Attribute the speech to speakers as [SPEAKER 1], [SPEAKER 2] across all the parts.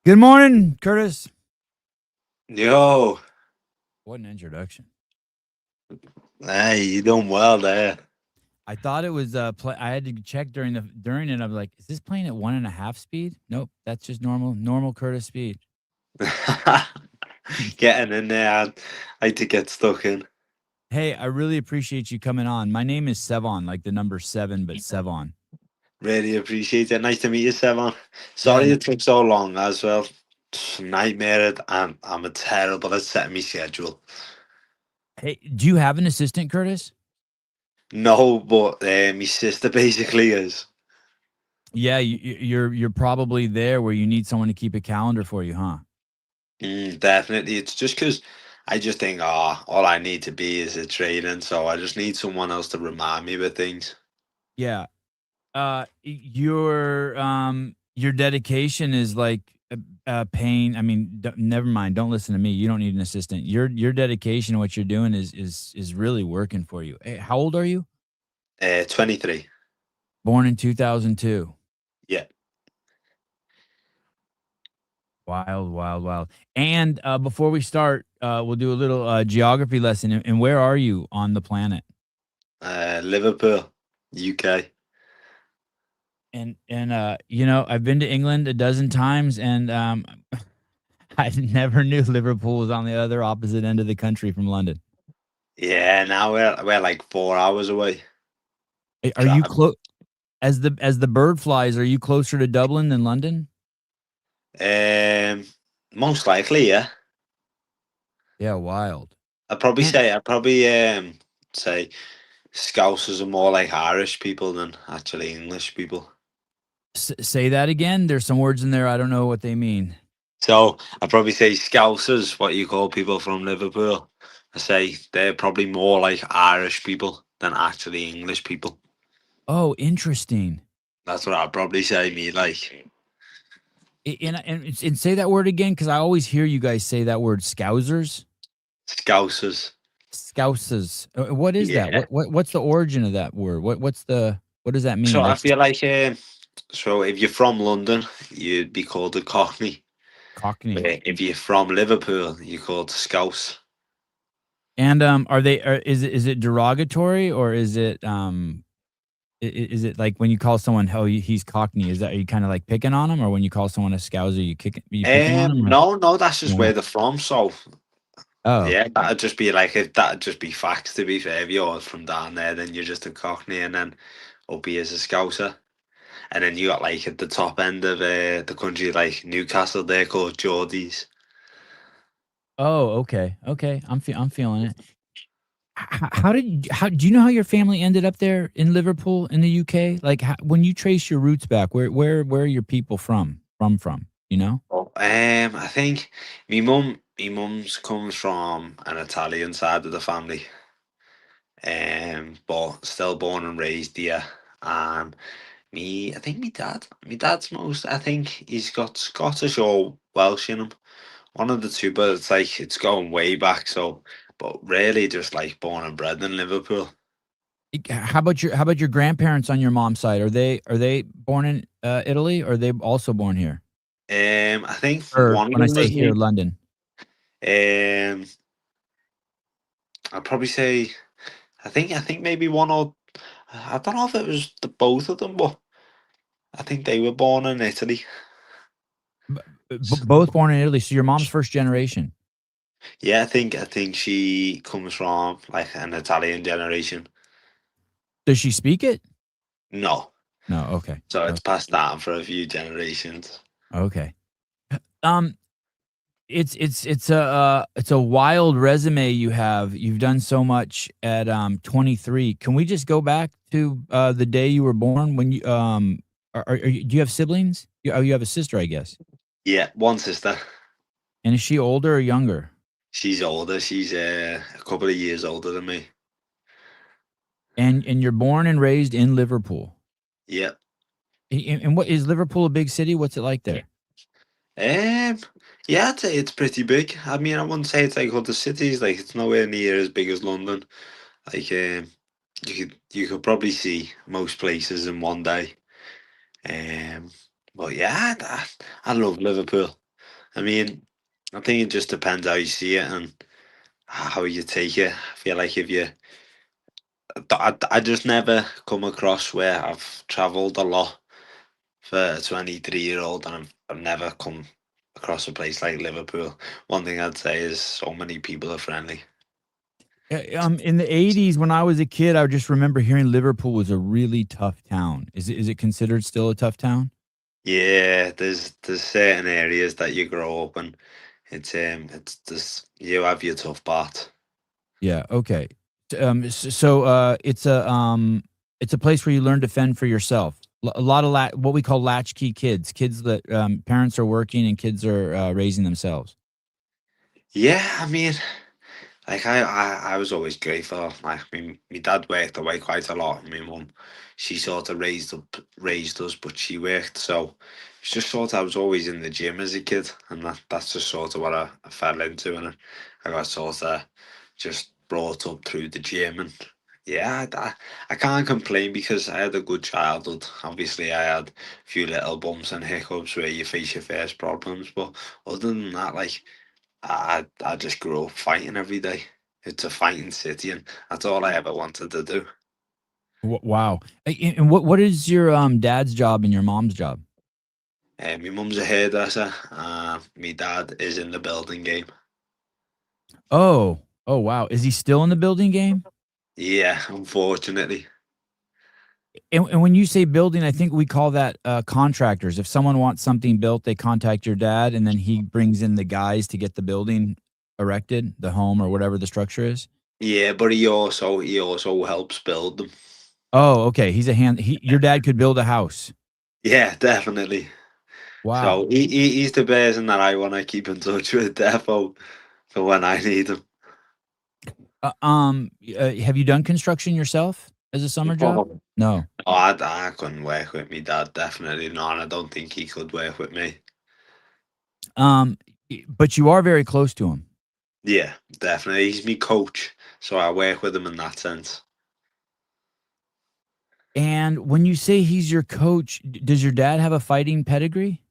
[SPEAKER 1] Good morning, Kurtis.
[SPEAKER 2] Yo.
[SPEAKER 1] What an introduction.
[SPEAKER 2] Hey, you doing well there.
[SPEAKER 1] I thought it was I had to check during it. I was like, is this playing at 1.5 speed? Nope, that's just normal Kurtis speed.
[SPEAKER 2] Getting in there. I like to get stuck in.
[SPEAKER 1] Hey, I really appreciate you coming on. My name is Sevon, like the number 7, but Sevon.
[SPEAKER 2] Really appreciate it. Nice to meet you, Sevon. Sorry it took so long as well. Nightmare it, and I'm a terrible at setting my schedule.
[SPEAKER 1] Hey, do you have an assistant, Kurtis?
[SPEAKER 2] No, but my sister basically is.
[SPEAKER 1] Yeah, you're probably there where you need someone to keep a calendar for you, huh?
[SPEAKER 2] Definitely. It's just because I just think, all I need to be is a training, so I just need someone else to remind me with things.
[SPEAKER 1] Yeah. Your dedication is like pain. I mean, never mind. Don't listen to me. You don't need an assistant. Your dedication to what you're doing is really working for you. Hey, how old are you?
[SPEAKER 2] 23.
[SPEAKER 1] Born in 2002.
[SPEAKER 2] Yeah.
[SPEAKER 1] Wild. And before we start, we'll do a little geography lesson. And where are you on the planet?
[SPEAKER 2] Liverpool, UK.
[SPEAKER 1] And I've been to England a dozen times, and I never knew Liverpool was on the other opposite end of the country from London.
[SPEAKER 2] Yeah, now we're like 4 hours away.
[SPEAKER 1] Are you close? As the bird flies, are you closer to Dublin than London?
[SPEAKER 2] Most likely, yeah.
[SPEAKER 1] Yeah, wild.
[SPEAKER 2] I'd probably say Scousers are more like Irish people than actually English people.
[SPEAKER 1] Say that again. There's some words in there I don't know what they mean.
[SPEAKER 2] So I'd probably say Scousers, what you call people from Liverpool. I say they're probably more like Irish people than actually English people.
[SPEAKER 1] Oh, interesting.
[SPEAKER 2] That's what I'd probably say. Me like.
[SPEAKER 1] And say that word again, because I always hear you guys say that word, Scousers.
[SPEAKER 2] Scousers.
[SPEAKER 1] Scousers. What is that? What's the origin of that word? What does that mean?
[SPEAKER 2] So I feel like so if you're from London, you'd be called a Cockney.
[SPEAKER 1] Cockney.
[SPEAKER 2] If you're from Liverpool, you're called Scouse.
[SPEAKER 1] And is it derogatory, or is it like when you call someone, oh, he's Cockney, are you kind of like picking on him, or when you call someone a Scouser, you picking on him?
[SPEAKER 2] No, that's just where they're from. So yeah, that'd just be facts, to be fair. If you're from down there, then you're just a Cockney, and then up here is a Scouser. And then you got like at the top end of the country, like Newcastle, they're called Geordies.
[SPEAKER 1] Oh, okay. I'm feeling it. How do you know how your family ended up there in Liverpool in the UK? Like, when you trace your roots back, where are your people from? You know?
[SPEAKER 2] I think my mum's comes from an Italian side of the family, but still born and raised here. And I think my dad's most, I think he's got Scottish or Welsh in him, one of the two. But it's like it's going way back. So, but really just like born and bred in Liverpool.
[SPEAKER 1] How about your grandparents on your mom's side? Are they born in Italy, or are they also born here?
[SPEAKER 2] I think
[SPEAKER 1] Or
[SPEAKER 2] one of
[SPEAKER 1] when I
[SPEAKER 2] them
[SPEAKER 1] say
[SPEAKER 2] was
[SPEAKER 1] here,
[SPEAKER 2] me.
[SPEAKER 1] London.
[SPEAKER 2] Um, I'd probably say I think maybe one or I don't know if it was the both of them, but I think they were born in Italy.
[SPEAKER 1] Both born in Italy, so your mom's first generation.
[SPEAKER 2] Yeah, I think she comes from like an Italian generation.
[SPEAKER 1] Does she speak it?
[SPEAKER 2] No,
[SPEAKER 1] No. Okay.
[SPEAKER 2] so it's
[SPEAKER 1] Okay.
[SPEAKER 2] passed down for a few generations.
[SPEAKER 1] Okay. Um, it's a wild resume you have. You've done so much at 23. Can we just go back to the day you were born? When you do you have siblings? You have a sister, I guess.
[SPEAKER 2] Yeah, one sister.
[SPEAKER 1] And is she older or younger?
[SPEAKER 2] She's older. She's a couple of years older than me.
[SPEAKER 1] And you're born and raised in Liverpool.
[SPEAKER 2] Yeah.
[SPEAKER 1] And what is Liverpool, a big city? What's it like there?
[SPEAKER 2] Um, yeah, I'd say it's pretty big. I mean, I wouldn't say it's like other cities. Like it's nowhere near as big as London. Like you could probably see most places in one day. Um, but yeah, I love Liverpool. I mean, I think it just depends how you see it and how you take it. I feel like if you, I just never come across where I've travelled a lot for a 23-year-old, and I've never come across a place like Liverpool. One thing I'd say is so many people are friendly.
[SPEAKER 1] In the 80s, when I was a kid, I just remember hearing Liverpool was a really tough town. Is it considered still a tough town?
[SPEAKER 2] Yeah, there's certain areas that you grow up in. It's just you have your tough part.
[SPEAKER 1] Yeah, okay. It's a place where you learn to fend for yourself. A lot of what we call latchkey kids, kids that parents are working and kids are raising themselves.
[SPEAKER 2] Yeah, I mean, like I was always grateful. Like my dad worked away quite a lot. My mum, she sort of raised us, but she worked. So it's just sort of I was always in the gym as a kid, and that's just sort of what I fell into, and I got sort of just brought up through the gym, and yeah, I can't complain because I had a good childhood. Obviously, I had a few little bumps and hiccups where you face your first problems, but other than that, like. I just grew up fighting every day. It's a fighting city, and that's all I ever wanted to do.
[SPEAKER 1] Wow. And what is your dad's job and your mom's job?
[SPEAKER 2] My mum's a hairdresser. My dad is in the building game.
[SPEAKER 1] Oh, wow. Is he still in the building game?
[SPEAKER 2] Yeah, unfortunately.
[SPEAKER 1] And when you say building, I think we call that contractors. If someone wants something built, they contact your dad, and then he brings in the guys to get the building erected, the home or whatever the structure is.
[SPEAKER 2] Yeah, but he also helps build them.
[SPEAKER 1] Oh, okay. He's a hand. Your dad could build a house.
[SPEAKER 2] Yeah, definitely.
[SPEAKER 1] Wow.
[SPEAKER 2] So he's the person that I want to keep in touch with, defo, for when I need him.
[SPEAKER 1] Have you done construction yourself as a summer job?
[SPEAKER 2] Oh,
[SPEAKER 1] No.
[SPEAKER 2] I couldn't work with me dad, definitely not. And I don't think he could work with me.
[SPEAKER 1] Um, but you are very close to him.
[SPEAKER 2] Yeah, definitely. He's my coach, so I work with him in that sense.
[SPEAKER 1] And when you say he's your coach, does your dad have a fighting pedigree?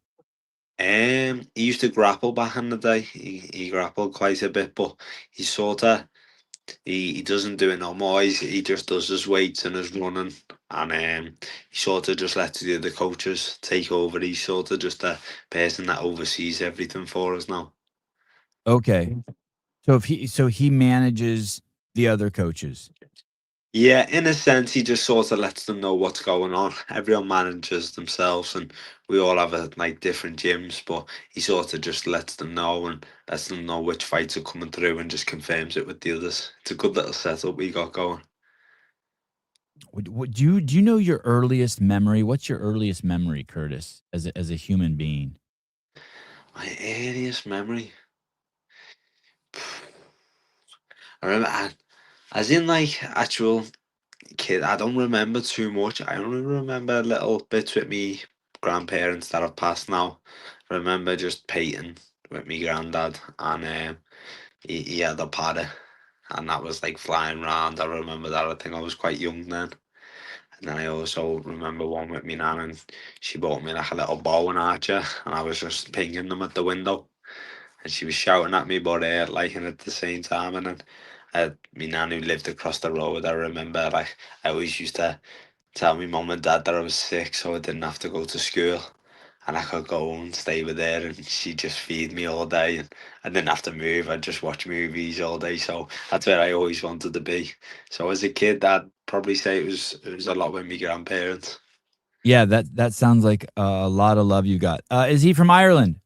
[SPEAKER 2] He used to grapple back in the day. He grappled quite a bit, but he sort of he doesn't do it no more. He just does his weights and his running, and he sort of just lets the other coaches take over. He's sort of just a person that oversees everything for us now.
[SPEAKER 1] Okay. So he manages the other coaches.
[SPEAKER 2] Yeah, in a sense, he just sort of lets them know what's going on. Everyone manages themselves, and we all have like different gyms, but he sort of just lets them know and lets them know which fights are coming through, and just confirms it with the others. It's a good little setup we got going.
[SPEAKER 1] Do you know your earliest memory? What's your earliest memory, Curtis, as a human being?
[SPEAKER 2] My earliest memory, I remember, as in like actual kid, I don't remember too much. I only remember little bits with me grandparents that have passed now. I remember just painting with me granddad, and he had a paddy, and that was like flying around. I remember that. I think I was quite young then. And then I also remember one with me nan, and she bought me like a little bow and archer, and I was just pinging them at the window, and she was shouting at me, but liking it at the same time. And then me nan who lived across the road, I remember like I always used to tell me mum and dad that I was sick, so I didn't have to go to school. And I could go and stay with her, and she'd just feed me all day, and I didn't have to move. I'd just watch movies all day. So that's where I always wanted to be. So as a kid, I'd probably say it was a lot with my grandparents.
[SPEAKER 1] Yeah, that sounds like a lot of love you got. Is he from Ireland?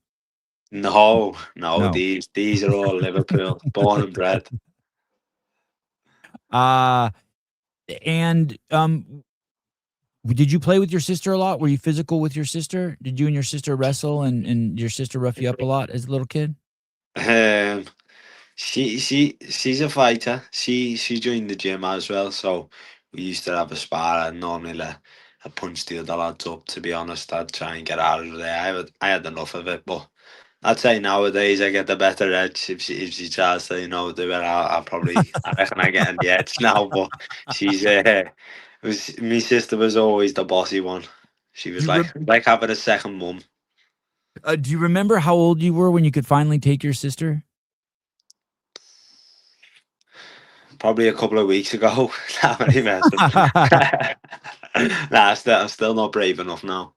[SPEAKER 2] No, no,
[SPEAKER 1] No.
[SPEAKER 2] these are all Liverpool, born and bred.
[SPEAKER 1] Uh, and did you play with your sister a lot? Were you physical with your sister? Did you and your sister wrestle and your sister rough you up a lot as a little kid?
[SPEAKER 2] Um, she's a fighter. She joined the gym as well, so we used to have a spar. I'd normally let I punch the other lads up. To be honest, I'd try and get out of there. I had enough of it, but I'd say nowadays I get the better edge. If she tries to do it, I reckon I get in the edge now. But she's was my sister was always the bossy one. She
[SPEAKER 1] Do
[SPEAKER 2] was
[SPEAKER 1] you
[SPEAKER 2] like having a second mum.
[SPEAKER 1] do you remember how old you were when you could finally take your sister?
[SPEAKER 2] Probably a couple of weeks ago. Nah, I'm only messing. Nah, I'm still not brave enough now.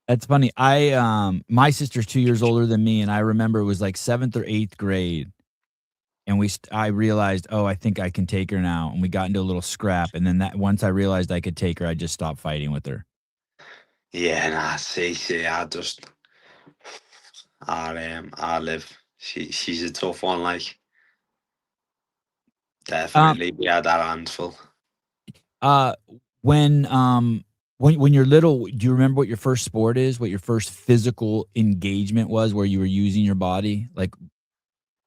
[SPEAKER 1] That's funny. My sister's 2 years older than me, and I remember it was like 7th or 8th grade, and I realized, "Oh, I think I can take her now," and we got into a little scrap, and then that once I realized I could take her, I just stopped fighting with her.
[SPEAKER 2] Yeah, nah, see, I live. She's a tough one, like
[SPEAKER 1] Um,
[SPEAKER 2] definitely. We had that handful.
[SPEAKER 1] uh, when, um, when you're little, do you remember what your first sport is? What your first physical engagement was where you were using your body? Like,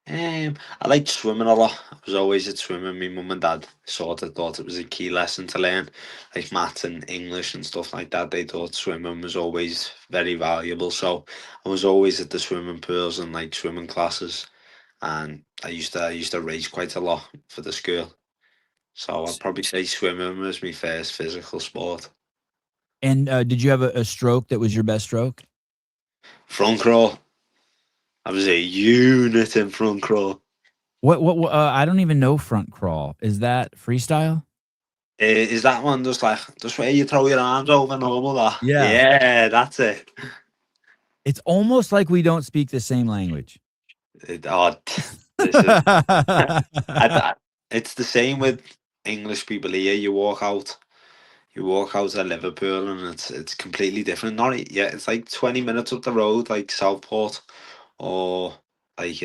[SPEAKER 2] I liked swimming a lot. I was always at swimming. My mum and dad sort of thought it was a key lesson to learn, like maths and English and stuff like that. They thought swimming was always very valuable. So I was always at the swimming pools and like swimming classes. And I used to race quite a lot for the school. So I'd
[SPEAKER 1] s
[SPEAKER 2] probably say swimming was my first physical sport.
[SPEAKER 1] and, did you have a stroke that was your best stroke?
[SPEAKER 2] Front crawl. I was a unit in front crawl.
[SPEAKER 1] I don't even know front crawl. Is that freestyle?
[SPEAKER 2] Is that one just where you throw your arms over normal? That?
[SPEAKER 1] Yeah.
[SPEAKER 2] Yeah, that's it.
[SPEAKER 1] It's almost like we don't speak the same language.
[SPEAKER 2] Oh, this is. I, it's the same with English people here. You walk out of Liverpool, and it's completely different. Yeah, it's like 20 minutes up the road, like Southport, or like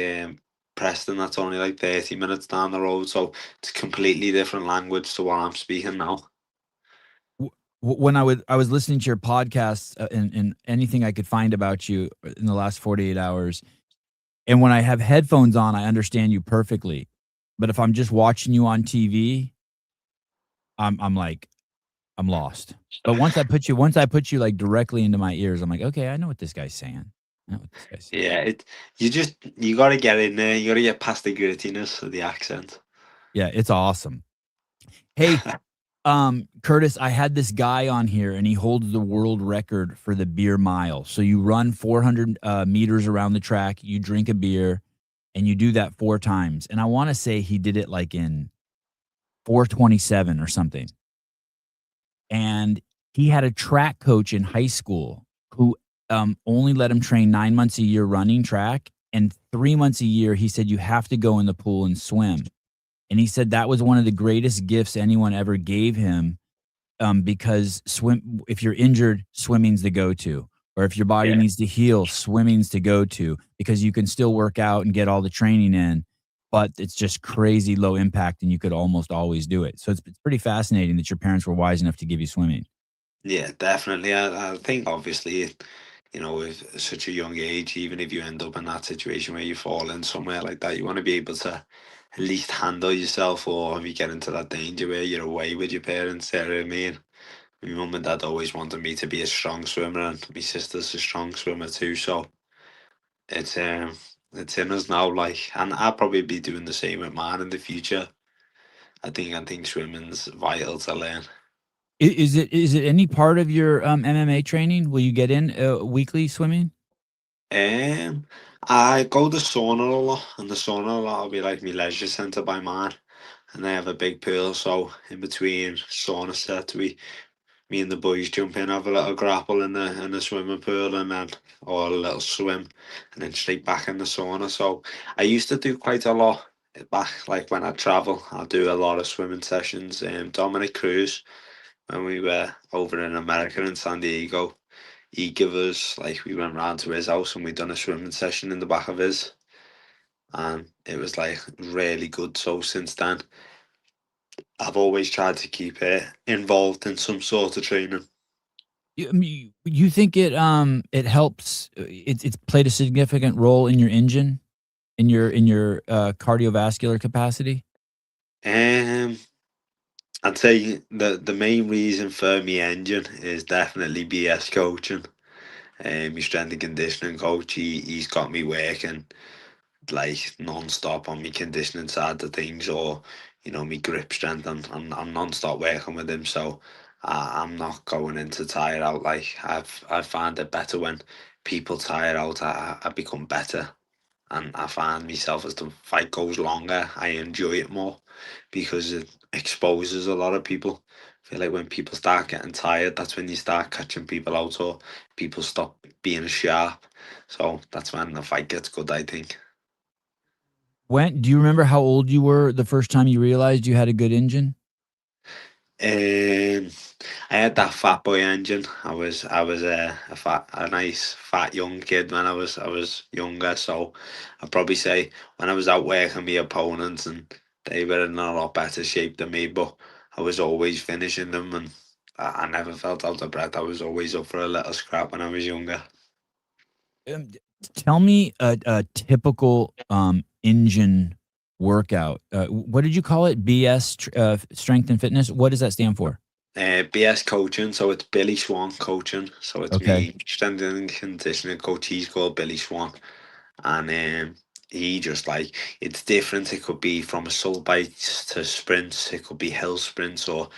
[SPEAKER 2] Preston. That's only like 30 minutes down the road. So it's a completely different language to what I'm speaking now.
[SPEAKER 1] When I was listening to your podcast, and anything I could find about you in the last 48 hours, and when I have headphones on, I understand you perfectly. But if I'm just watching you on TV, I'm like, I'm lost. But once I put you like directly into my ears, I'm like, okay, I know what this guy's saying. I know what this guy's saying.
[SPEAKER 2] Yeah, you got to get in there. You got to get past the grittiness of the accent.
[SPEAKER 1] Yeah, it's awesome. Hey, Curtis, I had this guy on here and he holds the world record for the beer mile. So you run 400 meters around the track, you drink a beer, and you do that 4 times. And I want to say he did it like in 4:27 or something. And he had a track coach in high school who only let him train 9 months a year running track. And 3 months a year, he said, you have to go in the pool and swim. and he said that was one of the greatest gifts anyone ever gave him, because if you're injured, swimming's the go-to. Or if your body
[SPEAKER 2] Yeah.
[SPEAKER 1] needs to heal, swimming's the go-to, because you can still work out and get all the training in, but it's just crazy low impact and you could almost always do it. So it's pretty fascinating that your parents were wise enough to give you swimming.
[SPEAKER 2] Yeah, definitely. I think obviously, with such a young age, even if you end up in that situation where you fall in somewhere like that, you want to be able to at least handle yourself, or if you get into that danger where you're away with your parents, you know what I mean? My mum and dad always wanted me to be a strong swimmer, and my sister's a strong swimmer too, so it's it's in us now, like, and I'll probably be doing the same with mine in the future. I think swimming's vital to learn.
[SPEAKER 1] Is it any part of your MMA training? Will you get in weekly swimming?
[SPEAKER 2] Um, I go to sauna a lot, and the sauna a lot will be like my leisure centre by mine, and they have a big pool. So in between sauna sets, me and the boys jump in, have a little grapple in the swimming pool, and then or a little swim, and then straight back in the sauna. So I used to do quite a lot back, like when I travel. I do a lot of swimming sessions. Dominic Cruz, when we were over in America in San Diego, he gave us, like, we went round to his house and we done a swimming session in the back of his, and it was like really good. So since then, I've always tried to keep it involved in some sort of training.
[SPEAKER 1] You think it helps? It's played a significant role in your engine, in your cardiovascular capacity.
[SPEAKER 2] Um, I'd say the main reason for me engine is definitely BS coaching. My strength and conditioning coach, he's got me working like non-stop on me conditioning side of things, or me grip strength, and I'm non-stop working with him, so I'm not going into tired out. Like, I find it better when people tire out. I become better, and I find myself, as the fight goes longer, I enjoy it more because it exposes a lot of people. I feel like when people start getting tired, that's when you start catching people out, or people stop being sharp. So that's when the fight gets good, I think.
[SPEAKER 1] When do you remember how old you were the first time you realized you had a good engine?
[SPEAKER 2] Um, I had that fat boy engine. I was a nice fat young kid when I was younger. So I'd probably say when I was out working my opponents, and they were in a lot better shape than me, but I was always finishing them, and I never felt out of breath. I was always up for a little scrap when I was younger.
[SPEAKER 1] Tell me a typical engine workout. What did you call it? BS, strength and fitness. What does that stand for?
[SPEAKER 2] BS coaching, so it's Billy Swan coaching. So it's
[SPEAKER 1] Okay.
[SPEAKER 2] me strength and conditioning coach. He's called Billy Swan, and he just, like, it's different. It could be from assault bikes to sprints. It could be hill sprints, or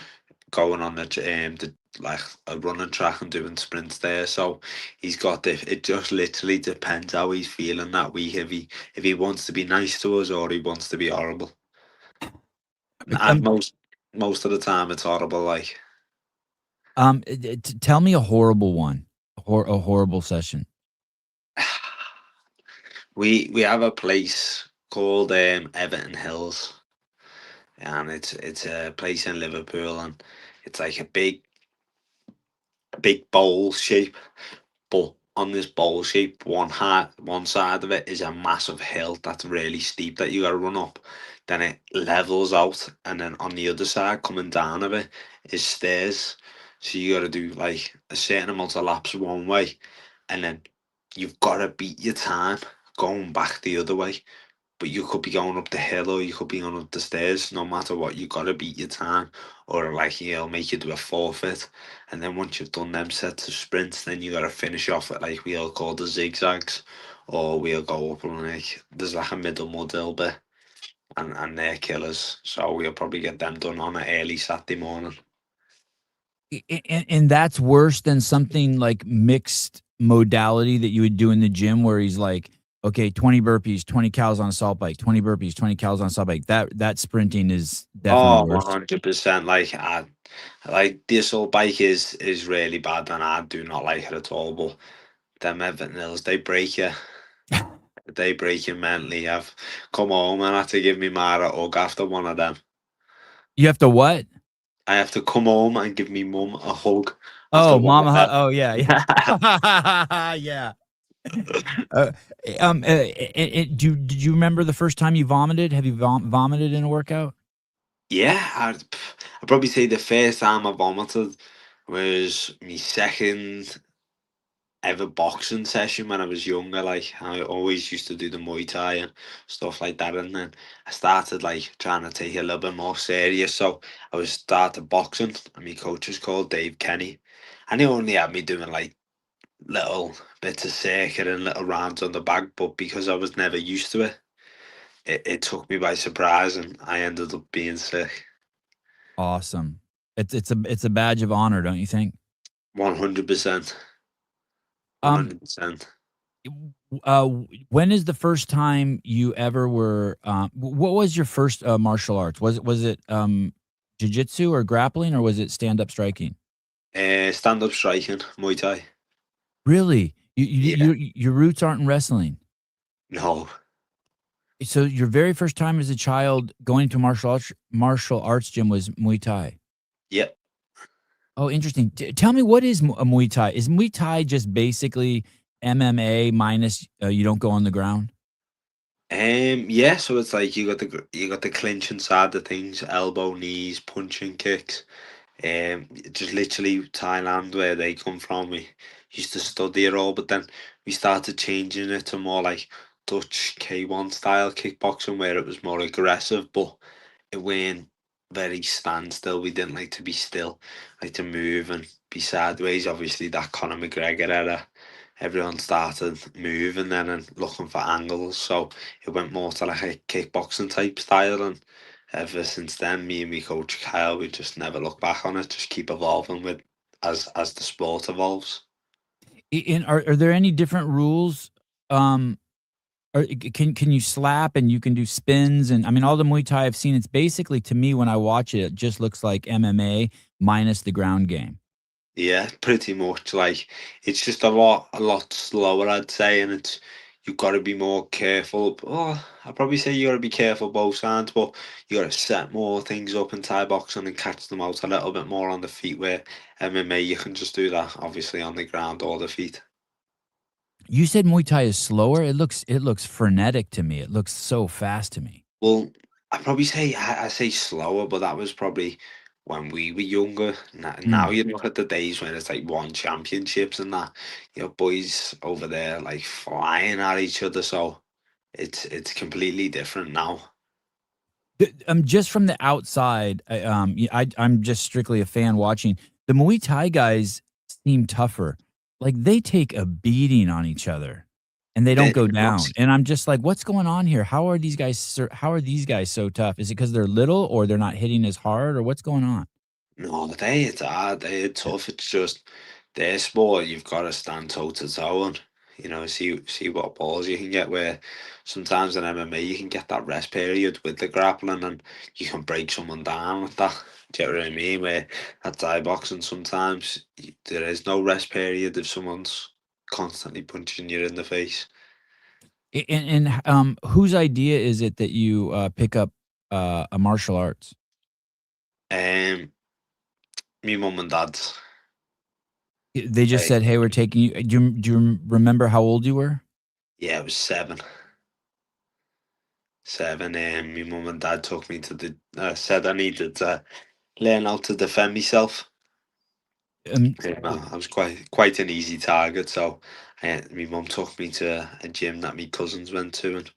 [SPEAKER 2] going on the like a running track and doing sprints there. So he's got the. It just literally depends how he's feeling that week. If he wants to be nice to us, or he wants to be horrible. And
[SPEAKER 1] Um,
[SPEAKER 2] most of the time it's horrible. Like,
[SPEAKER 1] tell me a horrible one, a horrible session.
[SPEAKER 2] we have a place called Everton Hills, and it's a place in Liverpool, and it's like a big bowl shape. But on this bowl shape, one side of it is a massive hill that's really steep that you got to run up. Then it levels out, and then on the other side, coming down a bit, is stairs. So you got to do like a certain amount of laps one way, and then you've got to beat your time going back the other way. But you could be going up the hill, or you could be going up the stairs. No matter what, you got to beat your time, or like he'll make you do a forfeit. And then once you've done them sets of sprints, then you got to finish off at, like, we'll call the zigzags, or we'll go up and, like, there's like a middle mud hill bit, and they're killers. So we'll probably get them done on an early Saturday morning.
[SPEAKER 1] And that's worse than something like mixed modality that you would do in the gym, where he's like, okay, 20 burpees, 20 cows on a salt bike, 20 burpees, 20 cows on a salt bike. That sprinting is definitely
[SPEAKER 2] Oh,
[SPEAKER 1] worse.
[SPEAKER 2] 100%. Like the assault bike is really bad, and I do not like it at all. But them Everton Hills, they break you. a day breaking mentally. I've come home and had to give me ma a hug after one of them.
[SPEAKER 1] You have to what?
[SPEAKER 2] I have to come home and give me mum a hug after
[SPEAKER 1] Oh,
[SPEAKER 2] one of
[SPEAKER 1] mama.
[SPEAKER 2] them.
[SPEAKER 1] Oh, yeah, yeah, yeah. Uh, did you remember the first time you vomited? Have you vomited in a workout?
[SPEAKER 2] Yeah, I'd probably say the first time I vomited was my second ever boxing session when I was younger. Like I always used to do the Muay Thai and stuff like that, and then I started like trying to take it a little bit more serious. So I was started boxing, and my coach was called Dave Kenny, and he only had me doing like little bits of circuit and little rounds on the bag, but because I was never used to it, it took me by surprise, and I ended up being sick.
[SPEAKER 1] Awesome. It's a badge of honor, don't you think?
[SPEAKER 2] 100%,
[SPEAKER 1] Um,
[SPEAKER 2] 100%.
[SPEAKER 1] when is the first time you ever were? What was your first martial arts? Was it jiu-jitsu or grappling, or was it stand up striking?
[SPEAKER 2] Stand up striking, Muay Thai.
[SPEAKER 1] Really?
[SPEAKER 2] Yeah.
[SPEAKER 1] Your roots aren't in wrestling.
[SPEAKER 2] No.
[SPEAKER 1] So your very first time as a child going to martial arts gym was Muay Thai.
[SPEAKER 2] Yep.
[SPEAKER 1] Oh, interesting. Tell me, what is a Muay Thai? Is Muay Thai just basically MMA minus you don't go on the ground?
[SPEAKER 2] Yeah, so it's like you got the clinching side of things, elbow, knees, punching kicks. Just literally Thailand where they come from. We used to study it all, but then we started changing it to more like Dutch K1 style kickboxing where it was more aggressive, but it weren't very standstill. We didn't like to be still, like to move and be sideways. Obviously, that Conor McGregor era, everyone started moving then and looking for angles. So it went more to like a kickboxing type style. And ever since then, me and my coach Kyle, we just never look back on it. Just keep evolving with as the sport evolves.
[SPEAKER 1] Are there any different rules? Or can you slap and you can do spins, and I mean all the Muay Thai I've seen, it's basically, to me when I watch it, it just looks like MMA minus the ground game.
[SPEAKER 2] Yeah, pretty much. Like it's just a lot slower, I'd say, and it's you've got to be more careful. Oh, I'd probably say you got to be careful both sides, but you got to set more things up in Thai boxing and catch them out a little bit more on the feet. Where MMA, you can just do that, obviously on the ground or the feet.
[SPEAKER 1] You said Muay Thai is slower. It looks frenetic to me. It looks so fast to me.
[SPEAKER 2] Well, I'd probably say I say slower, but that was probably when we were younger. Now
[SPEAKER 1] Mm.
[SPEAKER 2] you look at the days when it's like one championships and that, boys over there like flying at each other. So it's completely different now.
[SPEAKER 1] Just from the outside, I'm just strictly a fan watching. The Muay Thai guys seem tougher. Like they take a beating on each other, and they don't
[SPEAKER 2] They,
[SPEAKER 1] go down. And I'm just like, what's going on here? How are these guys so tough? Is it because they're little, or they're not hitting as hard, or what's going on?
[SPEAKER 2] no, it's hard. They're tough. It's just their sport. You've got to stand toe to toe and see what balls you can get. Where sometimes in MMA you can get that rest period with the grappling and you can break someone down with that. Do you know what I mean? Where at Thai boxing sometimes there is no rest period if someone's constantly punching you in the face.
[SPEAKER 1] And whose idea is it that you pick up a martial arts?
[SPEAKER 2] Um, Me mum and dad.
[SPEAKER 1] They just
[SPEAKER 2] Like,
[SPEAKER 1] said, "Hey, we're taking you." Do you remember how old you were?
[SPEAKER 2] yeah, it was 7. 7. My mum and dad took me to the said I needed to learn how to defend myself.
[SPEAKER 1] Um,
[SPEAKER 2] I was quite an easy target, so my mum took me to a gym that my cousins went to, and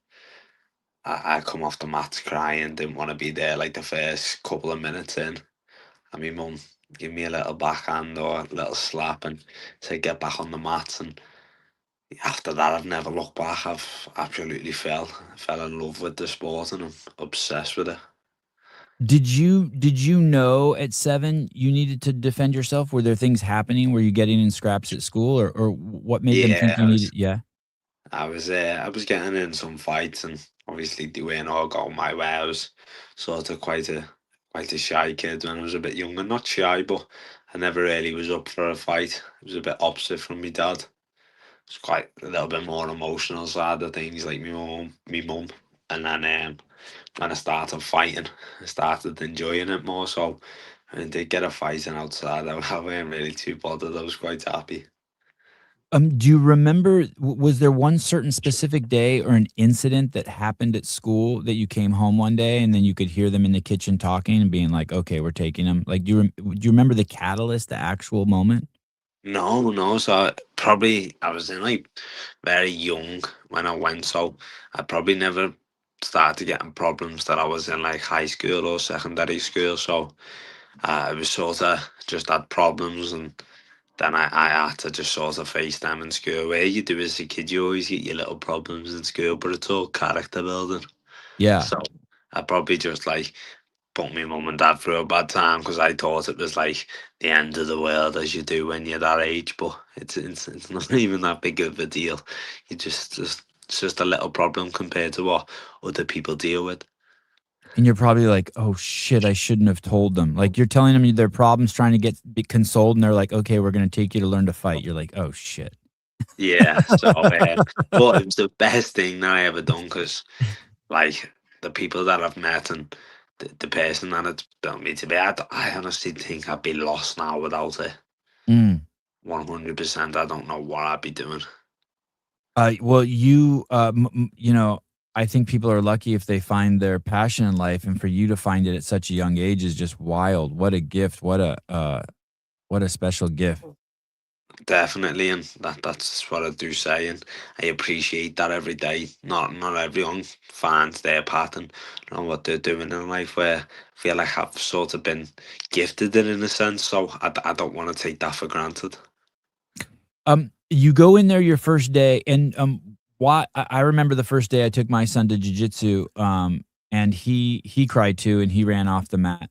[SPEAKER 2] I come off the mats crying, didn't want to be there like the first couple of minutes in, and my mum give me a little backhand or a little slap and said get back on the mats, and after that I've never looked back. I've absolutely fell in love with the sport and I'm obsessed with it.
[SPEAKER 1] did you know at 7 you needed to defend yourself? Were there things happening? Were you getting in scraps at school, or what made them think
[SPEAKER 2] Yeah,
[SPEAKER 1] you needed? Yeah.
[SPEAKER 2] I was getting in some fights, and obviously they weren't all going my way. I was sort of quite a shy kid when I was a bit younger. Not shy, but I never really was up for a fight. It was a bit opposite from my dad. it's quite a little bit more emotional side of things, like me mum, and then when I started fighting, I started enjoying it more. So when I did get a fighting outside, I wasn't really too bothered. I was quite happy.
[SPEAKER 1] Do you remember, was there one certain specific day or an incident that happened at school that you came home one day and then you could hear them in the kitchen talking and being like, "Okay, we're taking them." Like, do you remember the catalyst, the actual moment?
[SPEAKER 2] No, no. So probably I was in like very young when I went, so I probably never started getting problems that I was in like high school or secondary school. So I was sort of just had problems, and then I had to just sort of face them in school. Where you do as a kid, you always get your little problems in school, but it's all character building.
[SPEAKER 1] Yeah.
[SPEAKER 2] So I probably just like put my mum and dad through a bad time because I thought it was like the end of the world as you do when you're that age. But it's not even that big of a deal. You just it's just a little problem compared to what other people deal with.
[SPEAKER 1] And you're probably like, "Oh shit, I shouldn't have told them." Like, you're telling them their problems, trying to be consoled, and they're like, "Okay, we're gonna take you to learn to fight." You're like, "Oh shit."
[SPEAKER 2] Yeah, so but it was the best thing that I ever done because like the people that I've met and the person that it's built me to be, I honestly think I'd be lost now without it.
[SPEAKER 1] Mm.
[SPEAKER 2] 100%. I don't know what I'd be doing.
[SPEAKER 1] Well, I think people are lucky if they find their passion in life, and for you to find it at such a young age is just wild. What a gift. What a special gift.
[SPEAKER 2] Definitely, and that's what I do say, and I appreciate that every day. Not everyone finds their pattern and what they're doing in life. Where I feel like I've sort of been gifted it in a sense, so I don't want to take that for granted.
[SPEAKER 1] You go in there your first day, and why I remember the first day I took my son to jujitsu, and he cried too, and he ran off the mat.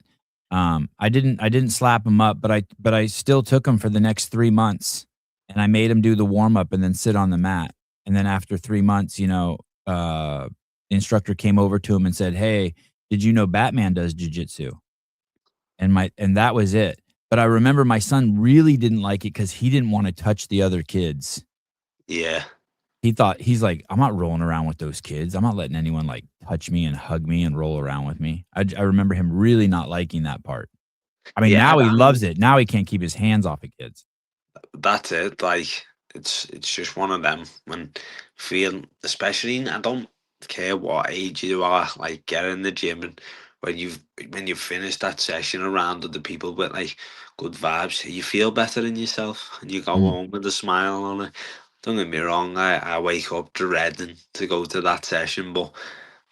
[SPEAKER 1] I didn't slap him up, but I still took him for the next 3 months, and I made him do the warm up and then sit on the mat. And then after 3 months, the instructor came over to him and said, "Hey, did you know Batman does jujitsu?" And that was it. But I remember my son really didn't like it because he didn't wanna touch the other kids.
[SPEAKER 2] Yeah,
[SPEAKER 1] He's like, "I'm not rolling around with those kids. I'm not letting anyone, like, touch me and hug me and roll around with me." I remember him really not liking that part. I mean,
[SPEAKER 2] yeah.
[SPEAKER 1] now he loves it. Now he can't keep his hands off of kids.
[SPEAKER 2] That's it. Like it's just one of them. When feel, especially, I don't care what age you are. Like get in the gym, and when you've finished that session around other people with like good vibes, you feel better in yourself, and you go
[SPEAKER 1] Mm.
[SPEAKER 2] home with a smile on it. Don't get me wrong. I wake up dreading to go to that session, but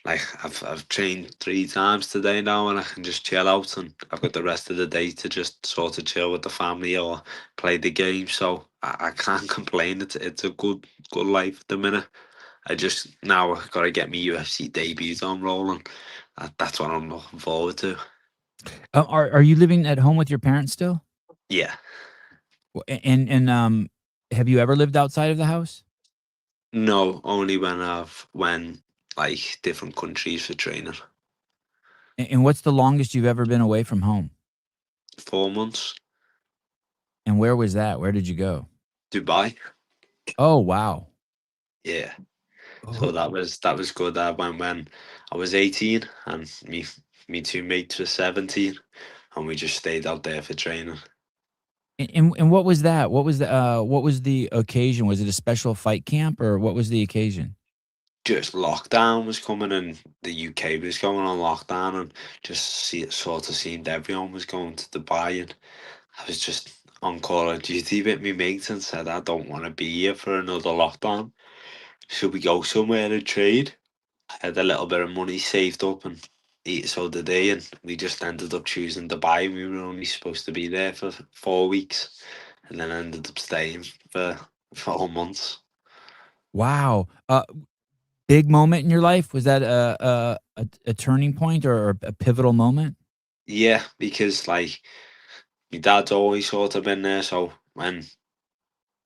[SPEAKER 2] like I've trained 3 times today now, and I can just chill out, and I've got the rest of the day to just sort of chill with the family or play the game. So I can't complain. It's a good life at the minute. I just now I've got to get my UFC debuts on rolling. That's what I'm looking forward to.
[SPEAKER 1] Are you living at home with your parents still?
[SPEAKER 2] Yeah.
[SPEAKER 1] And have you ever lived outside of the house?
[SPEAKER 2] No, only when I've when like different countries for training.
[SPEAKER 1] And what's the longest you've ever been away from home?
[SPEAKER 2] 4 months.
[SPEAKER 1] And where was that? Where did you go?
[SPEAKER 2] Dubai.
[SPEAKER 1] Oh, wow.
[SPEAKER 2] Yeah. So
[SPEAKER 1] Oh,
[SPEAKER 2] that was good. I went when I was 18, and me two mates were 17, and we just stayed out there for training.
[SPEAKER 1] and what was that? What was the occasion? Was it a special fight camp, or what was the occasion?
[SPEAKER 2] Just lockdown was coming, and the UK was going on lockdown, and just see it sort of seemed everyone was going to Dubai, and I was just on Call of Duty with my mates and said I don't want to be here for another lockdown. Should we go somewhere and trade? I had a little bit of money saved up, and so did they, and we just ended up choosing Dubai. We were only supposed to be there for 4 weeks, and then ended up staying for 4 months.
[SPEAKER 1] Wow. Big moment in your life? Was that a turning point or a pivotal moment?
[SPEAKER 2] Yeah, because like my dad's always sort of been there, so when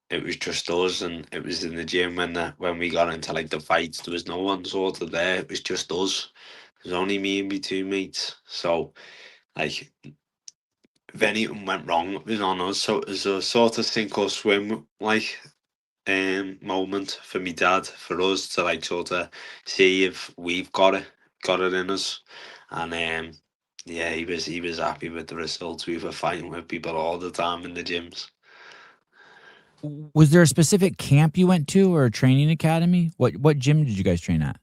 [SPEAKER 2] it was just us, and it was in the gym when we got into like the fights, there was no one sort of there. It was just us. It was only me and my two mates. So like if anything went wrong, it was on us. So it was a sort of sink or swim. Like moment for me dad, for us to like sort of see if we've got it in us, and yeah, he was happy with the results. We were fighting with people all the time in the gyms.
[SPEAKER 1] Was there a specific camp you went to or a training academy? What gym did you guys train at?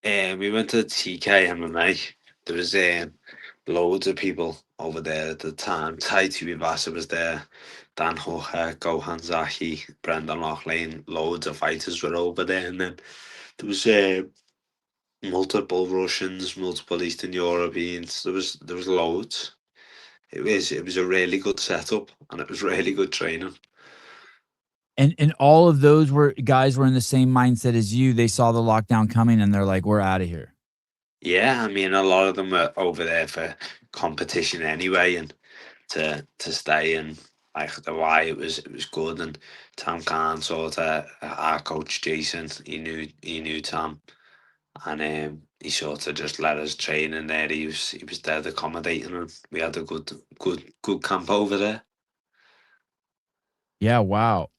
[SPEAKER 2] We went to TK MMA. There was loads of people over there at the time. Tai Tuivasa was there. Dan Hooker, Gohan Zaki, Brendan Loughlin, loads of fighters were over there. And then there was multiple Russians, multiple Eastern Europeans. There was loads. It was a really good setup, and it was really good training.
[SPEAKER 1] And all of those guys were in the same mindset as you. They saw the lockdown coming and they're like, "We're out of here."
[SPEAKER 2] Yeah, I mean, a lot of them were over there for competition anyway, and to stay and like the why it was good. And Tom Khan sort of our coach Jason, he knew Tom, and he sort of just let us train in there. He was dead accommodating, and we had a good camp over there.
[SPEAKER 1] Yeah, wow.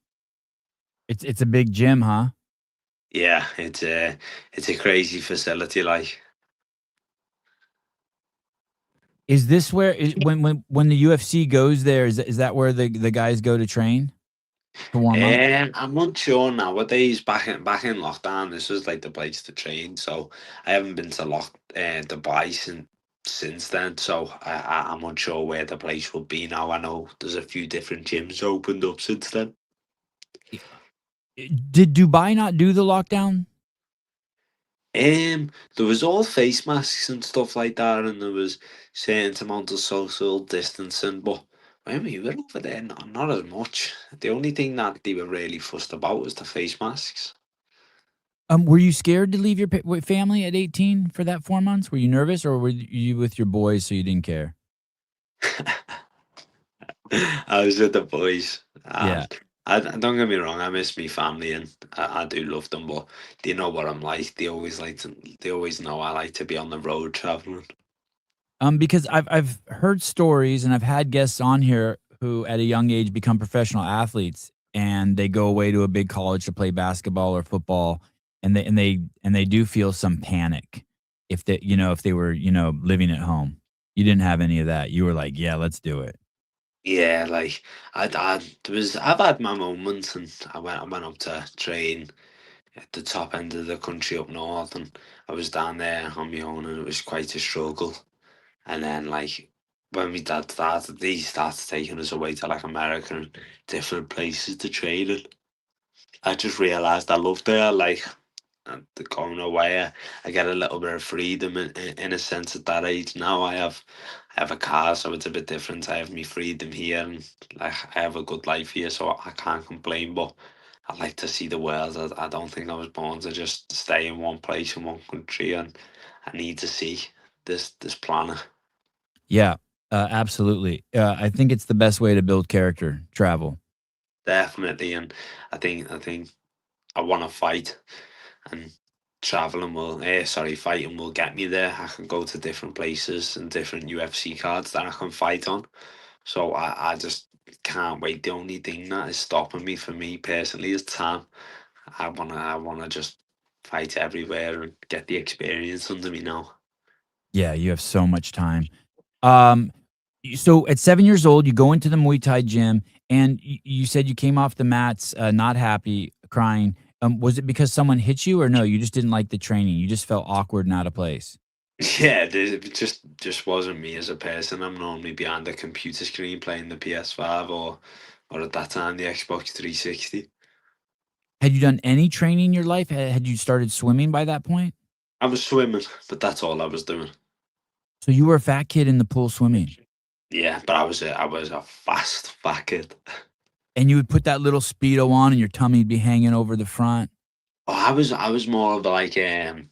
[SPEAKER 1] It's a big gym, huh?
[SPEAKER 2] Yeah, it's a crazy facility. Like,
[SPEAKER 1] Is this where when the UFC goes there, is that where the guys go to train to warm up?
[SPEAKER 2] I'm not sure nowadays. Back in lockdown, this was like the place to train. So I haven't been to Dubai since then. So I'm unsure where the place will be now. I know there's a few different gyms opened up since then.
[SPEAKER 1] Did Dubai not do the lockdown?
[SPEAKER 2] There was all face masks and stuff like that, and there was certain amount of social distancing. But when we were over there, not as much. The only thing that they were really fussed about was the face masks.
[SPEAKER 1] Were you scared to leave your family at 18 for that 4 months? Were you nervous, or were you with your boys so you didn't care?
[SPEAKER 2] I was with the boys.
[SPEAKER 1] Yeah.
[SPEAKER 2] Don't get me wrong, I miss my family and I do love them, but they know what I'm like. They always know I like to be on the road traveling.
[SPEAKER 1] Because I've heard stories and I've had guests on here who at a young age become professional athletes and they go away to a big college to play basketball or football and they do feel some panic if they were, living at home. You didn't have any of that. You were like, "Yeah, let's do it."
[SPEAKER 2] Yeah, like I've had my moments, and I went up to train at the top end of the country up north, and I was down there on my own, and it was quite a struggle. And then like when my dad started, he started taking us away to like America and different places to train. And I just realized I loved it. Like, the going away, I get a little bit of freedom in a sense at that age. Now I have a car, so it's a bit different. I have my freedom here, and like I have a good life here, so I can't complain. But I like to see the world. I don't think I was born to just stay in one place in one country, and I need to see this planet.
[SPEAKER 1] Yeah, absolutely. I think it's the best way to build character, travel.
[SPEAKER 2] Definitely, and I think I want to fight, and fighting will get me there. I can go to different places and different UFC cards that I can fight on. So I just can't wait. The only thing that is stopping me, for me personally, is time. I wanna just fight everywhere and get the experience under me now.
[SPEAKER 1] Yeah, you have so much time. Um, so at 7 years old, you go into the Muay Thai gym, and you said you came off the mats, not happy, crying. Was it because someone hit you, or no? You just didn't like the training. You just felt awkward and out of place.
[SPEAKER 2] Yeah, it just wasn't me as a person. I'm normally behind a computer screen playing the PS5, or at that time the Xbox 360.
[SPEAKER 1] Had you done any training in your life? Had you started swimming by that point?
[SPEAKER 2] I was swimming, but that's all I was doing.
[SPEAKER 1] So you were a fat kid in the pool swimming,
[SPEAKER 2] Yeah, but I was a fat kid.
[SPEAKER 1] and you would put that little speedo on, and your tummy'd be hanging over the front.
[SPEAKER 2] Oh, I was more of like it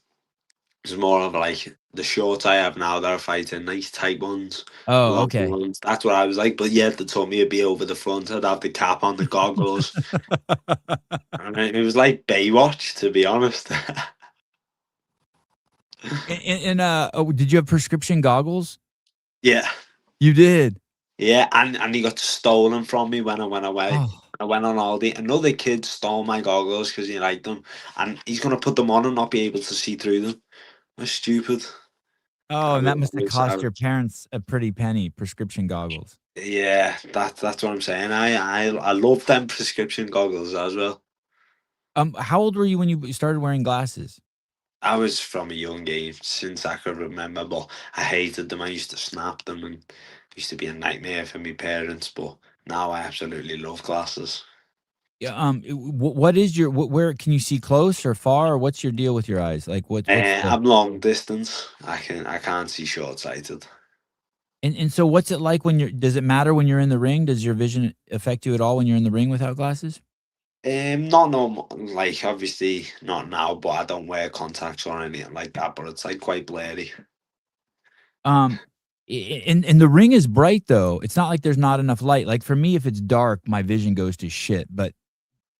[SPEAKER 2] was more of like the shorts I have now that are fighting, nice tight ones,
[SPEAKER 1] Oh,
[SPEAKER 2] long
[SPEAKER 1] okay.
[SPEAKER 2] ones. That's what I was like. But yeah, the tummy would be over the front. I'd have the cap on, the goggles, and it was like Baywatch, to be honest.
[SPEAKER 1] Did you have prescription goggles?
[SPEAKER 2] Yeah,
[SPEAKER 1] You did.
[SPEAKER 2] yeah, and he got stolen from me when I went away.
[SPEAKER 1] Oh.
[SPEAKER 2] I went on holiday. Another kid stole my goggles because he liked them, and he's gonna put them on and not be able to see through them. That's stupid.
[SPEAKER 1] Oh,
[SPEAKER 2] I
[SPEAKER 1] and that
[SPEAKER 2] was,
[SPEAKER 1] must
[SPEAKER 2] I
[SPEAKER 1] have
[SPEAKER 2] was, I
[SPEAKER 1] cost your
[SPEAKER 2] was-
[SPEAKER 1] parents a pretty penny, prescription goggles.
[SPEAKER 2] yeah, that's what I'm saying. I love them prescription goggles as well.
[SPEAKER 1] How old were you when you started wearing glasses?
[SPEAKER 2] I was from a young age, since I could remember, but I hated them. I used to snap them, and it used to be a nightmare for my parents. But now I absolutely love glasses.
[SPEAKER 1] Yeah, what is your where can you see close or far, or what's your deal with your eyes? Like, what's the
[SPEAKER 2] I'm long distance. I can't see short sighted.
[SPEAKER 1] and so what's it like when you're does it matter when you're in the ring? Does your vision affect you at all when you're in the ring without glasses?
[SPEAKER 2] Not no, like obviously not now, but I don't wear contacts or anything like that. But it's like quite blurry.
[SPEAKER 1] Um, and the ring is bright though. It's not like there's not enough light. Like for me, if it's dark, my vision goes to shit. But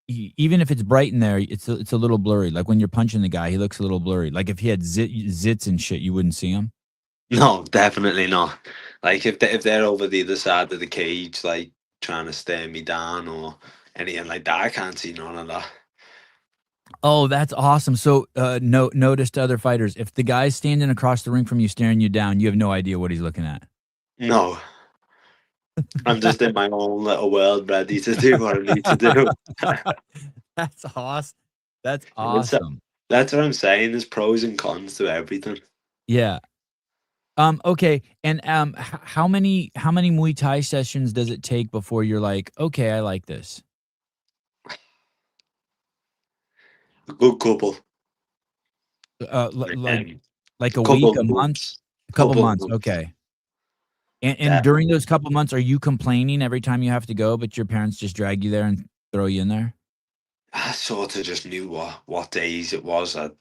[SPEAKER 1] even if it's bright in there, it's a little blurry. Like when you're punching the guy, he looks a little blurry. Like if he had zits and shit, you wouldn't see him.
[SPEAKER 2] No, definitely not. Like if they're over the other side of the cage, like trying to stare me down or anything like that, I can't see none of that.
[SPEAKER 1] Oh, that's awesome. So, notice to other fighters, if the guy's standing across the ring from you, staring you down, you have no idea what he's looking at.
[SPEAKER 2] No, I'm just in my own little world, ready to do what I need to do.
[SPEAKER 1] That's awesome. That's
[SPEAKER 2] That's,
[SPEAKER 1] awesome.
[SPEAKER 2] that's what I'm saying. There's pros and cons to everything.
[SPEAKER 1] Yeah. Okay. And how many Muay Thai sessions does it take before you're like, okay, I like this?
[SPEAKER 2] A good couple.
[SPEAKER 1] Like
[SPEAKER 2] Um,
[SPEAKER 1] like a
[SPEAKER 2] couple
[SPEAKER 1] week,
[SPEAKER 2] of
[SPEAKER 1] a month,
[SPEAKER 2] months.
[SPEAKER 1] a couple
[SPEAKER 2] Couple of
[SPEAKER 1] months.
[SPEAKER 2] months.
[SPEAKER 1] Okay. And during those
[SPEAKER 2] Definitely.
[SPEAKER 1] couple months, are you complaining every time you have to go, but your parents just drag you there and throw you in there?
[SPEAKER 2] I sort of just knew what days it was. I'd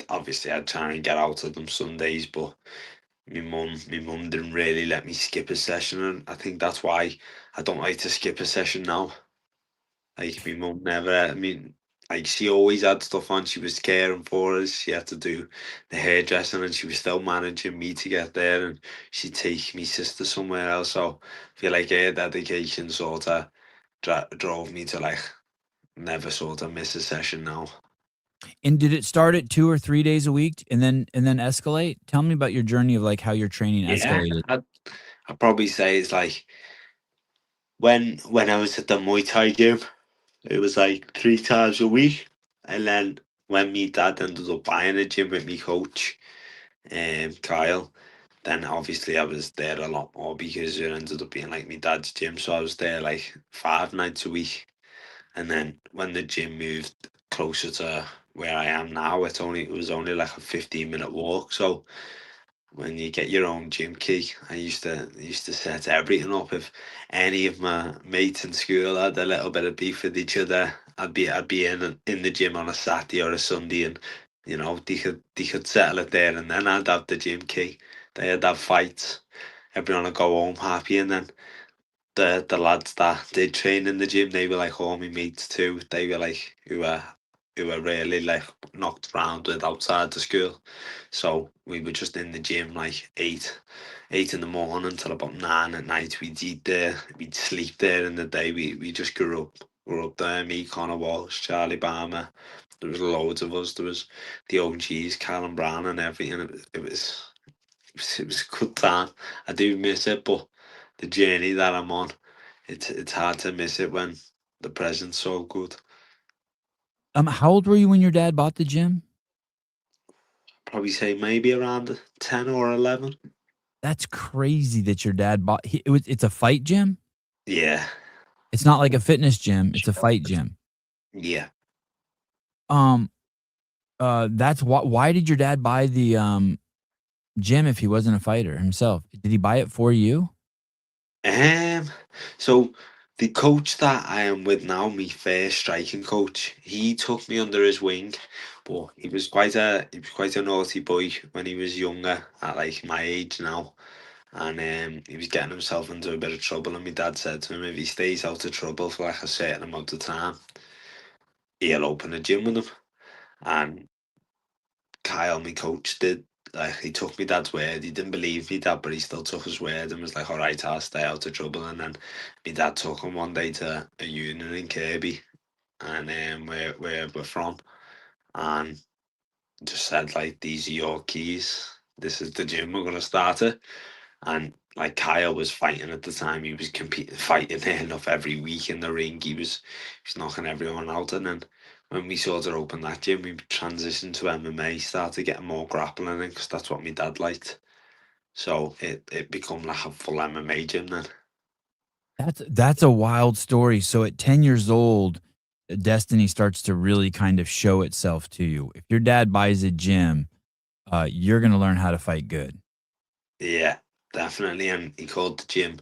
[SPEAKER 2] try and get out of them some days, but my mum didn't really let me skip a session, and I think that's why I don't like to skip a session now. Like my mum never. I mean, like she always had stuff on. She was caring for us. She had to do the hairdressing, and she was still managing me to get there. And she'd take me sister somewhere else. So I feel like her dedication sort of drove me to like never sort of miss a session now.
[SPEAKER 1] And did it start at 2 or 3 days a week and then escalate? Tell me about your journey of, like, how your training
[SPEAKER 2] Yeah,
[SPEAKER 1] escalated.
[SPEAKER 2] I'd probably say it's like when I was at the Muay Thai gym, it was like 3 times a week, and then when me dad ended up buying a gym with me coach, Kyle, then obviously I was there a lot more because it ended up being like my dad's gym, so I was there like 5 nights a week, and then when the gym moved closer to where I am now, it was only like a 15-minute walk, so when you get your own gym key, I used to set everything up. If any of my mates in school had a little bit of beef with each other, I'd be in the gym on a Saturday or a Sunday, and they could settle it there, and then I'd have the gym key. They'd have fights. Everyone would go home happy, and then the lads that did train in the gym, they were like all my mates too. They were like who were really like knocked around with outside the school. So we were just in the gym like eight in the morning till about 9 at night. We'd eat there, we'd sleep there in the day. We just grew up there. Me, Connor Walsh, Charlie Barmer. There was loads of us. There was the OGs, Callum Brown, and everything. It was a good time. I do miss it, but the journey that I'm on, it's hard to miss it when the present's so good.
[SPEAKER 1] How old were you when your dad bought the gym?
[SPEAKER 2] Probably say maybe around 10 or 11.
[SPEAKER 1] That's crazy that your dad bought it's a fight gym?
[SPEAKER 2] Yeah,
[SPEAKER 1] It's not like a fitness gym, it's a fight gym.
[SPEAKER 2] yeah.
[SPEAKER 1] Um, that's why did your dad buy the, gym if he wasn't a fighter himself? Did he buy it for you?
[SPEAKER 2] Um, so the coach that I am with now, my first striking coach, he took me under his wing, but he was quite a naughty boy when he was younger, at like my age now. And he was getting himself into a bit of trouble, and my dad said to him, if he stays out of trouble for like a certain amount of time, he'll open a gym with him. And Kyle, my coach, did. Like, he took my dad's word. He didn't believe me dad, but he still took his word and was like, all right, I'll stay out of trouble. And then my dad took him one day to a union in Kirby, and where we're from, and just said like, these are your keys. This is the gym we're gonna start it. And like Kyle was fighting at the time, he was competing, fighting there enough every week in the ring. He was knocking everyone out. And then when we sort of opened that gym, we transitioned to MMA, started getting more grappling in because that's what my dad liked. So it become like a full MMA gym then.
[SPEAKER 1] That's a wild story. So at 10 years old, destiny starts to really kind of show itself to you. If your dad buys a gym, you're gonna learn how to fight good.
[SPEAKER 2] Yeah, definitely. And he called the gym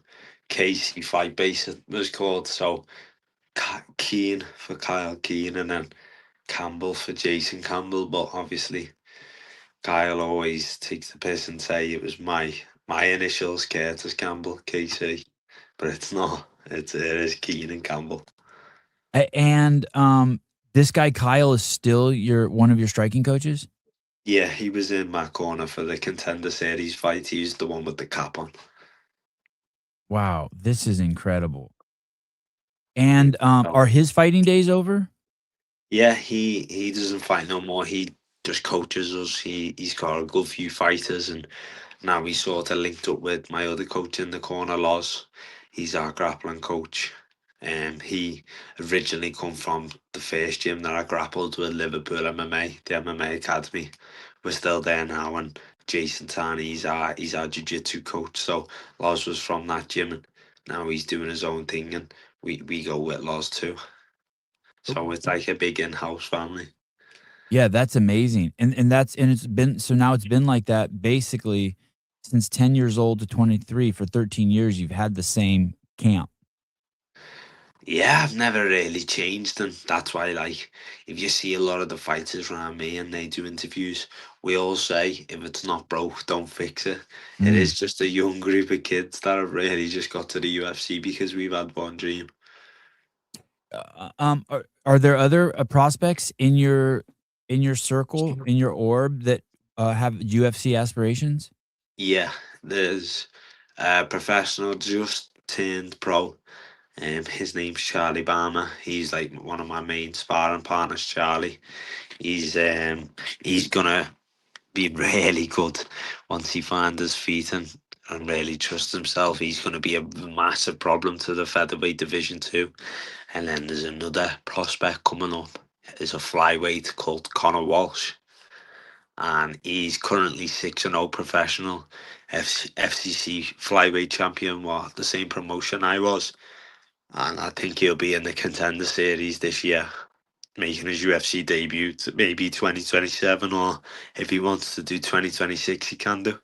[SPEAKER 2] Casey Fight Base, it was called. So Keen for Kyle Keen, and then Campbell for Jason Campbell. But obviously, Kyle always takes the piss and say it was my initials, Curtis Campbell, KC, but it's not. It is Keen and Campbell.
[SPEAKER 1] And this guy Kyle is still your one of your striking coaches?
[SPEAKER 2] Yeah, he was in my corner for the Contender Series fight. He was the one with the cap on.
[SPEAKER 1] Wow, this is incredible.
[SPEAKER 2] Yeah.
[SPEAKER 1] And are his fighting days over?
[SPEAKER 2] Yeah, he doesn't fight no more. He just coaches us. He's got a good few fighters, and now he's sort of linked up with my other coach in the corner, Loz. He's our grappling coach. He originally come from the first gym that I grappled with, Liverpool MMA, the MMA Academy. We're still there now, and Jason Tani, he's our jiu-jitsu coach. So Loz was from that gym, and now he's doing his own thing, and we go with Loz too. So it's like a big in-house family.
[SPEAKER 1] Yeah, that's amazing. And it's been so now it's been like that basically since 10 years old to 23 for 13 years you've had the same camp.
[SPEAKER 2] Yeah, I've never really changed, and that's why, like, if you see a lot of the fighters around me and they do interviews, we all say, if it's not broke, don't fix it. It
[SPEAKER 1] Mm.
[SPEAKER 2] is just a young group of kids that have really just got to the UFC because we've had one dream.
[SPEAKER 1] Are there other prospects in your circle, in your orb that have UFC aspirations?
[SPEAKER 2] Yeah, there's a professional just turned pro. His name's Charlie Barmer. He's like one of my main sparring partners, Charlie. He's um he's gonna be really good once he finds his feet and really trusts himself. He's going to be a massive problem to the featherweight division too. And then there's another prospect coming up. Is a flyweight called Connor Walsh, and he's currently 6-0 professional FCC flyweight champion, what the same promotion I was. And I think he'll be in the Contender Series this year, making his UFC debut, maybe 2027, or if he wants to do 2026, he can do.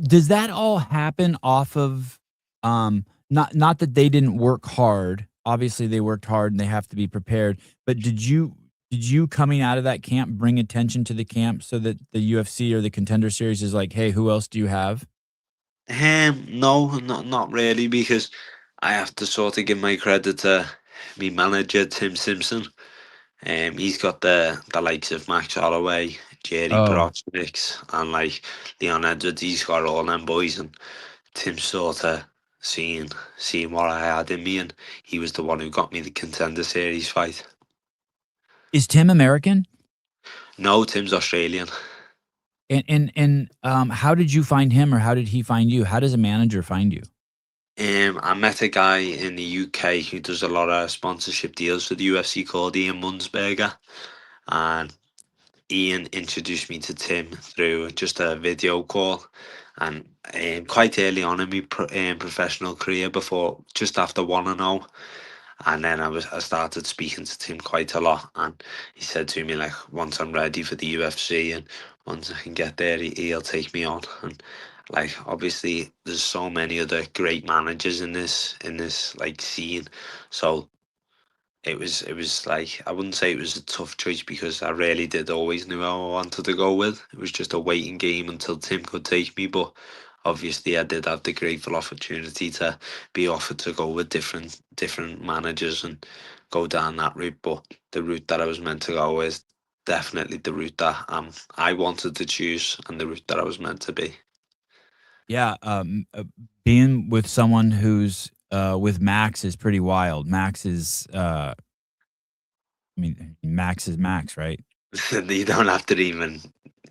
[SPEAKER 1] Does that all happen off of not that they didn't work hard. Obviously they worked hard and they have to be prepared. But did you coming out of that camp bring attention to the camp so that the UFC or the Contender Series is like, "Hey, who else do you have?"
[SPEAKER 2] No, not really, because I have to sort of give my credit to me manager Tim Simpson. He's got the likes of Max Holloway, Jerry
[SPEAKER 1] Oh,
[SPEAKER 2] Prochniks, and like Leon Edwards. He's got all them boys, and Tim sort of seeing what I had in me, and he was the one who got me the Contender Series fight.
[SPEAKER 1] is Tim American?
[SPEAKER 2] No, Tim's Australian.
[SPEAKER 1] And how did you find him or how did he find you? How does a manager find you?
[SPEAKER 2] I met a guy in the UK who does a lot of sponsorship deals for the UFC called Ian Munsberger, and Ian introduced me to Tim through just a video call. And quite early on in my professional career, before just after 1-0, and then I started speaking to Tim quite a lot, and he said to me like, once I'm ready for the UFC and once I can get there, he'll take me on. And like, obviously there's so many other great managers in this like scene, so it was like, I wouldn't say it was a tough choice because I really did always knew how I wanted to go with. It was just a waiting game until Tim could take me, but obviously I did have the grateful opportunity to be offered to go with different managers and go down that route. But the route that I was meant to go is definitely the route that I wanted to choose and the route that I was meant to be.
[SPEAKER 1] Yeah, being with someone who's with Max is pretty wild. Max is mean, max is max, right?
[SPEAKER 2] You don't have to even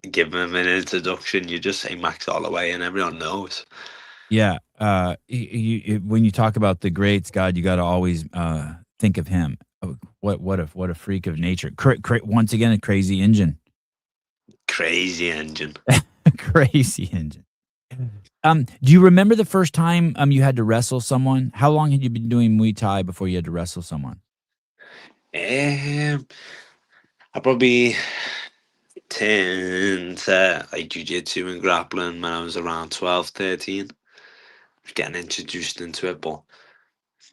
[SPEAKER 2] give them an introduction. You just say Max Holloway, and everyone knows.
[SPEAKER 1] Yeah, when you talk about the greats, God, you gotta always, think of him. Oh, what a freak of nature. Once again, a crazy engine.
[SPEAKER 2] Crazy engine.
[SPEAKER 1] Crazy engine. Do you remember the first time, you had to wrestle someone? How long had you been doing Muay Thai before you had to wrestle someone?
[SPEAKER 2] I probably turned to like jiu-jitsu and grappling when I was around 12, 13. Getting introduced into it, but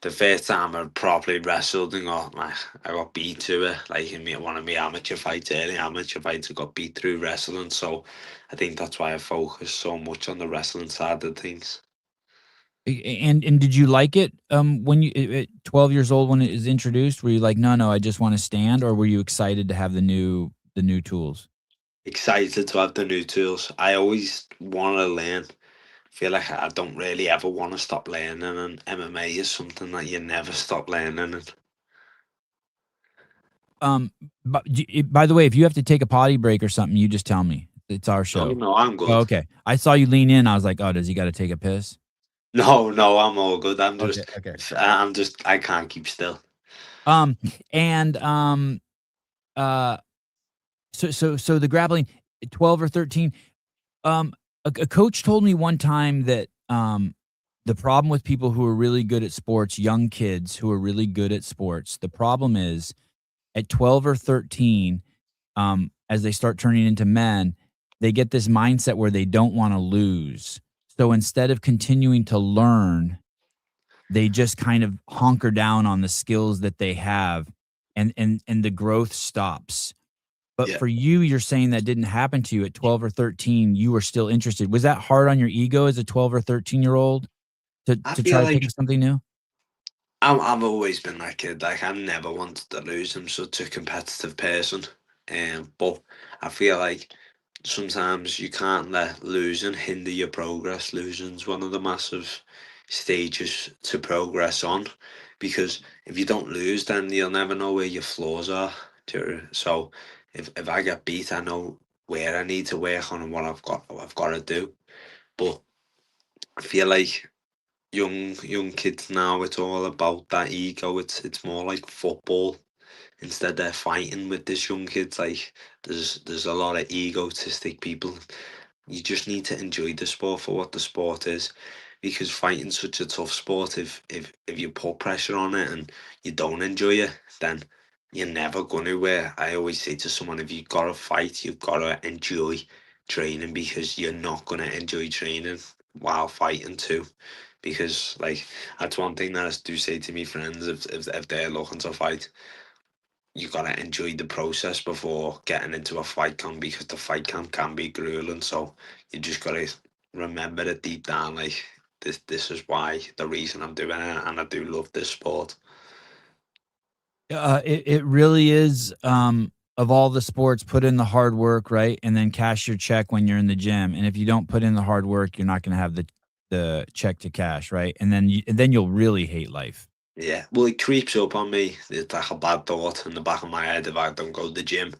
[SPEAKER 2] the first time I properly wrestled and I got beat to it, like in one of my amateur fights, early amateur fights, I got beat through wrestling. So I think that's why I focus so much on the wrestling side of things.
[SPEAKER 1] And did you like it, when you at 12 years old when it was introduced? Were you like, "No, no, I just wanna stand," or were you excited to have the new tools?
[SPEAKER 2] Excited to have the new tools. I always want to learn. Feel like I don't really ever want to stop learning, and MMA is something that you never stop learning. And
[SPEAKER 1] Um, but by the way, if you have to take a potty break or something, you just tell me. It's our
[SPEAKER 2] no,
[SPEAKER 1] show.
[SPEAKER 2] no, I'm
[SPEAKER 1] Oh,
[SPEAKER 2] good.
[SPEAKER 1] okay. I saw you lean in, I was like, "Oh, does he gotta take a piss?"
[SPEAKER 2] No, no, I'm all good.
[SPEAKER 1] Okay, okay.
[SPEAKER 2] I can't keep still.
[SPEAKER 1] Um, and, uh, so the grappling, 12 or 13, a coach told me one time that, the problem with people who are really good at sports, young kids who are really good at sports, the problem is at 12 or 13, as they start turning into men, they get this mindset where they don't wanna lose. So instead of continuing to learn, they just kind of hunker down on the skills that they have, and the growth stops. But
[SPEAKER 2] Yeah,
[SPEAKER 1] for you, you're saying that didn't happen to you at 12 or 13, you were still interested. Was that hard on your ego as a 12 or 13-year-old to
[SPEAKER 2] I
[SPEAKER 1] to
[SPEAKER 2] feel
[SPEAKER 1] try to pick
[SPEAKER 2] like
[SPEAKER 1] up something new?
[SPEAKER 2] I've always been that kid. Like I never wanted to lose. I'm such a competitive person, but I feel like sometimes you can't let losing hinder your progress. Losing's one of the massive stages to progress on, because if you don't lose, then you'll never know where your flaws are. So if I get beat, I know where I need to work on and what I've got to do. But I feel like young kids now, it's all about that ego. It's more like football. Instead they're fighting with this young kids. Like there's a lot of egotistic people. You just need to enjoy the sport for what the sport is, because fighting's such a tough sport. If you put pressure on it and you don't enjoy it, then you're never gonna. Where I always say to someone, if you've got to fight, you've got to enjoy training, because you're not gonna enjoy training while fighting too. Because like that's one thing that I do say to me friends, if they're looking to fight, you gotta enjoy the process before getting into a fight camp, because the fight camp can be grueling. So you just gotta remember it deep down, like this is why the reason I'm doing it, and I do love this sport.
[SPEAKER 1] It really is, of all the sports, put in the hard work, right? And then cash your check when you're in the gym. And if you don't put in the hard work, you're not gonna have the check to cash, right? And then you'll really hate life.
[SPEAKER 2] Yeah, well, it creeps up on me. It's like a bad thought in the back of my head if I don't go to the gym.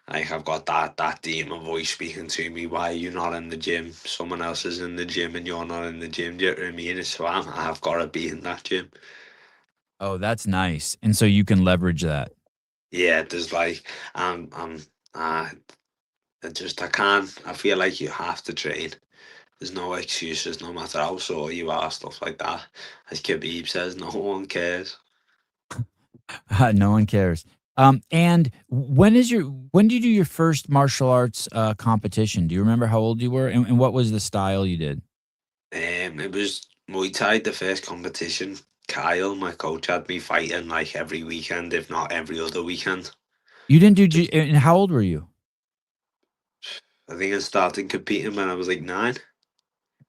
[SPEAKER 2] Like I've got that demon voice speaking to me. Why are you not in the gym? Someone else is in the gym and you're not in the gym. Do you know what I mean? So I've got to be in that gym.
[SPEAKER 1] Oh, that's nice. And so you can leverage that.
[SPEAKER 2] Yeah, there's like uh I can't. I feel like you have to train. There's no excuses, no matter how sore you are, stuff like that. As Khabib says, no one cares.
[SPEAKER 1] No one cares. And when did you do your first martial arts, competition? Do you remember how old you were? And what was the style you did?
[SPEAKER 2] It was Muay Thai, the first competition. Kyle, my coach, had me fighting like every weekend, if not every other weekend.
[SPEAKER 1] You didn't do and how old were you?
[SPEAKER 2] I think I started competing when I was like 9.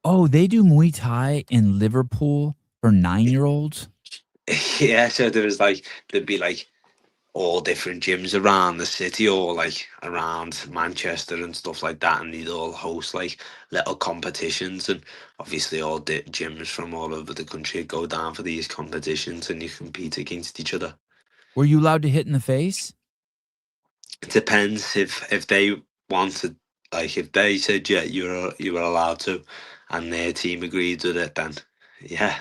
[SPEAKER 1] Oh, they do Muay Thai in Liverpool for 9-year-olds?
[SPEAKER 2] Yeah, so there'd be like all different gyms around the city, or like around Manchester and stuff like that, and they'd all host like little competitions, and obviously all gyms from all over the country go down for these competitions, and you compete against each other.
[SPEAKER 1] Were you allowed to hit in the face?
[SPEAKER 2] It depends if they wanted, like if they said yeah you were allowed to, and their team agreed with it, then yeah.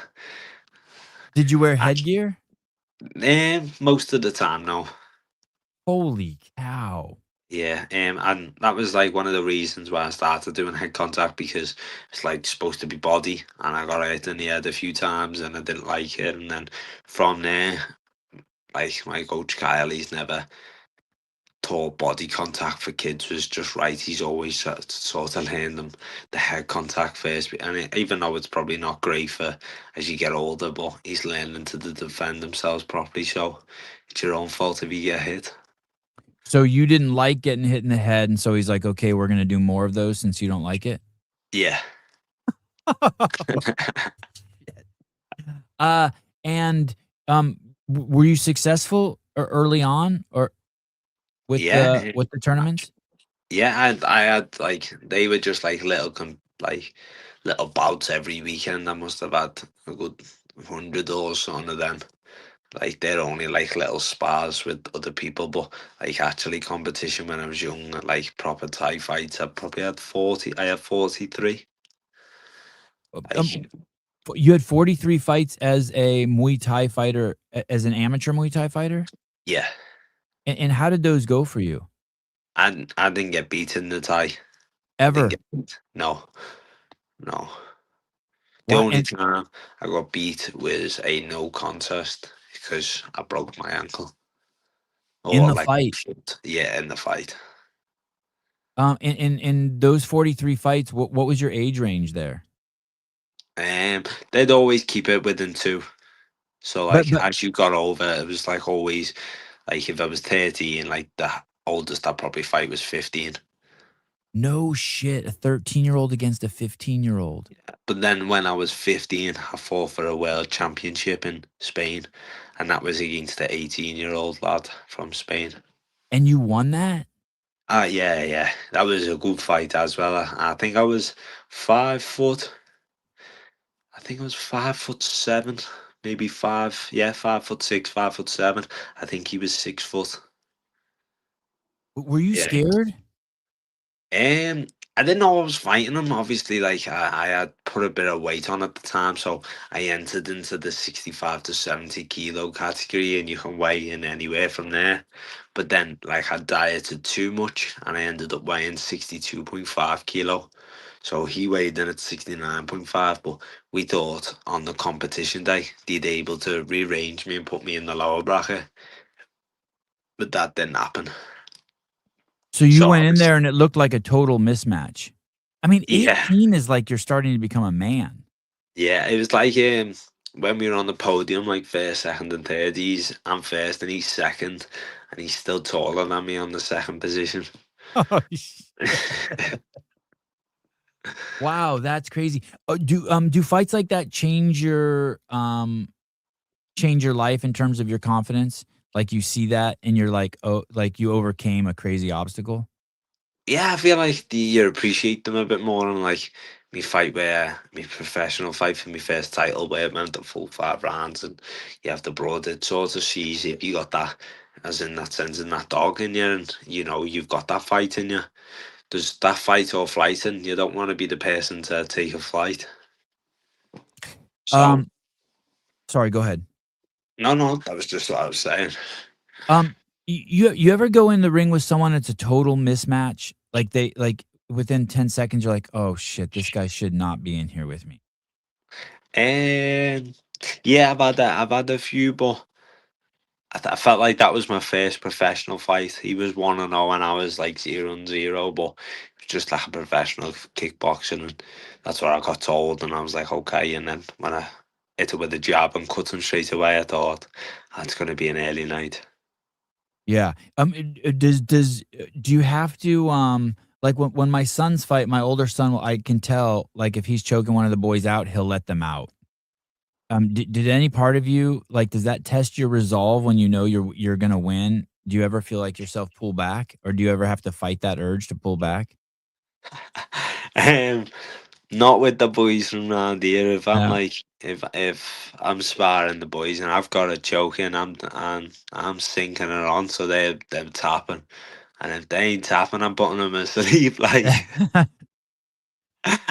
[SPEAKER 1] Did you wear
[SPEAKER 2] I,
[SPEAKER 1] headgear?
[SPEAKER 2] most of the time, no.
[SPEAKER 1] Holy cow.
[SPEAKER 2] Yeah, and that was like one of the reasons why I started doing head contact, because it's like supposed to be body, and I got hit in the head a few times, and I didn't like it, and then from there, like my coach Kyle, he's never thought body contact for kids was just right. He's always sort of learned them the head contact first, and even though it's probably not great for as you get older, but he's learning to defend themselves properly. So it's your own fault if you get hit.
[SPEAKER 1] So you didn't like getting hit in the head, and so he's like, "Okay, we're gonna do more of those since you don't like it?"
[SPEAKER 2] Yeah.
[SPEAKER 1] Uh, and, were you successful early on or
[SPEAKER 2] Yeah.
[SPEAKER 1] with the tournaments?
[SPEAKER 2] Yeah, I had like they were just like like little bouts every weekend. I must have had a good 100 or something of them. Like they're only like little spars with other people, but like actually competition when I was young, like proper Thai fights, I probably had 40. I had 43. Like
[SPEAKER 1] You had 43 fights as a Muay Thai fighter, as an amateur Muay Thai fighter?
[SPEAKER 2] yeah,
[SPEAKER 1] And how did those go for you?
[SPEAKER 2] I didn't get beaten in the Thai. I didn't
[SPEAKER 1] Ever?
[SPEAKER 2] get beat. No, no. The
[SPEAKER 1] Why?
[SPEAKER 2] only
[SPEAKER 1] And
[SPEAKER 2] time I got beat was a no contest because I broke my ankle.
[SPEAKER 1] in
[SPEAKER 2] Or
[SPEAKER 1] the
[SPEAKER 2] like
[SPEAKER 1] fight,
[SPEAKER 2] yeah, in the fight.
[SPEAKER 1] in those 43 fights, what was your age range there?
[SPEAKER 2] They'd always keep it within two. So
[SPEAKER 1] But
[SPEAKER 2] like as you got older, it was like always like if I was 13, like the oldest I'd probably fight was 15.
[SPEAKER 1] no shit, a 13-year-old against a 15-year-old.
[SPEAKER 2] But then when I was 15, I fought for a world championship in Spain, and that was against the 18-year-old lad from Spain.
[SPEAKER 1] And you won that?
[SPEAKER 2] Yeah, yeah, that was a good fight as well. I think I was 5 foot. I think I was 5 foot seven, maybe five. Yeah, 5 foot 6, 5 foot seven. I think he was 6 foot.
[SPEAKER 1] Were you
[SPEAKER 2] Yeah.
[SPEAKER 1] scared?
[SPEAKER 2] I didn't know I was fighting him. Obviously, like I had put a bit of weight on at the time, so I entered into the 65 to 70 kilo category, and you can weigh in anywhere from there. But then, like, I dieted too much, and I ended up weighing 62.5 kilo. So he weighed in at 69.5, but we thought on the competition day they'd able to rearrange me and put me in the lower bracket, but that didn't happen.
[SPEAKER 1] So you
[SPEAKER 2] So I
[SPEAKER 1] went in
[SPEAKER 2] was,
[SPEAKER 1] there and it looked like a total mismatch. I mean,
[SPEAKER 2] yeah.
[SPEAKER 1] 18 is like you're starting to become a man.
[SPEAKER 2] Yeah, it was like when we were on the podium, like first, second, and third. I'm first and he's second, and he's still taller than me on the second position.
[SPEAKER 1] Oh, shit. Wow, that's crazy. Do fights like that change your life in terms of your confidence? Like you see that and you're like, "Oh, like you overcame a crazy obstacle?"
[SPEAKER 2] Yeah, I feel like you appreciate them a bit more, and like me professional fight for my first title where it went the full 5 rounds, and you have the blood. It sort of sees if you got that, as in that sense, in that dog in you, and you know you've got that fight in you. There's that fight or flight, and you don't want to be the person to take a flight. So
[SPEAKER 1] Um, sorry, go ahead.
[SPEAKER 2] no, no, that was just what I was saying.
[SPEAKER 1] Um, you ever go in the ring with someone that's a total mismatch? Like they like within 10 seconds you're like, "Oh shit, this guy should not be in here with me."
[SPEAKER 2] And yeah, I've had that. I've had a few, but I felt like that was my first professional fight. He was 1-0, and I was like 0-0, but it was just like a professional kickboxing, and that's what I got told. And I was like, okay. And then when I hit it with a jab and cut him straight away, I thought that's going to be an early night.
[SPEAKER 1] Yeah. Do you have to like when my sons fight, my older son, I can tell like if he's choking one of the boys out, he'll let them out. Did any part of you like does that test your resolve when you know you're gonna win? Do you ever feel like yourself pull back, or do you ever have to fight that urge to pull back?
[SPEAKER 2] um, Not with the boys from around here. If I'm
[SPEAKER 1] No.
[SPEAKER 2] like, if I'm sparring the boys and I've got a choke in, I'm sinking it on, so they're tapping. And if they ain't tapping, I'm putting them asleep. Like,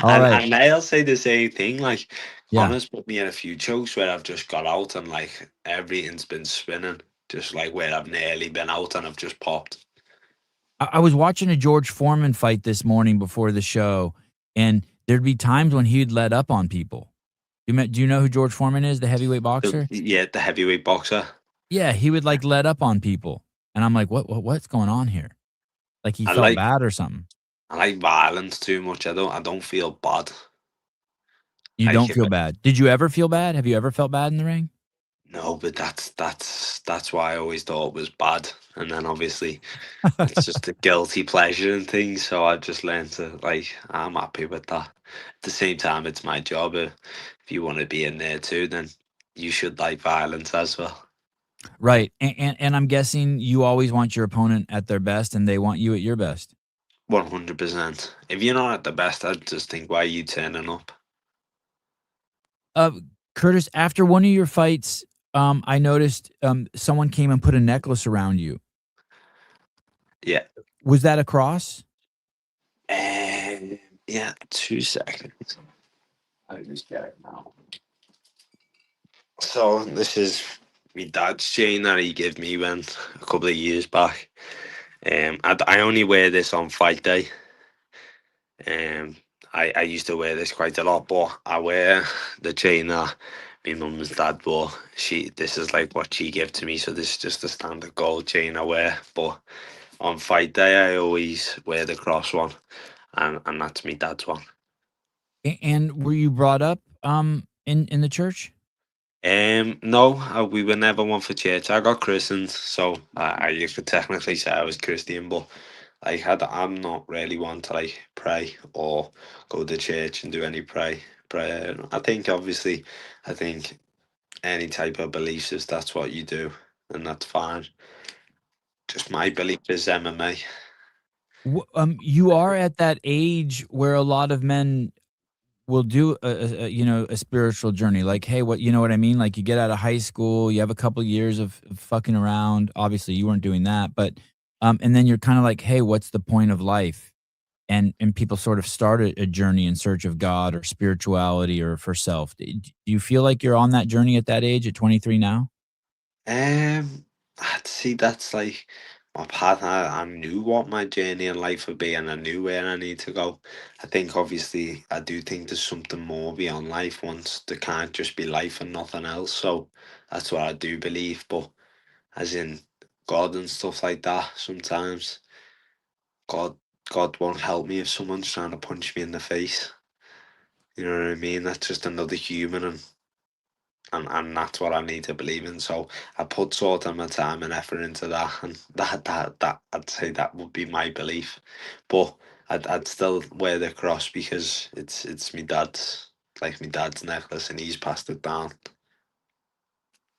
[SPEAKER 1] All right.
[SPEAKER 2] and they'll say the same thing. Like,
[SPEAKER 1] Yeah.
[SPEAKER 2] Connor's put me in a few chokes where I've just got out and like everything's been spinning, just like where I've nearly been out and I've just popped.
[SPEAKER 1] I was watching a George Foreman fight this morning before the show, and there'd be times when he'd let up on people. Do you know who George Foreman is, the heavyweight boxer?
[SPEAKER 2] Yeah, the heavyweight boxer.
[SPEAKER 1] Yeah, he would, like, let up on people, and I'm like, what's going on here?" Like, he
[SPEAKER 2] I
[SPEAKER 1] felt
[SPEAKER 2] like
[SPEAKER 1] bad or something.
[SPEAKER 2] I like violence too much. I don't feel bad.
[SPEAKER 1] You
[SPEAKER 2] Like
[SPEAKER 1] don't
[SPEAKER 2] if
[SPEAKER 1] feel bad. Did you ever feel bad? Have you ever felt bad in the ring?
[SPEAKER 2] no, but that's why I always thought it was bad. And then obviously it's just a guilty pleasure and things. So I just learned to like I'm happy with that. At the same time, it's my job. If you want to be in there too, then you should like violence as well.
[SPEAKER 1] Right, and I'm guessing you always want your opponent at their best, and they want you at your best.
[SPEAKER 2] 100%. If you're not at the best, I just think why are you turning up?
[SPEAKER 1] Uh, Kurtis, after one of your fights, I noticed, someone came and put a necklace around you.
[SPEAKER 2] Yeah.
[SPEAKER 1] Was that a cross?
[SPEAKER 2] Yeah, 2 seconds. I just get it now. So this is my dad's chain that he gave me when a couple of years back. I only wear this on fight day. Um, I used to wear this quite a lot, but I wear the chain that my mum's dad wore. This is like what she gave to me, so this is just a standard gold chain I wear. But on fight day, I always wear the cross one, and that's my dad's one.
[SPEAKER 1] And were you brought up, in the church?
[SPEAKER 2] No, we were never one for church. I got christened, so you could technically say I was Christian, but I'm not really one to like pray or go to church and do any prayer. I think any type of beliefs is that's what you do, and that's fine. Just my belief is MMA.
[SPEAKER 1] You are at that age where a lot of men will do a spiritual journey. Like, hey, what you know what I mean? Like, you get out of high school, you have a couple years of fucking around. Obviously, you weren't doing that, but and then you're kind of like, hey, what's the point of life? And people sort of start a journey in search of God or spirituality or for self. Do you feel like you're on that journey at that age, at 23 now?
[SPEAKER 2] I'd see that's like my path. I knew what my journey in life would be, and I knew where I need to go. I think obviously I do think there's something more beyond life. Once there can't just be life and nothing else. So that's what I do believe. But as in God and stuff like that, sometimes God God won't help me if someone's trying to punch me in the face. You know what I mean? That's just another human, and that's what I need to believe in. So I put sort of my time and effort into that, and that I'd say that would be my belief. But I'd still wear the cross because it's my dad's, like my dad's necklace, and he's passed it down.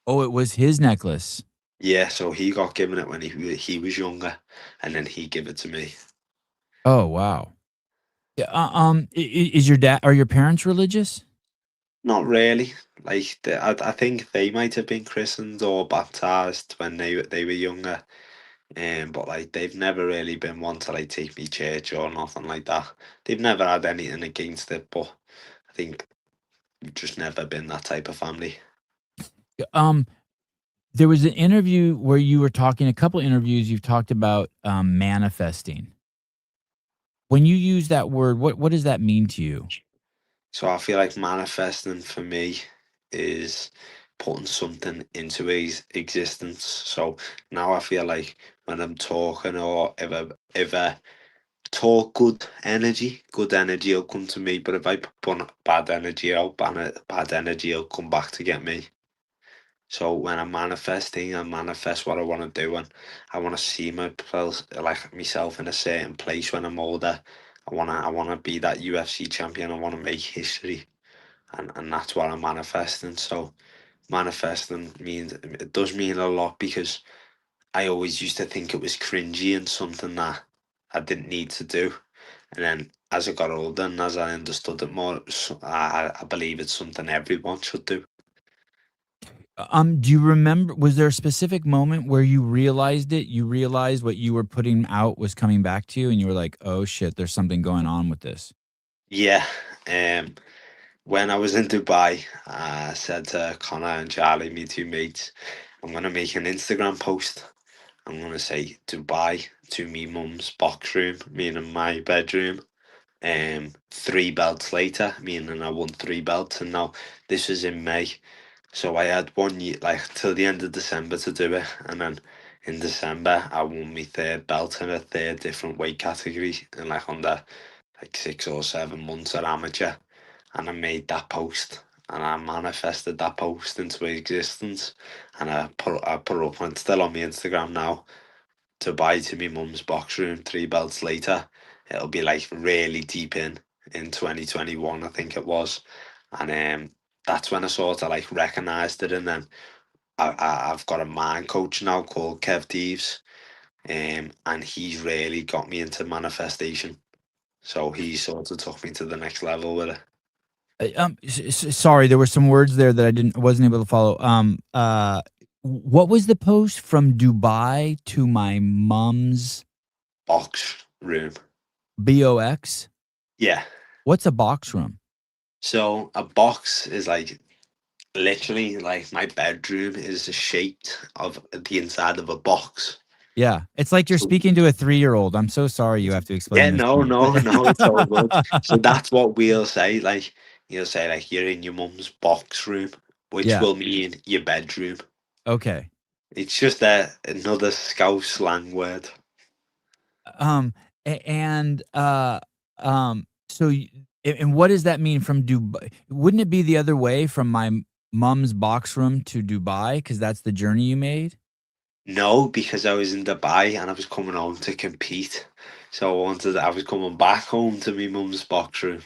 [SPEAKER 1] Oh, it was his necklace.
[SPEAKER 2] Yeah, so he got given it when he was younger, and then he gave it to me.
[SPEAKER 1] Oh, wow. Yeah, is your dad are your parents religious?
[SPEAKER 2] Not really. Like I think they might have been christened or baptized when they were younger. But like they've never really been one to like take me church or nothing like that. They've never had anything against it, but I think we've just never been that type of family.
[SPEAKER 1] Yeah, there was an interview where you were talking a couple interviews you've talked about, manifesting. When you use that word, what does that mean to you?
[SPEAKER 2] So I feel like manifesting for me is putting something into existence. So now I feel like when I'm talking or if I talk good energy will come to me. But if I put bad energy out, bad energy will come back to get me. So when I'm manifesting, I manifest what I want to do, and I want to see myself in a certain place when I'm older. I wanna be that UFC champion. I want to make history, and that's what I'm manifesting. So manifesting means it does mean a lot because I always used to think it was cringy and something that I didn't need to do. And then as I got older and as I understood it more, I believe it's something everyone should do.
[SPEAKER 1] Do you remember, was there a specific moment where you realized it? You realized what you were putting out was coming back to you and you were like, "Oh shit, there's something going on with this."
[SPEAKER 2] Yeah. Um, when I was in Dubai, I said to Connor and Charlie, my two mates, I'm gonna make an Instagram post. I'm gonna say Dubai to me mum's box room, meaning my bedroom. 3 belts later, meaning I won 3 belts, and now this was in May. So I had 1 year, like till the end of December to do it, and then in December I won my third belt in a third different weight category, and like under like 6 or 7 months at amateur, and I made that post, and I manifested that post into existence, and I put up, and it's still on my Instagram now, to buy to my mum's box room 3 belts later. It'll be like really deep in 2021, I think it was, and that's when I sort of like recognized it, and then I've got a mind coach now called Kev Deves, and he's really got me into manifestation. So he sort of took me to the next level with it.
[SPEAKER 1] Sorry, there were some words there that wasn't able to follow. What was the post from Dubai to my mom's
[SPEAKER 2] Box room.
[SPEAKER 1] box?
[SPEAKER 2] Yeah.
[SPEAKER 1] What's a box room?
[SPEAKER 2] So a box is like literally like my bedroom is shaped of the inside of a box.
[SPEAKER 1] Yeah, it's like you're
[SPEAKER 2] So
[SPEAKER 1] speaking to a 3-year-old. I'm so sorry you have to
[SPEAKER 2] yeah,
[SPEAKER 1] explain this to
[SPEAKER 2] no,
[SPEAKER 1] me.
[SPEAKER 2] no, no, it's all good. So that's what we'll say. Like you'll say like you're in your mum's box room, which
[SPEAKER 1] Yeah.
[SPEAKER 2] will mean your bedroom.
[SPEAKER 1] Okay.
[SPEAKER 2] It's just another Scouse slang word.
[SPEAKER 1] Um, and so, and what does that mean from Dubai? Wouldn't it be the other way from my mom's box room to Dubai? Because that's the journey you made.
[SPEAKER 2] No, because I was in Dubai and I was coming home to compete. So I was coming back home to my mum's box room.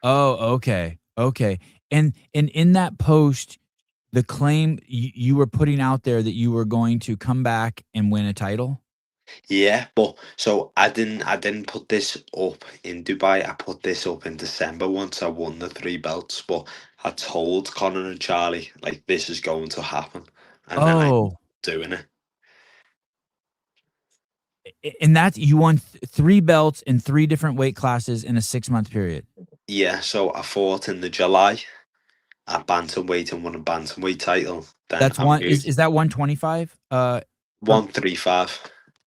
[SPEAKER 1] Oh, okay, okay. And in that post, the claim you were putting out there that you were going to come back and win a title.
[SPEAKER 2] Yeah, but so I didn't put this up in Dubai. I put this up in December once I won the 3 belts. But I told Connor and Charlie like this is going to happen, and then I ended
[SPEAKER 1] Oh,
[SPEAKER 2] up doing it.
[SPEAKER 1] and that's you won 3 belts in 3 different weight classes in a 6-month period.
[SPEAKER 2] Yeah, so I fought in the July at bantamweight and won a bantamweight title. Then
[SPEAKER 1] That's
[SPEAKER 2] I
[SPEAKER 1] one.
[SPEAKER 2] moved
[SPEAKER 1] Is that 125? Per
[SPEAKER 2] 135.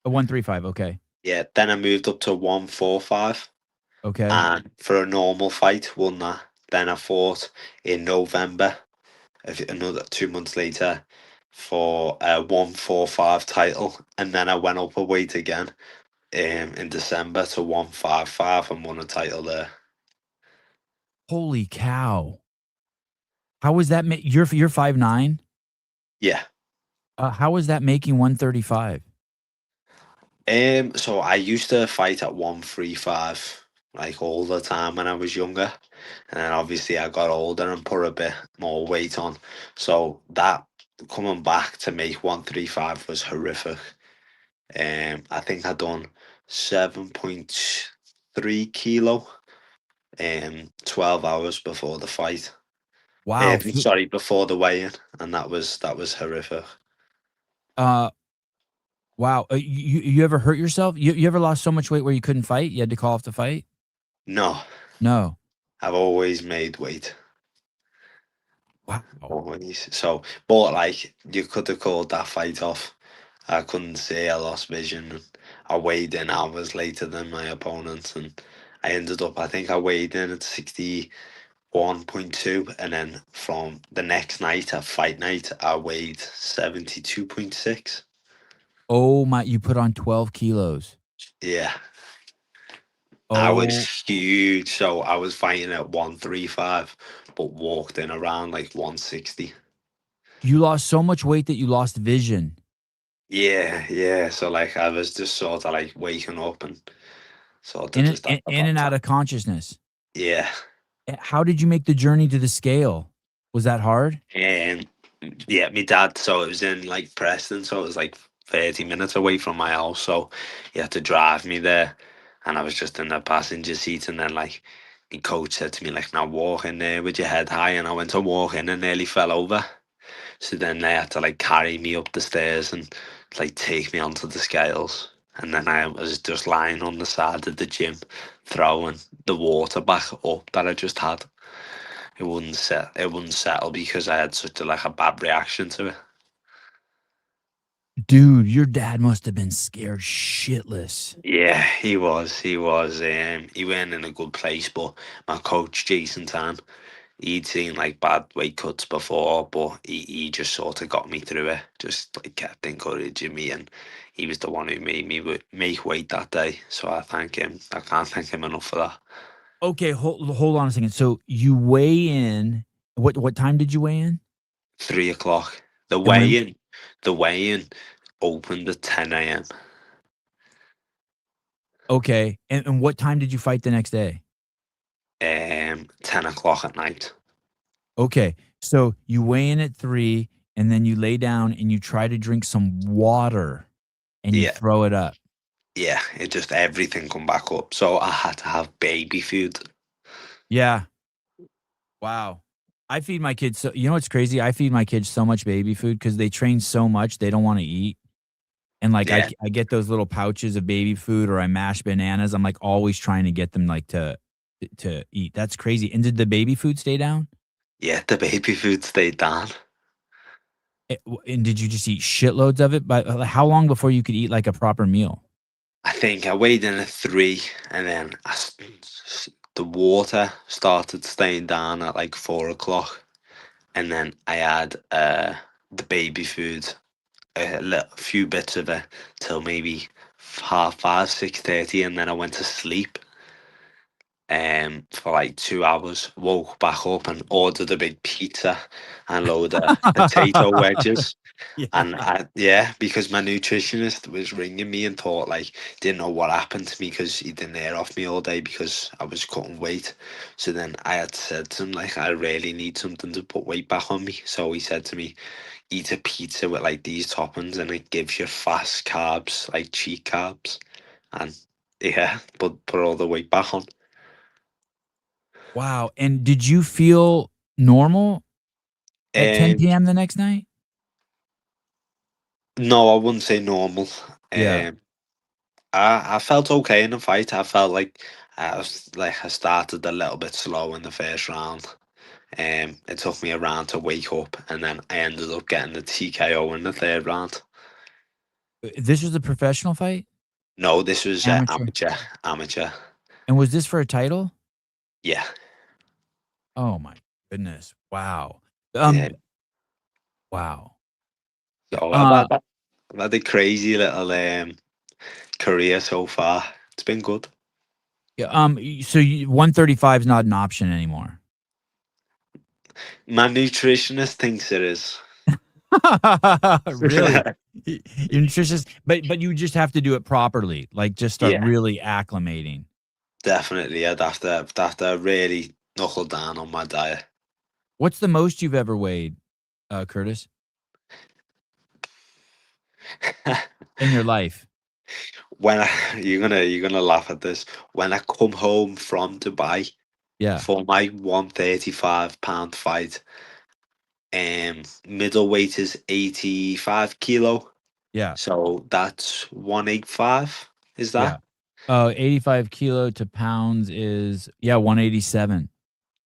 [SPEAKER 1] 135. Okay.
[SPEAKER 2] Yeah, then I moved up to 145.
[SPEAKER 1] Okay.
[SPEAKER 2] And for a normal fight, won that. Then I fought in November, another 2 months later, for a 145 title, and then I went up a weight again in December to 155 and won a title there.
[SPEAKER 1] Holy cow! How was that? You're 5'9".
[SPEAKER 2] Yeah.
[SPEAKER 1] How was that making 135?
[SPEAKER 2] So I used to fight at 135 like all the time when I was younger, and then obviously I got older and put a bit more weight on. So that coming back to make 135 was horrific. I think I done 7.3 kilo 12 hours before the fight.
[SPEAKER 1] Wow.
[SPEAKER 2] Sorry, before the weigh-in, and that was horrific.
[SPEAKER 1] Uh, wow. You ever hurt yourself? You ever lost so much weight where you couldn't fight? You had to call off the fight?
[SPEAKER 2] No,
[SPEAKER 1] No.
[SPEAKER 2] I've always made weight.
[SPEAKER 1] Wow.
[SPEAKER 2] Always. So, but like you could have called that fight off. I couldn't see. I lost vision. And I weighed in hours later than my opponent, and I ended up. I think I weighed in at 61.2, and then from the next night, at fight night, I weighed 72.6.
[SPEAKER 1] Oh my! You put on 12 kilos.
[SPEAKER 2] Yeah, I was
[SPEAKER 1] Oh,
[SPEAKER 2] huge. So I was fighting at 135, but walked in around like 160.
[SPEAKER 1] you lost so much weight that you lost vision.
[SPEAKER 2] Yeah, yeah. So like I was just sort of like waking up and sort of
[SPEAKER 1] In and,
[SPEAKER 2] just at the
[SPEAKER 1] in and out
[SPEAKER 2] bottom.
[SPEAKER 1] of consciousness.
[SPEAKER 2] Yeah.
[SPEAKER 1] How did you make the journey to the scale? Was that hard?
[SPEAKER 2] And yeah, my dad, so it was in like Preston, so it was like 30 minutes away from my house. So he had to drive me there. And I was just in the passenger seat. And then like my coach said to me, like, now walk in there with your head high. And I went to walk in and nearly fell over. So then they had to like carry me up the stairs and like take me onto the scales. And then I was just lying on the side of the gym, throwing the water back up that I just had. It wouldn't settle because I had such a bad reaction to it.
[SPEAKER 1] Dude, your dad must have been scared shitless.
[SPEAKER 2] Yeah, he was. He was. He weren't in a good place, but my coach Jason Tan, he'd seen like bad weight cuts before, but he just sort of got me through it. Just like kept encouraging me, and he was the one who made me make weight that day. So I thank him. I can't thank him enough for that.
[SPEAKER 1] Okay, hold on a second. So you weigh in. What time did you weigh in?
[SPEAKER 2] 3 o'clock.
[SPEAKER 1] And when
[SPEAKER 2] The weigh-in opened at 10 a.m.
[SPEAKER 1] Okay, and what time did you fight the next day?
[SPEAKER 2] 10 o'clock at night.
[SPEAKER 1] Okay, so you weigh in at 3, and then you lay down and you try to drink some water, and you
[SPEAKER 2] Yeah,
[SPEAKER 1] throw it up.
[SPEAKER 2] yeah. It just everything come back up. So I had to have baby food.
[SPEAKER 1] Yeah. Wow. I feed my kids so you know what's crazy? I feed my kids so much baby food because they train so much they don't wanna eat, and, like,
[SPEAKER 2] Yeah,
[SPEAKER 1] I get those little pouches of baby food or I mash bananas. I'm, like, always trying to get them, like, to eat. That's crazy, and did the baby food stay down?
[SPEAKER 2] yeah. The baby food stayed down.
[SPEAKER 1] And did you just eat shitloads of it? But, how long before you could eat, like, a proper meal?
[SPEAKER 2] I think I weighed in at 3, and then the water started staying down at like 4 o'clock, and then I had the baby food, a few bits of it till maybe 5:30, 6:30, and then I went to sleep for like 2 hours. Woke back up and ordered a big pizza and load of potato wedges.
[SPEAKER 1] Yeah.
[SPEAKER 2] And yeah, because my nutritionist was ringing me and thought like didn't know what happened to me because he didn't hear off me all day because I was cutting weight. So then I had said to him like I really need something to put weight back on me. So he said to me, eat a pizza with like these toppings and it gives you fast carbs, like cheat carbs. And yeah, put all the weight back on.
[SPEAKER 1] Wow, and did you feel normal at 10
[SPEAKER 2] Um,
[SPEAKER 1] PM the next night?
[SPEAKER 2] no, I wouldn't say normal.
[SPEAKER 1] Yeah.
[SPEAKER 2] Um, I felt okay in the fight. I felt like I started a little bit slow in the first round. It took me a round to wake up, and then I ended up getting the TKO in the third round.
[SPEAKER 1] This was a professional fight?
[SPEAKER 2] No, this was
[SPEAKER 1] Amateur?
[SPEAKER 2] amateur. Amateur.
[SPEAKER 1] And was this for a title?
[SPEAKER 2] Yeah,
[SPEAKER 1] Oh my goodness. Wow.
[SPEAKER 2] yeah.
[SPEAKER 1] Wow. Yeah,
[SPEAKER 2] So I've had a crazy little career so far. It's been good.
[SPEAKER 1] yeah, so 135 is not an option anymore.
[SPEAKER 2] My nutritionist thinks it is.
[SPEAKER 1] Really? Your nutritionist but you just have to do it properly, like, just start
[SPEAKER 2] Yeah,
[SPEAKER 1] really acclimating.
[SPEAKER 2] definitely. I'd have to really knuckle down on my diet.
[SPEAKER 1] What's the most you've ever weighed, Curtis, in your life?
[SPEAKER 2] When I, you're gonna laugh at this. When I come home from Dubai
[SPEAKER 1] Yeah,
[SPEAKER 2] for my 135 pound fight, middleweight is 85 kilo,
[SPEAKER 1] yeah,
[SPEAKER 2] so that's 185. Is
[SPEAKER 1] yeah.
[SPEAKER 2] that
[SPEAKER 1] 85 kilo to pounds is, yeah, 187.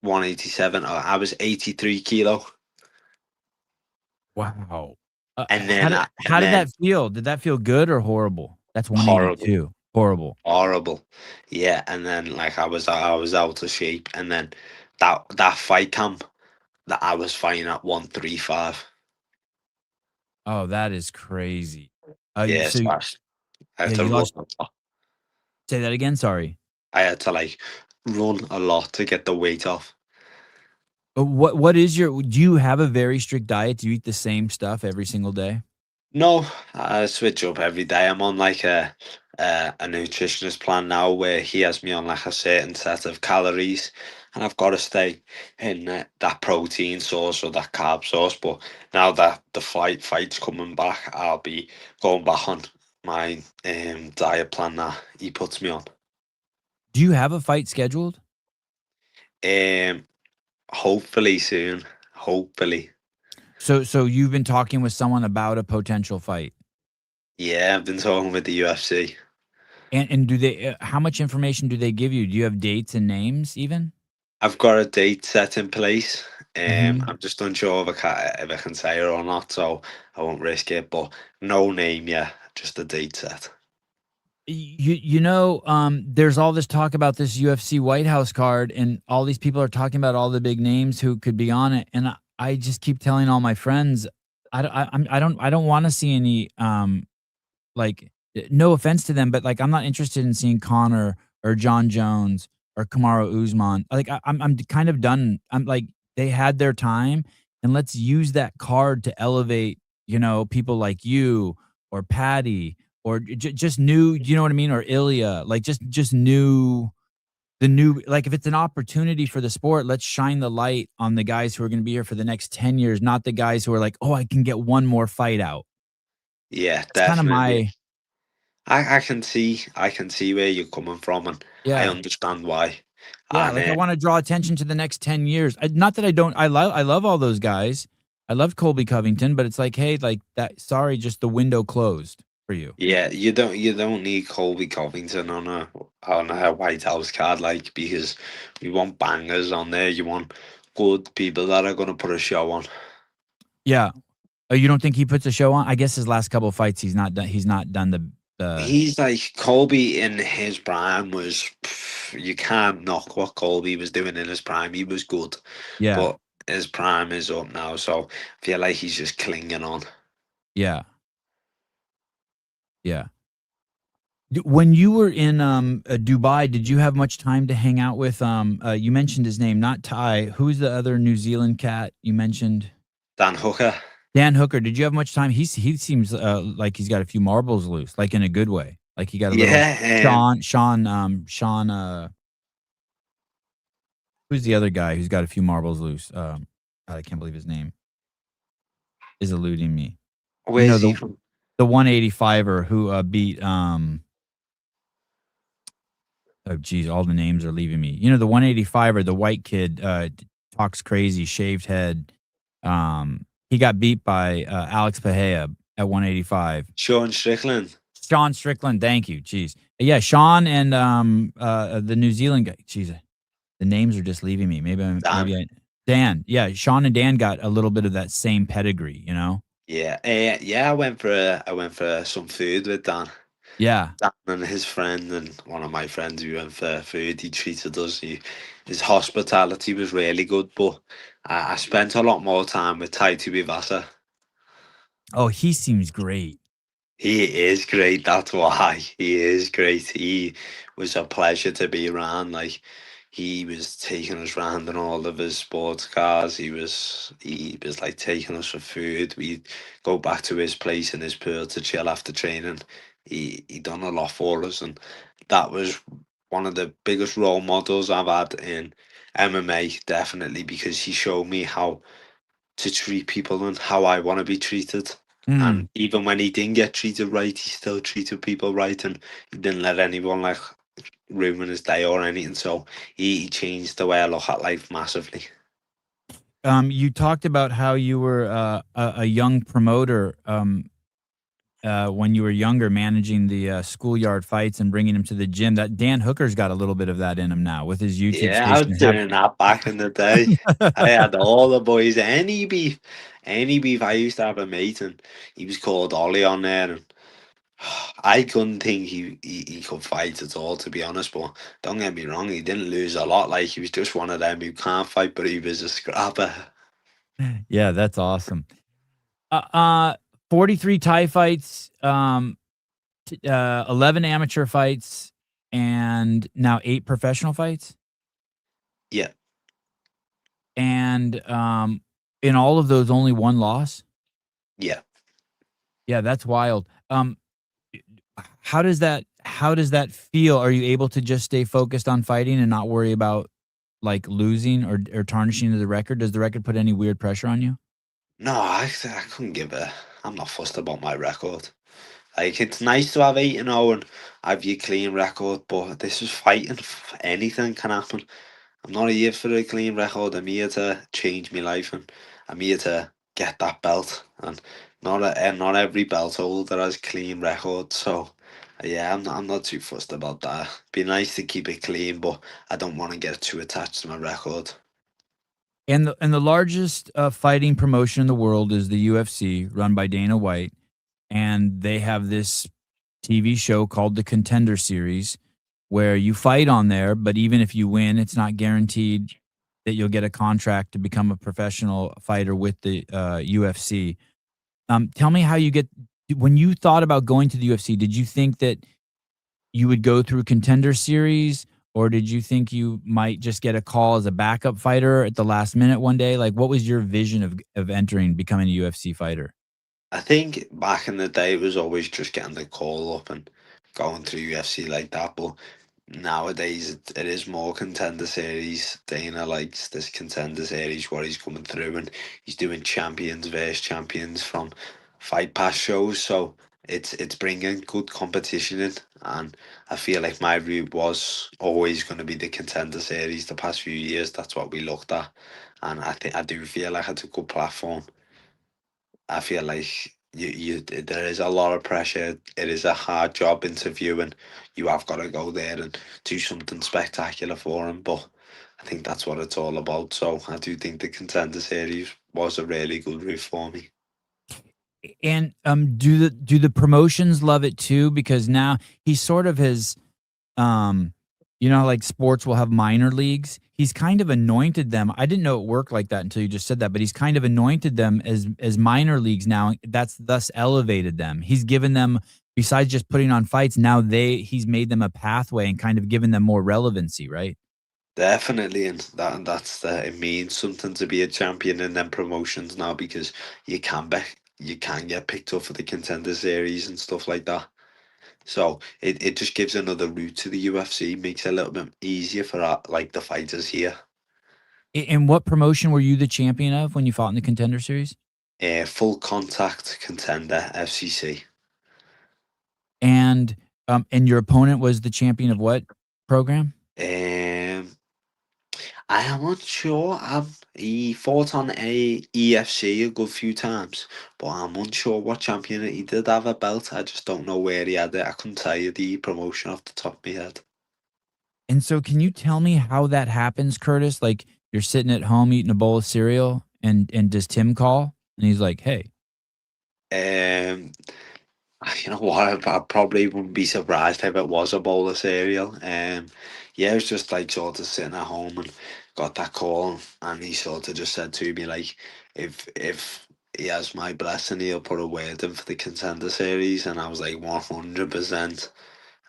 [SPEAKER 2] 187? I was 83 kilo,
[SPEAKER 1] Wow.
[SPEAKER 2] and then
[SPEAKER 1] How did that feel? Did that feel good or horrible? That's
[SPEAKER 2] horrible,
[SPEAKER 1] 182. Horrible.
[SPEAKER 2] horrible. Yeah, and then like I was out of shape, and then that fight camp that I was fighting at 135.
[SPEAKER 1] Oh, that is crazy.
[SPEAKER 2] Yes, I
[SPEAKER 1] Yeah,
[SPEAKER 2] had to
[SPEAKER 1] you
[SPEAKER 2] run
[SPEAKER 1] lost
[SPEAKER 2] a lot.
[SPEAKER 1] say that again? Sorry.
[SPEAKER 2] I had to like run a lot to get the weight off.
[SPEAKER 1] What is your do you have a very strict diet? Do you eat the same stuff every single day?
[SPEAKER 2] No, I switch up every day. I'm on like a nutritionist plan now where he has me on like a certain set of calories, and I've got to stay in that protein source or that carb source. But now that the fight's coming back, I'll be going back on my diet plan that he puts me on.
[SPEAKER 1] Do you have a fight scheduled?
[SPEAKER 2] Um, hopefully soon. Hopefully.
[SPEAKER 1] So you've been talking with someone about a potential fight?
[SPEAKER 2] Yeah, I've been talking with the UFC.
[SPEAKER 1] And do they how much information do they give you? Do you have dates and names even?
[SPEAKER 2] I've got a date set in place.
[SPEAKER 1] Mhm.
[SPEAKER 2] I'm just unsure if I can say it or not, so I won't risk it. But no name yet, just a date set.
[SPEAKER 1] There's all this talk about this UFC White House card, and all these people are talking about all the big names who could be on it, and I just keep telling all my friends, I don't wanna see any, like, no offense to them, but, like, I'm not interested in seeing Connor or John Jones or Kamaru Usman. Like, I'm kind of done. I'm like, they had their time, and let's use that card to elevate, people like you or Patty or just new, you know what I mean? Or Ilya, like, just new the new like, if it's an opportunity for the sport, let's shine the light on the guys who are gonna be here for the next 10 years, not the guys who are like, "Oh, I can get one more fight out."
[SPEAKER 2] Yeah,
[SPEAKER 1] That's kinda
[SPEAKER 2] definitely.
[SPEAKER 1] my
[SPEAKER 2] I can see where you're coming from, and I
[SPEAKER 1] yeah.
[SPEAKER 2] understand why.
[SPEAKER 1] Yeah,
[SPEAKER 2] And
[SPEAKER 1] like, I wanna draw attention to the next 10 years. Not that I don't I love all those guys. I love Colby Covington, but it's like, "Hey, like, that sorry, just the window closed for you."
[SPEAKER 2] yeah, you don't need Colby Covington on a White House card, like, because we want bangers on there. You want good people that are gonna put a show on.
[SPEAKER 1] Yeah. Oh, you don't think he puts a show on? I guess his last couple fights, he's not done the
[SPEAKER 2] He's like Colby in his prime was. You can't knock what Colby was doing in his prime. He was good,
[SPEAKER 1] yeah,
[SPEAKER 2] but his prime is up now, so I feel like he's just clinging on.
[SPEAKER 1] yeah, yeah. When you were in, Dubai, did you have much time to hang out with, you mentioned his name, not Ty, who's the other New Zealand cat you mentioned?
[SPEAKER 2] Dan Hooker.
[SPEAKER 1] Dan Hooker, did you have much time? He seems, like he's got a few marbles loose, like, in a good way. Like, he got a little
[SPEAKER 2] Yeah,
[SPEAKER 1] Sean, who's the other guy who's got a few marbles loose? I can't believe his name is eluding me. You know,
[SPEAKER 2] where's he
[SPEAKER 1] the
[SPEAKER 2] from?
[SPEAKER 1] the 185er who, beat, oh, geez, all the names are leaving me. You know, the 185er, the white kid, talks crazy, shaved head. He got beat by, Alex Pahea at 185.
[SPEAKER 2] Sean Strickland.
[SPEAKER 1] Sean Strickland, thank you. Jeez. Yeah, Sean and the New Zealand guy. Jeez, the names are just leaving me.
[SPEAKER 2] Dan.
[SPEAKER 1] Maybe I Dan. Yeah, Sean and Dan got a little bit of that same pedigree, you know?
[SPEAKER 2] Yeah, yeah. I went for some food with Dan.
[SPEAKER 1] Yeah.
[SPEAKER 2] Dan and his friend and one of my friends. We went for food. He treated us. His hospitality was really good. But I spent a lot more time with Taito Vivasa.
[SPEAKER 1] Oh, he seems great.
[SPEAKER 2] He is great. That's why he is great. He was a pleasure to be around. Like, he was taking us round in all of his sports cars. He was like taking us for food. We'd go back to his place in his pool to chill after training. He done a lot for us, and that was one of the biggest role models I've had in MMA. Definitely, because he showed me how to treat people and how I want to be treated.
[SPEAKER 1] Mm.
[SPEAKER 2] And even when he didn't get treated right, he still treated people right, and he didn't let anyone like ruin his day or anything. So he changed the way I look at life massively.
[SPEAKER 1] You talked about how you were, a young promoter, when you were younger, managing the, schoolyard fights and bringing him to the gym. That Dan Hooker's got a little bit of that in him now with his YouTube
[SPEAKER 2] Yeah, I
[SPEAKER 1] station.
[SPEAKER 2] was doing that back in the day. I had all the boys, any beef. I used to have a mate, and he was called Ollie on there, and I couldn't think he could fight at all, to be honest. But don't get me wrong, he didn't lose a lot. Like, he was just one of them who can't fight, but he was a scrapper.
[SPEAKER 1] Yeah, that's awesome. Uh, uh, 43 Thai fights, 11 amateur fights, and now 8 professional fights.
[SPEAKER 2] Yeah,
[SPEAKER 1] And in all of those, only one loss.
[SPEAKER 2] yeah.
[SPEAKER 1] Yeah, that's wild. How does that feel? Are you able to just stay focused on fighting and not worry about like losing or tarnishing the record? Does the record put any weird pressure on you?
[SPEAKER 2] No, I couldn't give a. I'm not fussed about my record. Like, it's nice to have 8-0 and have your clean record, but this is fighting. Anything can happen. I'm not here for a clean record. I'm here to change my life, and I'm here to get that belt, and not every belt holder has clean records. So yeah, I'm not too fussed about that. Be nice to keep it clean, but I don't want to get too attached to my record.
[SPEAKER 1] And the largest fighting promotion in the world is the UFC, run by Dana White, and they have this TV show called the Contender Series, where you fight on there, but even if you win, it's not guaranteed that you'll get a contract to become a professional fighter with the UFC. Tell me how you get when you thought about going to the UFC. Did you think that you would go through Contender Series, or did you think you might just get a call as a backup fighter at the last minute one day? Like, what was your vision of entering, becoming a UFC fighter?
[SPEAKER 2] I think back in the day it was always just getting the call up and going through UFC like that, but nowadays it is more Contender Series. Dana likes this Contender Series where he's coming through and he's doing champions versus champions from Fight Pass shows. So it's bringing good competition in, and I feel like my route was always going to be the Contender Series. The past few years, that's what we looked at, and I think I do feel like it's a good platform. I feel like there is a lot of pressure. It is a hard job interviewing. You have got to go there and do something spectacular for him. But I think that's what it's all about. So I do think the Contender Series was a really good route for me.
[SPEAKER 1] And do the promotions love it too? Because now he sort of has um like sports will have minor leagues. He's kind of anointed them. I didn't know it worked like that until you just said that, but he's kind of anointed them as minor leagues now. That's thus elevated them. He's given them, besides just putting on fights, now he's made them a pathway and kind of given them more relevancy, right?
[SPEAKER 2] Definitely, and that's it means something to be a champion in them promotions now, because you can be you can get picked up for the Contender Series and stuff like that. So it just gives another route to the UFC, makes it a little bit easier for like the fighters here.
[SPEAKER 1] And what promotion were you the champion of when you fought in the Contender Series?
[SPEAKER 2] Full Contact Contender FCC.
[SPEAKER 1] And your opponent was the champion of what program?
[SPEAKER 2] Um, I am unsure. He fought on a EFC a good few times, but I'm unsure what champion. He did have a belt. I just don't know where he had it. I couldn't tell you the promotion off the top of my head.
[SPEAKER 1] And so can you tell me how that happens, Curtis? Like, you're sitting at home eating a bowl of cereal, and does Tim call? And he's like, "Hey."
[SPEAKER 2] Um, you know what? I probably wouldn't be surprised if it was a bowl of cereal. Yeah, it was just like sort of sitting at home and got that call, and he sort of just said to me like, if he has my blessing, he'll put a word in for the Contender Series, and I was like 100%.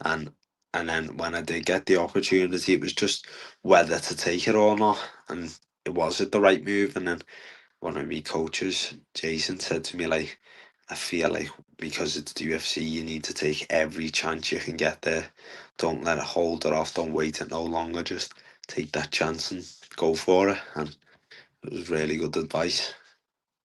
[SPEAKER 2] And then when I did get the opportunity, it was just whether to take it or not, and it was it the right move. And then one of my coaches, Jason, said to me like, I feel like because it's the UFC, you need to take every chance you can get there. Don't let it hold it off. Don't wait it no longer. Just take that chance and go for it. And it was really good advice.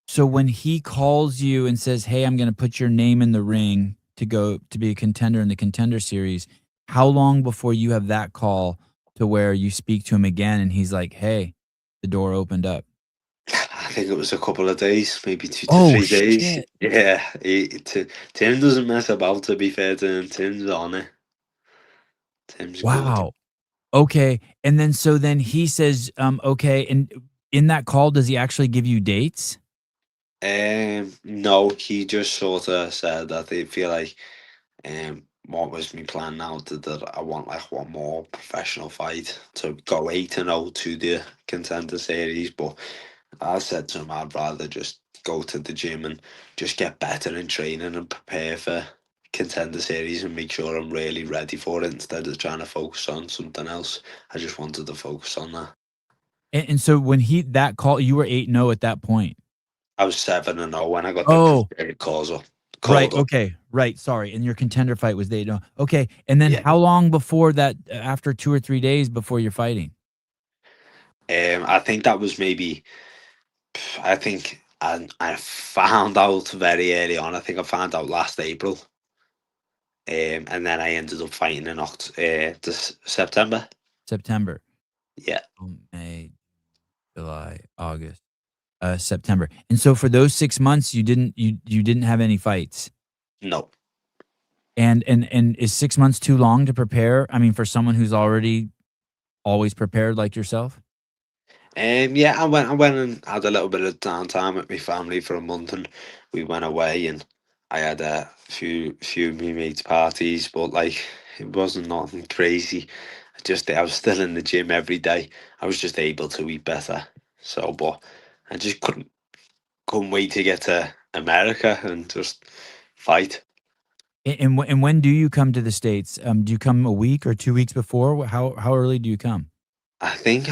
[SPEAKER 1] So when he calls you and says, "Hey, I'm gonna put your name in the ring to go to be a contender in the Contender Series," how long before you have that call to where you speak to him again and he's like, "Hey, the door opened up"?
[SPEAKER 2] I think it was a couple of days, maybe 2 to 3 days.
[SPEAKER 1] Oh, shit.
[SPEAKER 2] Yeah, Tim doesn't mess about. To be fair to him, Tim's on it. Tim's good.
[SPEAKER 1] Wow. Okay, and then so then he says, "Okay," and in that call, does he actually give you dates?
[SPEAKER 2] No, he just sort of said that they feel like what was my plan now, that I want like one more professional fight to go 8-0 to the Contender Series. But I said to him I'd rather just go to the gym and just get better in training and prepare for Contender Series and make sure I'm really ready for it, instead of trying to focus on something else. I just wanted to focus on that.
[SPEAKER 1] And so when he that call, you were 8-0 at that point?
[SPEAKER 2] I was 7-0 when I got the
[SPEAKER 1] Oh,
[SPEAKER 2] calls up.
[SPEAKER 1] right,
[SPEAKER 2] Called up.
[SPEAKER 1] okay, right, sorry, and your contender fight was 8-0. Okay, and then
[SPEAKER 2] Yeah.
[SPEAKER 1] how long before that, after 2 or 3 days before you're fighting?
[SPEAKER 2] I think that was maybe. I think I found out very early on. I think I found out last April. And then I ended up fighting in this September.
[SPEAKER 1] September.
[SPEAKER 2] Yeah.
[SPEAKER 1] May, July, August. September. And so for those 6 months, you didn't have any fights?
[SPEAKER 2] No.
[SPEAKER 1] And is 6 months too long to prepare? I mean, for someone who's already always prepared like yourself?
[SPEAKER 2] Yeah, I went and had a little bit of downtime with my family for a month, and we went away, and I had a few of my mates' parties, but like it wasn't nothing crazy. I was still in the gym every day. I was just able to eat better. So, but I just couldn't wait to get to America and just fight.
[SPEAKER 1] And when do you come to the States? Do you come a week or 2 weeks before? How early do you come?
[SPEAKER 2] I think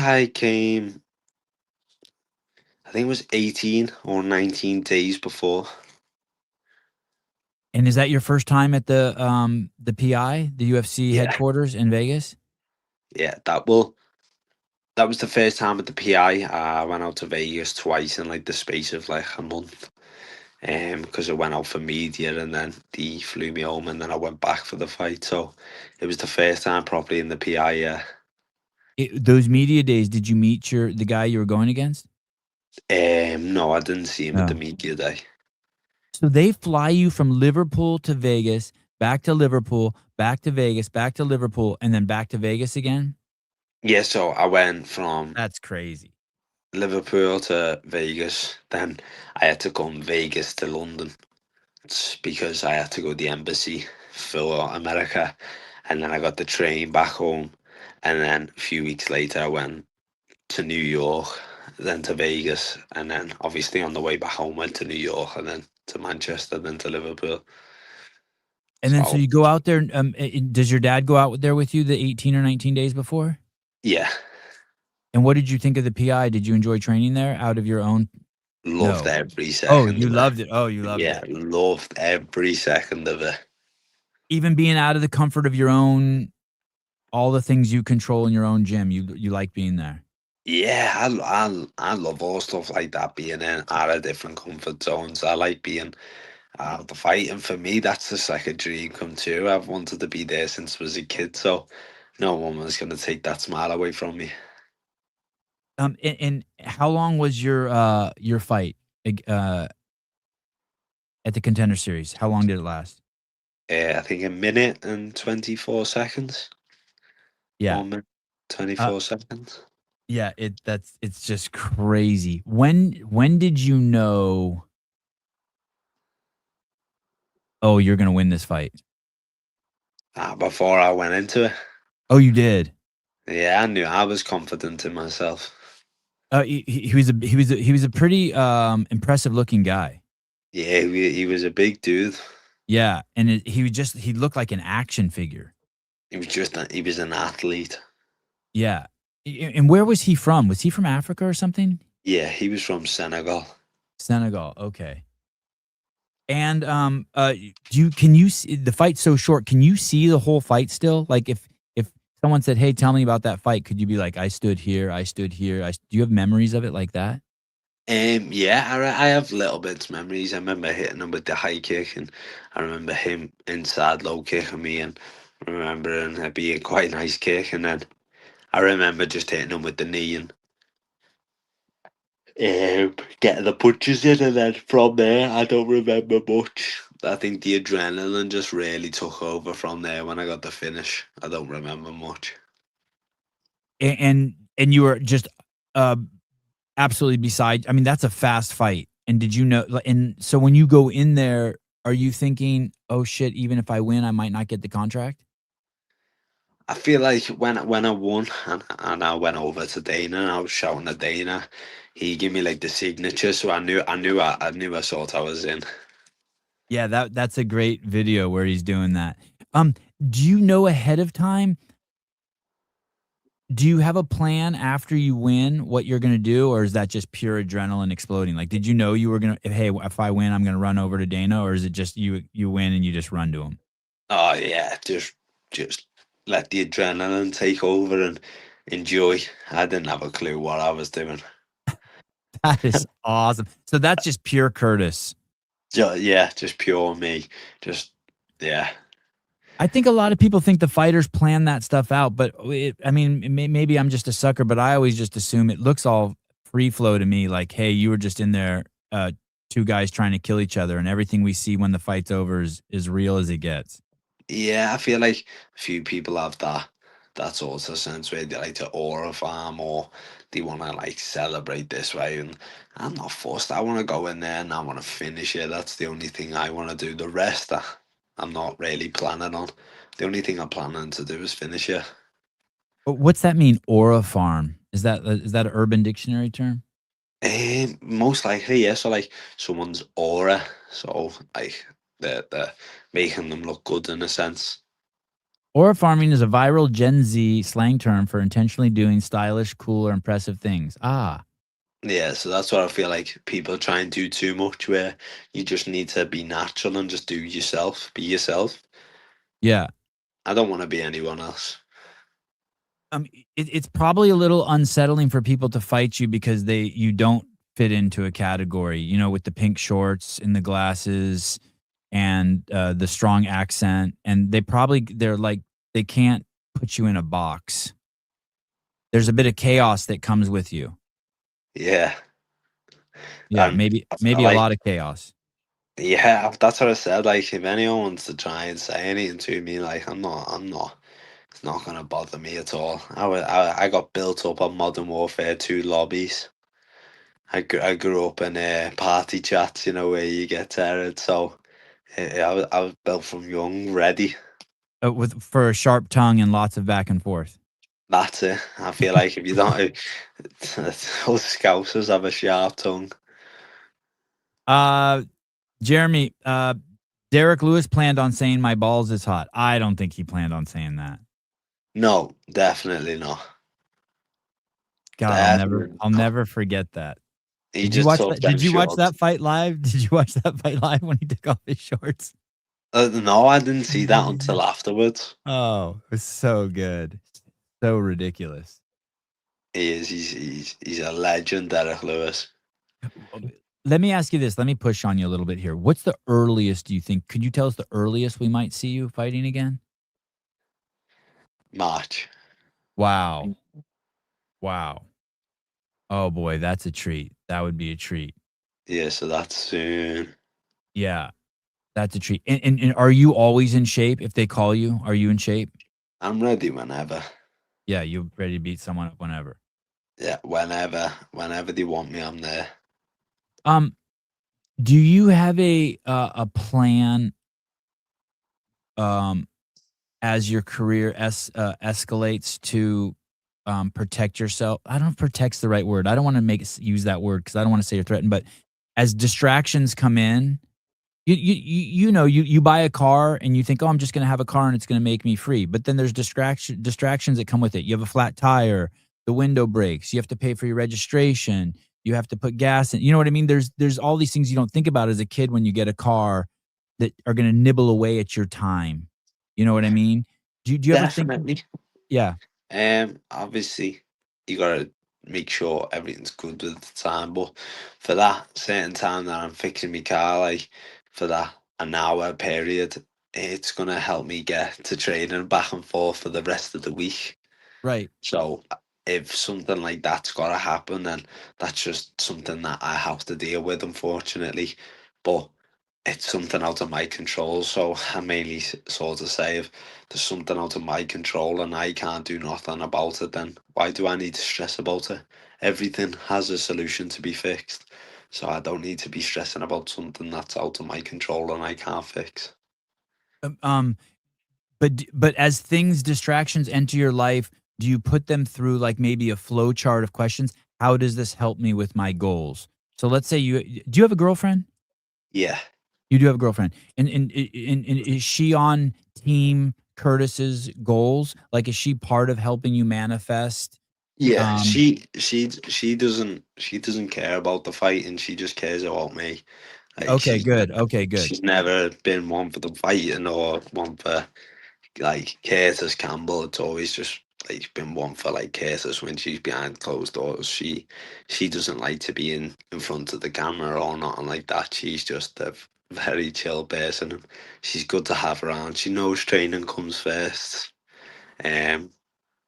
[SPEAKER 2] it was 18 or 19 days before.
[SPEAKER 1] And is that your first time at the PI, the UFC
[SPEAKER 2] Yeah,
[SPEAKER 1] headquarters in Vegas?
[SPEAKER 2] yeah, that was the first time at the PI. I went out to Vegas twice in like the space of like a month. Because I went out for media and then they flew me home and then I went back for the fight. So it was the first time properly in the PI. Yeah.
[SPEAKER 1] Those media days, did you meet the guy you were going against?
[SPEAKER 2] No, I didn't see him at the
[SPEAKER 1] No.
[SPEAKER 2] media day.
[SPEAKER 1] So they fly you from Liverpool to Vegas, back to Liverpool, back to Vegas, back to Liverpool, and then back to Vegas again?
[SPEAKER 2] Yeah, so I went from
[SPEAKER 1] That's crazy.
[SPEAKER 2] Liverpool to Vegas. Then I had to come Vegas to London. It's because I had to go to the embassy for America. And then I got the train back home. And then a few weeks later, I went to New York, then to Vegas. And then obviously on the way back home, went to New York and then to Manchester, then to Liverpool.
[SPEAKER 1] And then so
[SPEAKER 2] So,
[SPEAKER 1] you go out there, does your dad go out there with you the 18 or 19 days before?
[SPEAKER 2] yeah,
[SPEAKER 1] And what did you think of the PI? Did you enjoy training there out of your own?
[SPEAKER 2] loved
[SPEAKER 1] No.
[SPEAKER 2] every
[SPEAKER 1] Oh,
[SPEAKER 2] second
[SPEAKER 1] you
[SPEAKER 2] of it.
[SPEAKER 1] loved it. Oh, you loved
[SPEAKER 2] Yeah,
[SPEAKER 1] it.
[SPEAKER 2] loved every second of it.
[SPEAKER 1] Even being out of the comfort of your own, all the things you control in your own gym, you like being there.
[SPEAKER 2] Yeah, I love all stuff like that, being in out of different comfort zones. I like being out of the fight, and for me, that's just like a dream come true. I've wanted to be there since I was a kid, so no one was going to take that smile away from me.
[SPEAKER 1] And how long was your fight uh at the Contender Series? How long did it last?
[SPEAKER 2] I think a minute and 24 seconds.
[SPEAKER 1] Yeah.
[SPEAKER 2] 1 minute,
[SPEAKER 1] Uh
[SPEAKER 2] 24 seconds.
[SPEAKER 1] yeah, it's just crazy. When did you know, "Oh, you're gonna win this fight"?
[SPEAKER 2] Before I went into it,
[SPEAKER 1] Oh, you did?
[SPEAKER 2] yeah, I knew I was confident in myself.
[SPEAKER 1] He was a pretty, impressive looking guy.
[SPEAKER 2] Yeah, he was a big dude.
[SPEAKER 1] Yeah, and he looked like an action figure.
[SPEAKER 2] He was an athlete.
[SPEAKER 1] Yeah. And where was he from? Was he from Africa or something?
[SPEAKER 2] Yeah, he was from Senegal.
[SPEAKER 1] Senegal, okay. And, do you can you see the fight's so short, can you see the whole fight still? Like, if someone said, "Hey, tell me about that fight," could you be like, "I stood here, I stood here, do you have memories of it like that?"
[SPEAKER 2] Yeah, I have little bits memories. I remember hitting him with the high kick, and I remember him inside low kicking me, and remembering it being quite a nice kick, and then I remember just hitting him with the knee and getting the punches in, and then from there I don't remember much. I think the adrenaline just really took over from there when I got the finish. I don't remember much.
[SPEAKER 1] And you were just, uh, absolutely beside, I mean, that's a fast fight, and did you know, and so when you go in there, are you thinking, "Oh, shit, even if I win, I might not get the contract?"
[SPEAKER 2] I feel like when I won and I went over to Dana and I was shouting at Dana, he gave me like the signature, so I knew I thought I was in.
[SPEAKER 1] Yeah, that's a great video where he's doing that. Um, do you know ahead of time, do you have a plan after you win what you're gonna do, or is that just pure adrenaline exploding? Like, did you know you were gonna, "Hey, if I win, I'm gonna run over to Dana," or is it just you win and you just run to him?
[SPEAKER 2] Oh yeah, just let the adrenaline take over and enjoy. I didn't have a clue what I was doing.
[SPEAKER 1] That is awesome. So that's just pure Curtis.
[SPEAKER 2] Yeah, just pure me. Just yeah.
[SPEAKER 1] I think a lot of people think the fighters plan that stuff out, but I mean, maybe I'm just a sucker, but I always just assume it looks all free flow to me, like, hey, you were just in there, two guys trying to kill each other, and everything we see when the fight's over is real as it gets.
[SPEAKER 2] Yeah, I feel like a few people have that sort of sense where they like to aura farm or they want to like celebrate this way. And I'm not forced. I want to go in there and I want to finish it. That's the only thing I want to do. The rest, I'm not really planning on. The only thing I'm planning to do is finish it.
[SPEAKER 1] What's that mean, aura farm? Is that an Urban Dictionary term?
[SPEAKER 2] Most likely, yeah. So like someone's aura. So like they're making them look good in a sense.
[SPEAKER 1] Aura farming is a viral Gen Z slang term for intentionally doing stylish, cool, or impressive things. Ah,
[SPEAKER 2] Yeah, so that's what I feel like people try and do too much, where you just need to be natural and just do yourself, be yourself.
[SPEAKER 1] yeah.
[SPEAKER 2] I don't want to be anyone else.
[SPEAKER 1] It's probably a little unsettling for people to fight you because you don't fit into a category, with the pink shorts and the glasses and the strong accent, and they're like they can't put you in a box. There's a bit of chaos that comes with you.
[SPEAKER 2] Yeah,
[SPEAKER 1] Yeah,
[SPEAKER 2] and
[SPEAKER 1] maybe a
[SPEAKER 2] like,
[SPEAKER 1] lot of chaos.
[SPEAKER 2] yeah, that's what I said. Like, if anyone wants to try and say anything to me, like, I'm not. It's not gonna bother me at all. I got built up on Modern Warfare 2 lobbies. I grew up in party chats, where you get teared. So I was built from young, ready.
[SPEAKER 1] With for a sharp tongue and lots of back and forth.
[SPEAKER 2] That's it. I feel like if you don't, those Scousers have a sharp tongue.
[SPEAKER 1] Uh, Jeremy, Derek Lewis planned on saying my balls is hot. I don't think he planned on saying that.
[SPEAKER 2] No, definitely not.
[SPEAKER 1] God,
[SPEAKER 2] Definitely
[SPEAKER 1] I'll
[SPEAKER 2] not.
[SPEAKER 1] never forget that.
[SPEAKER 2] He just took them
[SPEAKER 1] Did you watch
[SPEAKER 2] shorts.
[SPEAKER 1] that fight live? Did you watch that fight live when he took off his shorts?
[SPEAKER 2] No, I didn't see that until afterwards.
[SPEAKER 1] Oh, it was so good. So ridiculous.
[SPEAKER 2] He is. He's a legend, Derek Lewis.
[SPEAKER 1] Let me ask you this. Let me push on you a little bit here. What's the earliest do you think? Could you tell us the earliest we might see you fighting again?
[SPEAKER 2] March.
[SPEAKER 1] Wow. Wow. Oh boy, that's a treat. That would be a treat.
[SPEAKER 2] Yeah, so that's soon.
[SPEAKER 1] Yeah, that's a treat. And are you always in shape if they call you? Are you in shape?
[SPEAKER 2] I'm ready whenever.
[SPEAKER 1] Yeah, you ready to beat someone up whenever.
[SPEAKER 2] Yeah, whenever they want me, I'm there.
[SPEAKER 1] Um, do you have a plan um as your career escalates to protect yourself? I don't know if protect's the right word. I don't want to use that word because I don't want to say you're threatened, but as distractions come in, you buy a car and you think, oh, I'm just going to have a car and it's going to make me free. But then there's distractions that come with it. You have a flat tire, the window breaks, you have to pay for your registration, you have to put gas in. You know what I mean? There's all these things you don't think about as a kid when you get a car that are going to nibble away at your time. You know what I mean? Do you ever think?
[SPEAKER 2] Definitely.
[SPEAKER 1] Yeah,
[SPEAKER 2] Obviously, you gotta make sure everything's good with the time, but for that certain time that I'm fixing my car, like for that an hour period, it's gonna help me get to training back and forth for the rest of the week.
[SPEAKER 1] right.
[SPEAKER 2] So if something like that's gotta happen, then that's just something that I have to deal with, unfortunately. But it's something out of my control. So I mainly sort of say if there's something out of my control and I can't do nothing about it, then why do I need to stress about it? Everything has a solution to be fixed. So I don't need to be stressing about something that's out of my control and I can't fix.
[SPEAKER 1] Um, um, but as distractions enter your life, do you put them through like maybe a flow chart of questions? How does this help me with my goals? So let's say do you have a girlfriend?
[SPEAKER 2] Yeah.
[SPEAKER 1] You do have a girlfriend, and is she on team Curtis's goals? Like, is she part of helping you manifest?
[SPEAKER 2] Yeah,
[SPEAKER 1] Um,
[SPEAKER 2] she doesn't care about the fighting. She just cares about me. Like
[SPEAKER 1] okay, good. Okay, good.
[SPEAKER 2] she's never been one for the fighting or one for like Curtis Campbell. It's always just like been one for like Curtis when she's behind closed doors. She doesn't like to be in front of the camera or nothing like that. She's just a very chill person. She's good to have around. She knows training comes first. Um,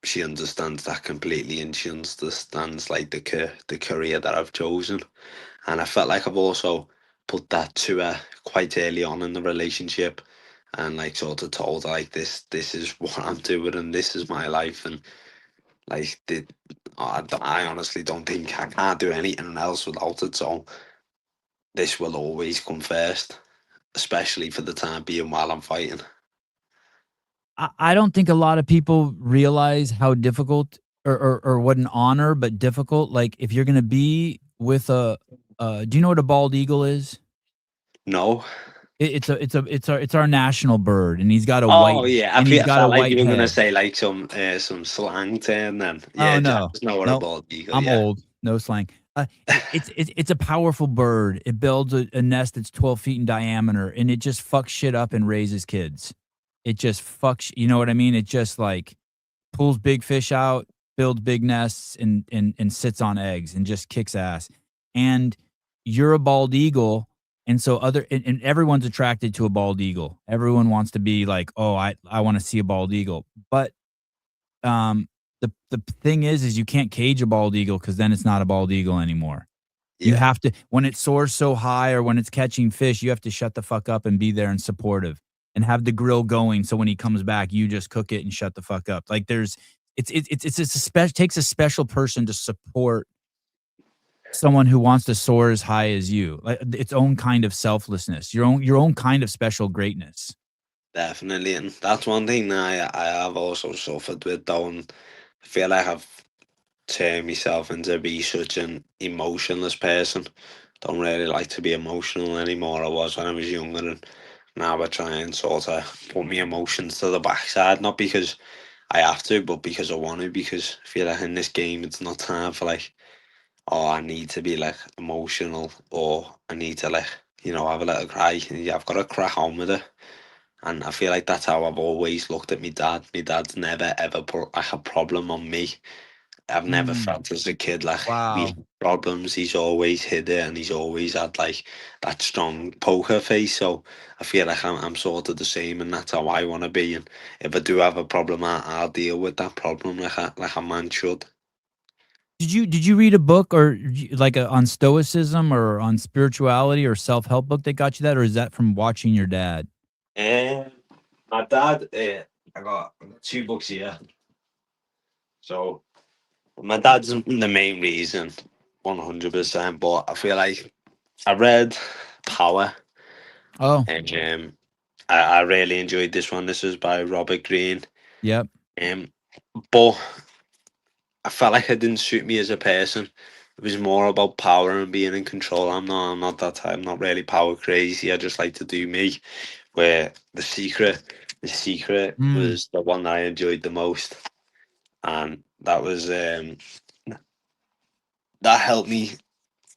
[SPEAKER 2] she understands that completely, and she understands like the career that I've chosen. And I felt like I've also put that to her quite early on in the relationship, and like sort of told her like this is what I'm doing and this is my life, and like I honestly don't think I can't do anything else without it. So this will always come first, especially for the time being while I'm fighting.
[SPEAKER 1] I don't think a lot of people realize how difficult or what an honor, but difficult. Like if you're gonna be with a, do you know what a bald eagle is?
[SPEAKER 2] No.
[SPEAKER 1] It's our national bird, and he's got a white
[SPEAKER 2] Oh yeah,
[SPEAKER 1] and he's
[SPEAKER 2] I
[SPEAKER 1] got a
[SPEAKER 2] felt like
[SPEAKER 1] white
[SPEAKER 2] you were gonna
[SPEAKER 1] head.
[SPEAKER 2] say like some slang term then.
[SPEAKER 1] Oh
[SPEAKER 2] Yeah,
[SPEAKER 1] no,
[SPEAKER 2] just know what a
[SPEAKER 1] no,
[SPEAKER 2] bald eagle.
[SPEAKER 1] I'm
[SPEAKER 2] Yeah,
[SPEAKER 1] old. No slang. It's a powerful bird. It builds a nest that's 12 feet in diameter, and it just fucks shit up and raises kids. It just fucks. You know what I mean? It just like pulls big fish out, builds big nests, and sits on eggs and just kicks ass. And you're a bald eagle, and so and everyone's attracted to a bald eagle. Everyone wants to be like, oh, I want to see a bald eagle. But the thing is you can't cage a bald eagle because then it's not a bald eagle anymore. You
[SPEAKER 2] yeah,
[SPEAKER 1] have to when it soars so high or when it's catching fish, you have to shut the fuck up and be there and supportive and have the grill going so when he comes back, you just cook it and shut the fuck up. Like there's it's a takes a special person to support someone who wants to soar as high as you. Like its own kind of selflessness, your own kind of special greatness.
[SPEAKER 2] definitely. And that's one thing that I have also suffered with though. And I feel like I've turned myself into be such an emotionless person. Don't really like to be emotional anymore. I was when I was younger, and now I try and sort of put my emotions to the backside, not because I have to, but because I want to. Because I feel like in this game, it's not time for like, oh, I need to be like emotional, or I need to like, have a little cry. Yeah, I've got to crack on with it. And I feel like that's how I've always looked at my dad. My dad's never ever put like a problem on me. I've never
[SPEAKER 1] Mm,
[SPEAKER 2] felt as a kid like we
[SPEAKER 1] wow.
[SPEAKER 2] had problems. He's always hid it, and he's always had like that strong poker face. So I feel like I'm sort of the same, and that's how I want to be. And if I do have a problem, I'll deal with that problem like a man should.
[SPEAKER 1] Did you read a book or like on stoicism or on spirituality or self-help book that got you that, or is that from watching your dad?
[SPEAKER 2] Um, my dad, I got two books here. So my dad's the main reason, 100%. But I feel like I read Power,
[SPEAKER 1] Oh,
[SPEAKER 2] and I really enjoyed this one. This is by Robert Greene.
[SPEAKER 1] yep.
[SPEAKER 2] Um, but I felt like it didn't suit me as a person. It was more about power and being in control. I'm not that type. I'm not really power crazy. I just like to do me. Where the secret
[SPEAKER 1] Mm.
[SPEAKER 2] was the one that I enjoyed the most, and that was that helped me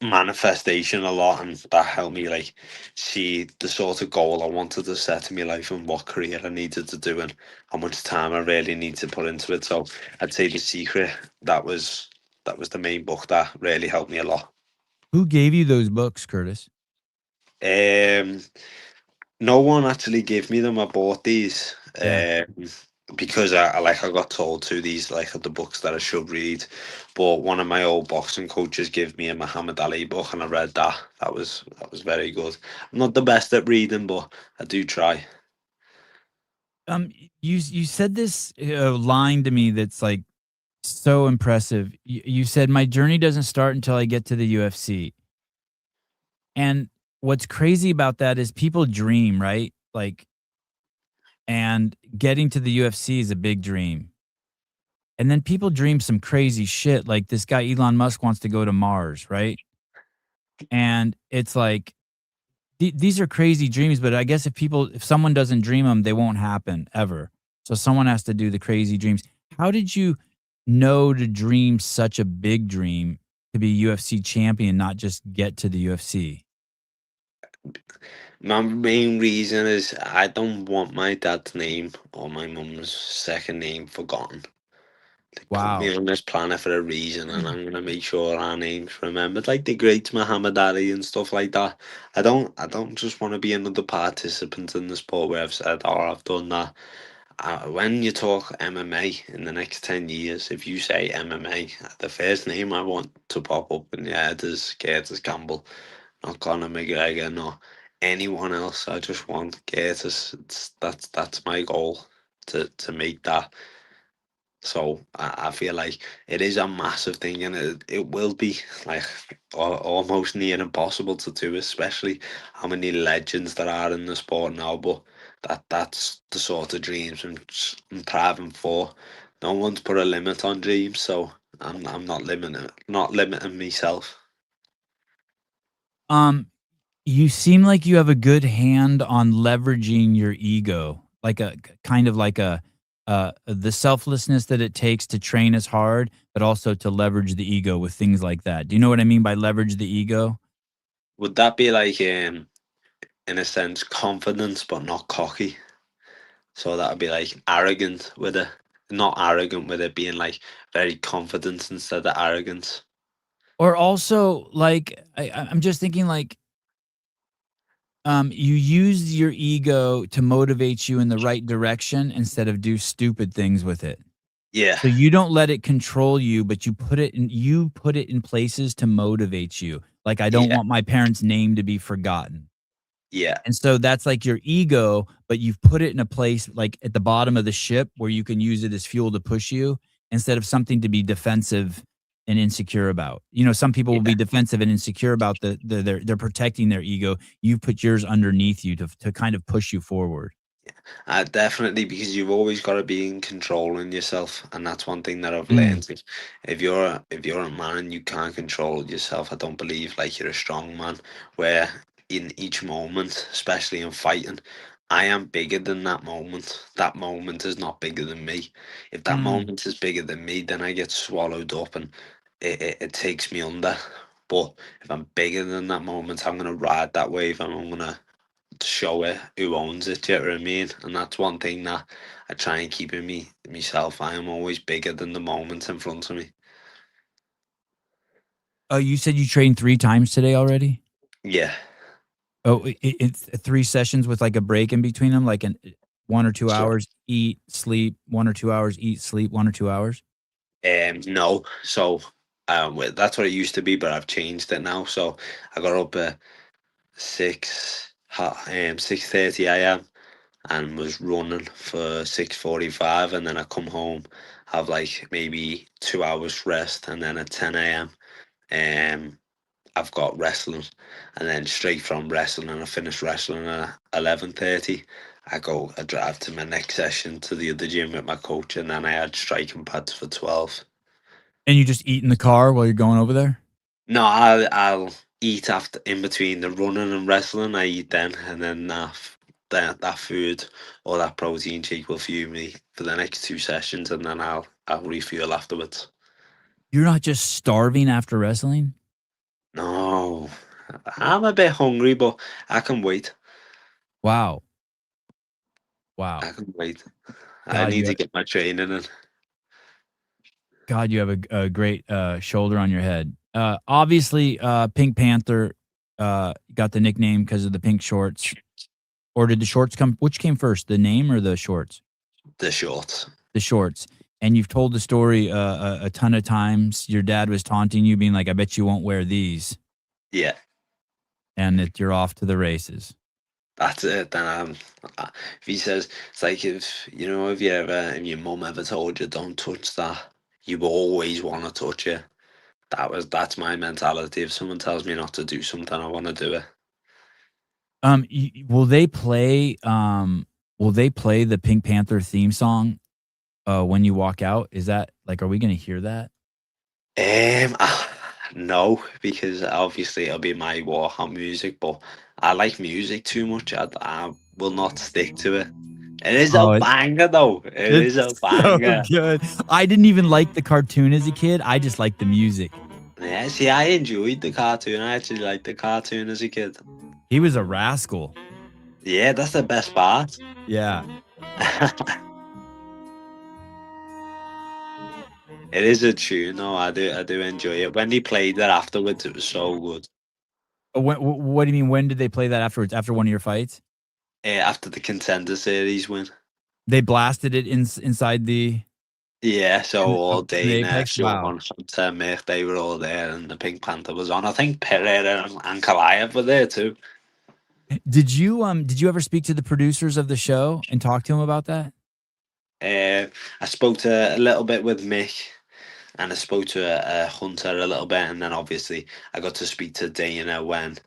[SPEAKER 2] manifestation a lot, and that helped me like see the sort of goal I wanted to set in my life and what career I needed to do and how much time I really need to put into it. So I'd say The Secret, that was the main book that really helped me a lot.
[SPEAKER 1] Who gave you those books, Curtis?
[SPEAKER 2] um no one actually gave me them. I bought these
[SPEAKER 1] Yeah.
[SPEAKER 2] because I got told to, these like are the books that I should read. But one of my old boxing coaches gave me a Muhammad Ali book, and I read that. That was very good. I'm not the best at reading, but I do try.
[SPEAKER 1] You said this line to me that's like so impressive. You said my journey doesn't start until I get to the UFC. And what's crazy about that is people dream, right? Like, and getting to the UFC is a big dream. And then people dream some crazy shit. Like this guy Elon Musk wants to go to Mars, right? And it's like these are crazy dreams, but I guess if someone doesn't dream them, they won't happen ever. So someone has to do the crazy dreams. How did you know to dream such a big dream to be UFC champion, not just get to the UFC?
[SPEAKER 2] My main reason is I don't want my dad's name or my mum's second name forgotten. They put me
[SPEAKER 1] Wow.
[SPEAKER 2] on this planet for a reason, and I'm gonna make sure our names remembered, like the great Muhammad Ali and stuff like that. I don't just want to be another participant in the sport where I've said, "Oh, I've done that." When you talk MMA in the next 10 years, if you say MMA, the first name I want to pop up in your head is Curtis Campbell, not Conor McGregor, not anyone else. I just want Curtis. That's my goal to make that. So I feel like it is a massive thing, and it will be like almost near impossible to do, especially how many legends there are in the sport now. But that's the sort of dreams I'm striving for. No one's put a limit on dreams, so I'm not limiting myself.
[SPEAKER 1] Um, you seem like you have a good hand on leveraging your ego, like a kind of like a the selflessness that it takes to train as hard, but also to leverage the ego with things like that. Do you know what I mean by leverage the ego?
[SPEAKER 2] Would that be like in a sense confidence but not cocky? So that would be like arrogant with it, not arrogant with it being like very confident instead of arrogance.
[SPEAKER 1] Or also like I'm just thinking like you use your ego to motivate you in the right direction instead of do stupid things with it.
[SPEAKER 2] Yeah,
[SPEAKER 1] So you don't let it control you, but you put it in places to motivate you. Like, I don't
[SPEAKER 2] yeah,
[SPEAKER 1] want my parents' name to be forgotten.
[SPEAKER 2] yeah,
[SPEAKER 1] And so that's like your ego, but you've put it in a place like at the bottom of the ship where you can use it as fuel to push you instead of something to be defensive and insecure about. You know, some people will be
[SPEAKER 2] yeah.
[SPEAKER 1] defensive and insecure about they're protecting their ego. You put yours underneath you to kind of push you forward.
[SPEAKER 2] Definitely, because you've always got to be in control in yourself, and that's one thing that I've
[SPEAKER 1] Mm,
[SPEAKER 2] learned. If you're a man and you can't control yourself, I don't believe like you're a strong man. Where in each moment, especially in fighting, I am bigger than that moment. That moment is not bigger than me. If that
[SPEAKER 1] mm.
[SPEAKER 2] moment is bigger than me, then I get swallowed up and it takes me under. But if I'm bigger than that moment, I'm gonna ride that wave and I'm gonna show it who owns it. Do you know what I mean? And that's one thing that I try and keep in myself. I am always bigger than the moment in front of me.
[SPEAKER 1] Oh, you said you trained 3 times today already?
[SPEAKER 2] Yeah.
[SPEAKER 1] Oh, it's 3 sessions with, like, a break in between them, like, 1 or 2
[SPEAKER 2] So
[SPEAKER 1] hours, eat, sleep, 1 or 2 hours, eat, sleep, 1 or 2 hours?
[SPEAKER 2] no. So that's what it used to be, but I've changed it now. So I got up at 6:30 a.m. and was running for 6:45, and then I come home, have like maybe 2 hours rest, and then at 10 a.m. I've got wrestling, and then straight from wrestling, and I finish wrestling at 11:30. I drive to my next session to the other gym with my coach, and then I had striking pads for 12.
[SPEAKER 1] And you just eat in the car while you're going over there?
[SPEAKER 2] No, I'll eat after in between the running and wrestling. I eat then, and then that food or that protein shake will fuel me for the next 2 sessions, and then I'll refuel afterwards.
[SPEAKER 1] You're not just starving after wrestling?
[SPEAKER 2] No, I'm a bit hungry, but I can wait.
[SPEAKER 1] Wow. Wow.
[SPEAKER 2] I can wait. I
[SPEAKER 1] God,
[SPEAKER 2] need
[SPEAKER 1] you
[SPEAKER 2] to
[SPEAKER 1] have
[SPEAKER 2] get my training in.
[SPEAKER 1] God, you have a great, shoulder on your head. Obviously, Pink Panther, got the nickname because of the pink shorts. Or did the shorts come which came first, the name or the shorts?
[SPEAKER 2] The shorts.
[SPEAKER 1] The shorts. And you've told the story, a ton of times. Your dad was taunting you, being like, "I bet you won't wear these,"
[SPEAKER 2] Yeah,
[SPEAKER 1] and that you're off to the races.
[SPEAKER 2] that's it. Then if he says it's like if your mum ever told you don't touch that, you always want to touch it. That's my mentality. If someone tells me not to do something, I want to do it.
[SPEAKER 1] Will they play the Pink Panther theme song, when you walk out? Is that like, are we gonna hear that?
[SPEAKER 2] No, because obviously it'll be my walkout music, but I like music too much. I will not stick to it. It is a
[SPEAKER 1] Oh,
[SPEAKER 2] banger though. It is a
[SPEAKER 1] it's so
[SPEAKER 2] banger.
[SPEAKER 1] good. I didn't even like the cartoon as a kid. I just liked the music.
[SPEAKER 2] Yeah, see, I enjoyed the cartoon. I actually liked the cartoon as a kid.
[SPEAKER 1] He was a rascal.
[SPEAKER 2] Yeah, that's the best part.
[SPEAKER 1] Yeah.
[SPEAKER 2] It is a tune, though. I do enjoy it. When they played it afterwards, it was so good.
[SPEAKER 1] What do you mean, when did they play that afterwards? After one of your fights?
[SPEAKER 2] After the Contender Series win.
[SPEAKER 1] They blasted it inside the
[SPEAKER 2] Yeah, so
[SPEAKER 1] in
[SPEAKER 2] all
[SPEAKER 1] in the
[SPEAKER 2] Dana,
[SPEAKER 1] Apex? Wow.
[SPEAKER 2] Sean, Hunter, Mick, they were all there, and the Pink Panther was on. I think Pereira and Kalaev were there too.
[SPEAKER 1] Did you ever speak to the producers of the show and talk to them about that?
[SPEAKER 2] I spoke to a little bit with Mick, and I spoke to Hunter a little bit, and then obviously I got to speak to Dana when,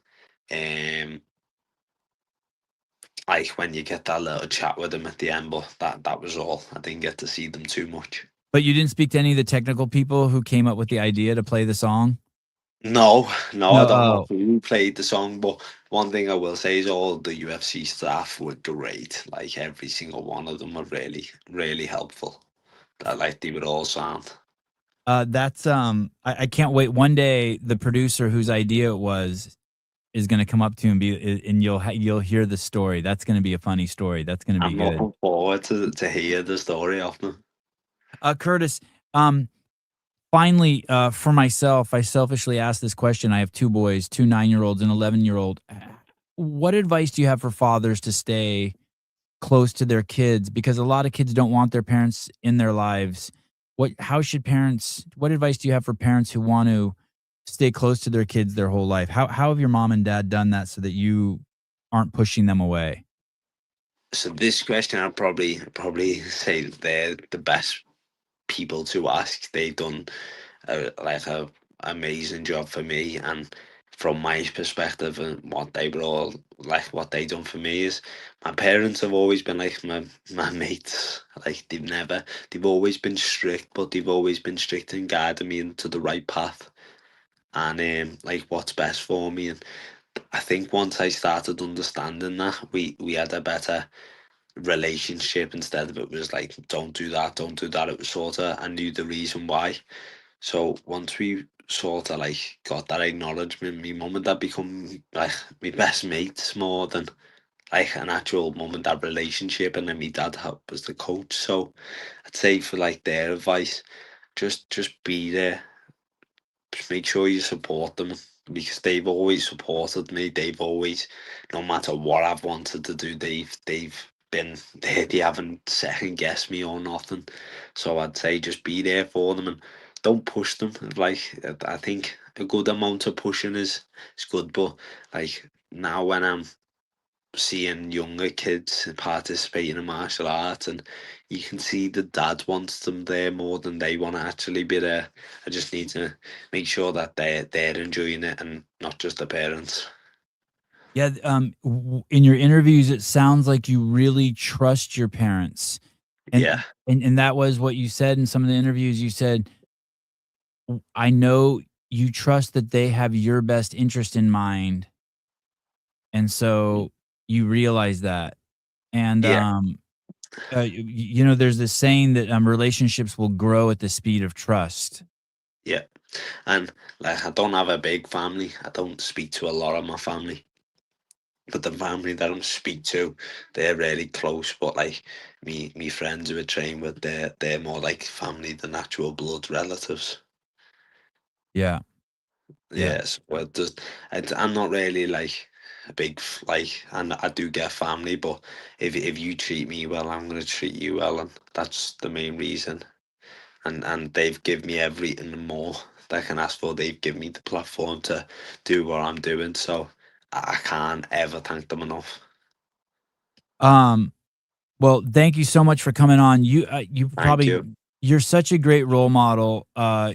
[SPEAKER 2] um, like when you get that little chat with them at the end. But that was all. I didn't get to see them too much.
[SPEAKER 1] But you didn't speak to any of the technical people who came up with the idea to play the song?
[SPEAKER 2] No, no, I
[SPEAKER 1] No,
[SPEAKER 2] don't know
[SPEAKER 1] oh.
[SPEAKER 2] who played the song, but one thing I will say is all the UFC staff were great. Like every single one of them were really, really helpful. Like they were all sound.
[SPEAKER 1] That's I can't wait. One day the producer whose idea it was is gonna come up to you and and you'll hear the story. That's gonna be a funny story. That's gonna be
[SPEAKER 2] I'm
[SPEAKER 1] good.
[SPEAKER 2] looking forward to hear the story of them.
[SPEAKER 1] Curtis, um, finally, for myself, I selfishly asked this question. I have 2 boys, 2 9-year-olds, and 11-year-old. What advice do you have for fathers to stay close to their kids? Because a lot of kids don't want their parents in their lives. What advice do you have for parents who want to stay close to their kids their whole life? How have your mom and dad done that so that you aren't pushing them away?
[SPEAKER 2] So this question, I'd probably say they're the best people to ask. They've done a amazing job for me, and from my perspective and what they were all like, what they done for me is my parents have always been like my mates. Like they've always been strict, but they've always been strict in guiding me into the right path and like what's best for me. And I think once I started understanding that, we had a better relationship. Instead of it was like don't do that, don't do that, it was sort of I knew the reason why. So once we sort of like got that acknowledgement, me mum and dad become like my best mates more than like an actual mum and dad relationship, and then my dad helped as the coach. So I'd say for like their advice, just be there, just make sure you support them, because they've always supported me. They've always, no matter what I've wanted to do, they've been there. They haven't second guessed me or nothing. So I'd say just be there for them and don't push them. Like I think a good amount of pushing is good, but like now when I'm seeing younger kids participating in martial arts, and you can see the dad wants them there more than they want to actually be there. I just need to make sure that they're enjoying it and not just the parents.
[SPEAKER 1] Yeah, in your interviews, it sounds like you really trust your parents,
[SPEAKER 2] Yeah,
[SPEAKER 1] and that was what you said in some of the interviews. You said, "I know you trust that they have your best interest in mind, and so you realize that." And
[SPEAKER 2] yeah,
[SPEAKER 1] there's this saying that relationships will grow at the speed of trust.
[SPEAKER 2] yeah. And like I don't have a big family. I don't speak to a lot of my family. But the family that I'm speak to, they're really close. But like me friends who are trained with, they're more like family than actual blood relatives.
[SPEAKER 1] Yeah, yeah.
[SPEAKER 2] Yes, well, just I'm not really like a big like, and I do get family, but if you treat me well, I'm gonna treat you well, and that's the main reason. And they've given me everything and more that I can ask for. They've given me the platform to do what I'm doing, so I can't ever thank them enough.
[SPEAKER 1] Um, well, thank you so much for coming on.
[SPEAKER 2] Thank you.
[SPEAKER 1] You're such a great role model. How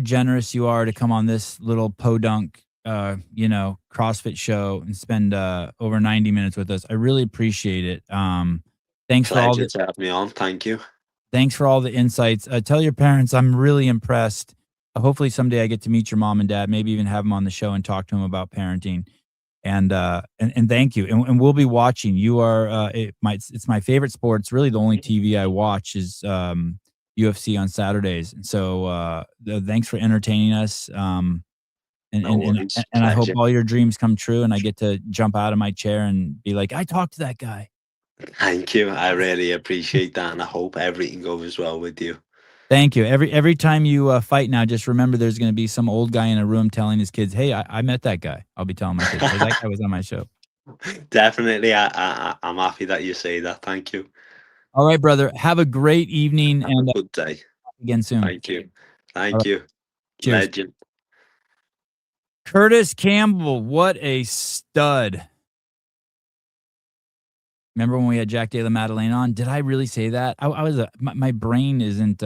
[SPEAKER 1] generous you are to come on this little podunk, CrossFit show and spend over 90 minutes with us. I really appreciate it. Thanks for all
[SPEAKER 2] Pleasure
[SPEAKER 1] the
[SPEAKER 2] to have me on. Thank you.
[SPEAKER 1] Thanks for all the insights. Tell your parents I'm really impressed. Hopefully someday I get to meet your mom and dad, maybe even have them on the show and talk to them about parenting. And thank you. And we'll be watching. You are it's my favorite sport. It's really the only TV I watch is UFC on Saturdays. And so thanks for entertaining us. And,
[SPEAKER 2] No
[SPEAKER 1] and and
[SPEAKER 2] worries.
[SPEAKER 1] and I hope
[SPEAKER 2] Pleasure.
[SPEAKER 1] all your dreams come true and I get to jump out of my chair and be like, I talked to that guy.
[SPEAKER 2] Thank you. I really appreciate that, and I hope everything goes well with you.
[SPEAKER 1] Thank you. Every time you fight now, just remember there's going to be some old guy in a room telling his kids, "Hey, I met that guy." I'll be telling my kids, "Hey, that guy was on my show."
[SPEAKER 2] Definitely. I'm happy that you say that. Thank you.
[SPEAKER 1] All right, brother. Have a great evening
[SPEAKER 2] Have a
[SPEAKER 1] and
[SPEAKER 2] good day.
[SPEAKER 1] again soon.
[SPEAKER 2] Thank you.
[SPEAKER 1] All
[SPEAKER 2] Thank
[SPEAKER 1] right.
[SPEAKER 2] you.
[SPEAKER 1] Cheers.
[SPEAKER 2] Legend.
[SPEAKER 1] Kurtis Campbell, what a stud. Remember when we had Jack De La Madeleine on? Did I really say that? I was my brain isn't.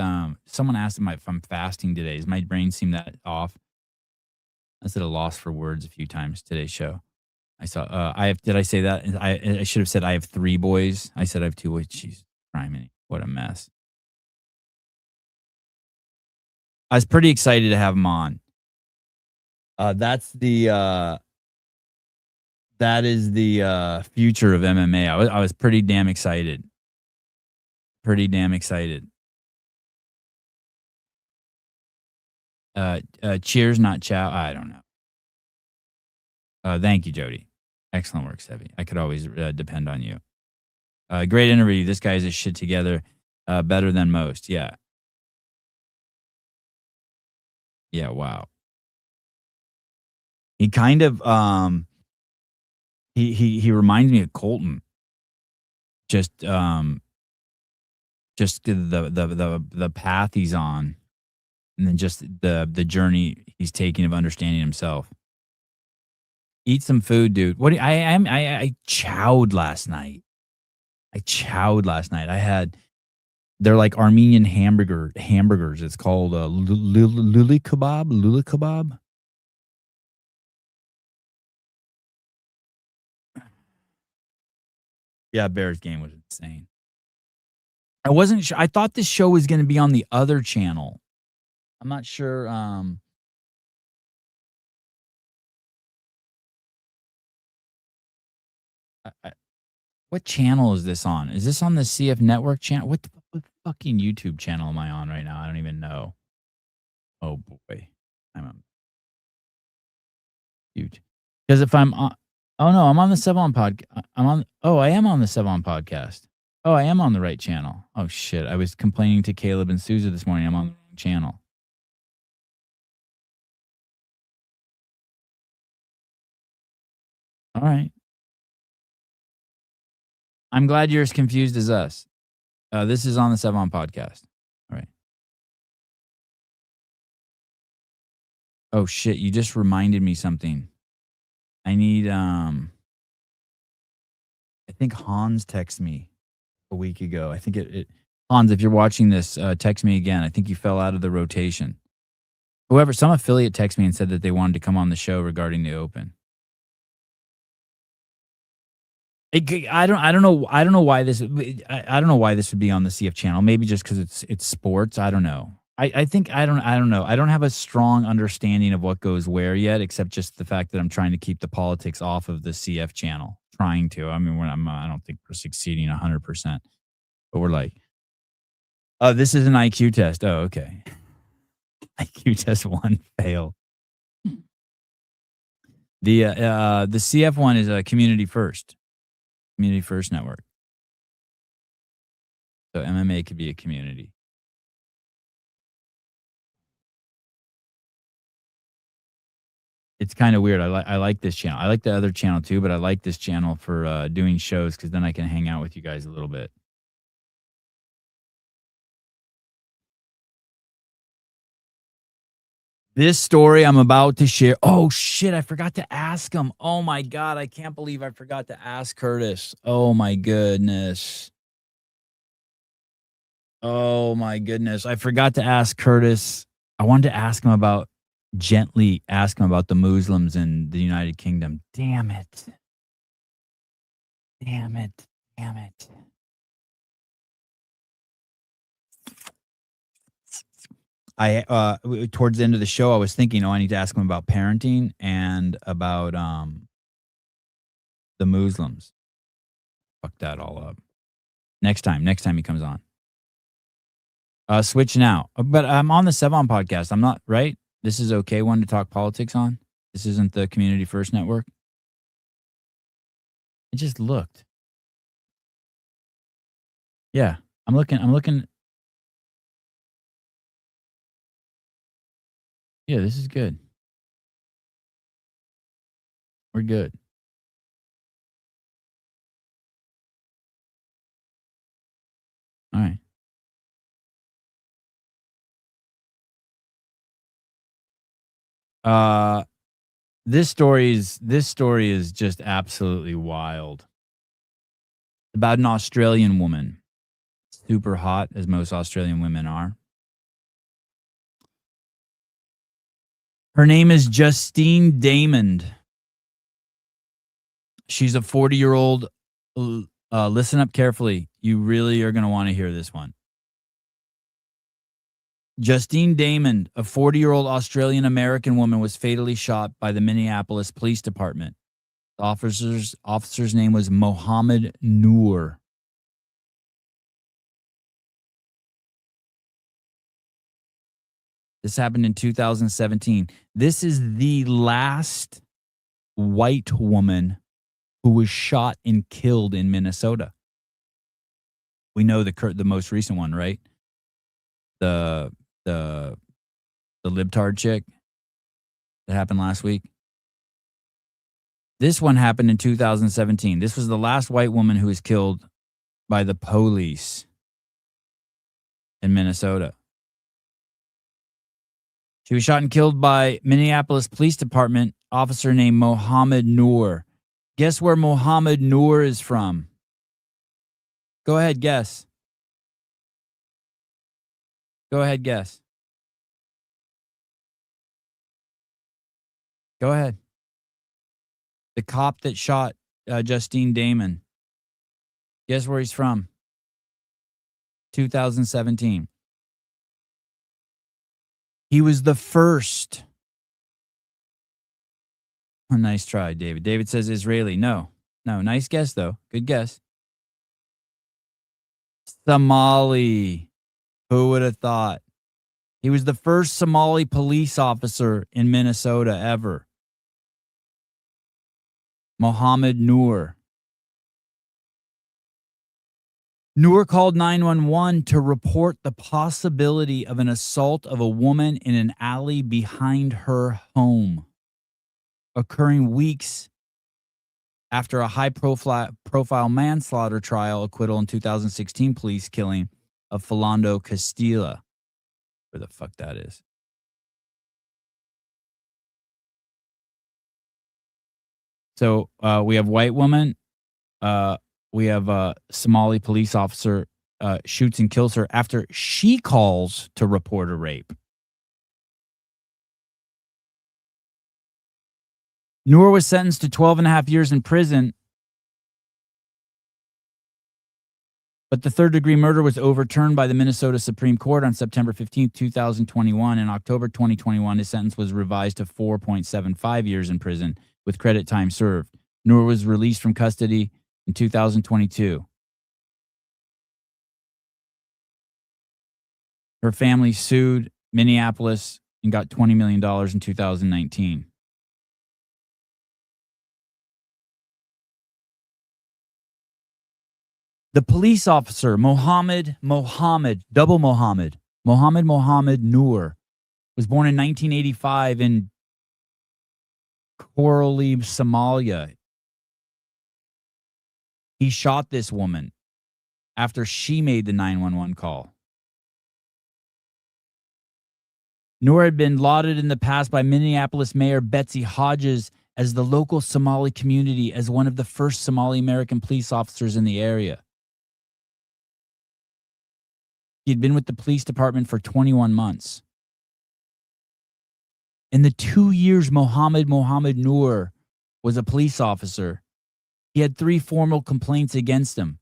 [SPEAKER 1] Someone asked if I'm fasting today. Does my brain seem that off? I was at a loss for words a few times today's show. I saw. I have. Did I say that? I should have said I have 3 boys. I said I have 2 boys. Jeez, criminy, what a mess. I was pretty excited to have him on. That is the future of MMA. I was pretty damn excited. Pretty damn excited. Cheers, not chow. I don't know. Thank you, Jody. Excellent work, Sevy. I could always depend on you. Great interview. This guy's his shit together better than most. Yeah. Yeah, wow. He kind of he reminds me of Colton. Just the path he's on, and then just the journey he's taking of understanding himself. Eat some food, dude. What do you, I chowed last night. I had they're like Armenian hamburgers. It's called luli kebab. Yeah, Bears game was insane. I wasn't sure. I thought this show was going to be on the other channel. I'm not sure. What channel is this on? Is this on the CF Network channel? What fucking YouTube channel am I on right now? I don't even know. Oh boy, I'm on YouTube. Because if I'm on, oh no, I'm on the Sevon podcast. I am on the Sevon podcast. Oh, I am on the right channel. Oh shit, I was complaining to Caleb and Souza this morning. I'm on the wrong channel. All right. I'm glad you're as confused as us. This is on the Sevon podcast. All right. Oh shit, you just reminded me something. I need I think Hans texted me a week ago. I think it Hans, if you're watching this, text me again. I think you fell out of the rotation. Some affiliate texted me and said that they wanted to come on the show regarding the Open. I don't know why this I don't know why this would be on the CF channel. Maybe just because it's sports. I don't know. I think I don't know. I don't have a strong understanding of what goes where yet, except just the fact that I'm trying to keep the politics off of the CF channel. Trying to. I mean, I don't think we're succeeding 100%, but we're like, oh, this is an IQ test. Oh, okay. IQ test 1 fail. The CF one is a community first network. So MMA could be a community. It's kind of weird. I like this channel. I like the other channel too, but I like this channel for doing shows because then I can hang out with you guys a little bit. This story I'm about to share. Oh shit, I forgot to ask him. Oh my god, I can't believe I forgot to ask Kurtis. Oh my goodness. Oh my goodness. I forgot to ask Kurtis. I wanted to ask him about gently ask him about the Muslims in the United Kingdom. Damn it. Damn it. Damn it. Towards the end of the show, I was thinking, I need to ask him about parenting and about the Muslims. Fuck that all up. Next time he comes on. Switch now. But I'm on the Sevon podcast. I'm not, right? This is okay one to talk politics on? This isn't the Community First Network? I just looked. Yeah. I'm looking. Yeah, this is good. We're good. This story is just absolutely wild. About an Australian woman. Super hot, as most Australian women are. Her name is Justine Damond. She's a 40-year-old. Listen up carefully. You really are going to want to hear this one. Justine Damond, a 40-year-old Australian-American woman, was fatally shot by the Minneapolis Police Department. The officer's name was Mohammed Noor. This happened in 2017. This is the last white woman who was shot and killed in Minnesota. We know the most recent one, right? The libtard chick that happened last week. This one happened in 2017. This was the last white woman who was killed by the police in Minnesota. She was shot and killed by Minneapolis Police Department officer named Mohammed Noor. Guess where Mohammed Noor is from? Go ahead, guess. Go ahead, guess. Go ahead. The cop that shot Justine Damond. Guess where he's from? 2017. He was the first. Oh, nice try, David. David says Israeli. No. Nice guess, though. Good guess. Somali. Who would have thought? He was the first Somali police officer in Minnesota ever. Mohammed Noor. Noor called 911 to report the possibility of an assault of a woman in an alley behind her home, occurring weeks after a high-profile manslaughter trial acquittal in 2016 police killing of Philando Castilla. Where the fuck that is. So we have white woman. We have a Somali police officer shoots and kills her after she calls to report a rape. Noor was sentenced to 12.5 years in prison, but the third-degree murder was overturned by the Minnesota Supreme Court on September 15, 2021. In October 2021, his sentence was revised to 4.75 years in prison with credit time served. Noor was released from custody in 2022. Her family sued Minneapolis and got $20 million in 2019. The police officer, Mohammed Noor, was born in 1985 in Korali, Somalia. He shot this woman after she made the 911 call. Noor had been lauded in the past by Minneapolis Mayor Betsy Hodges as the local Somali community as one of the first Somali American police officers in the area. He had been with the police department for 21 months. In the 2 years Mohammed Noor was a police officer, he had 3 formal complaints against him.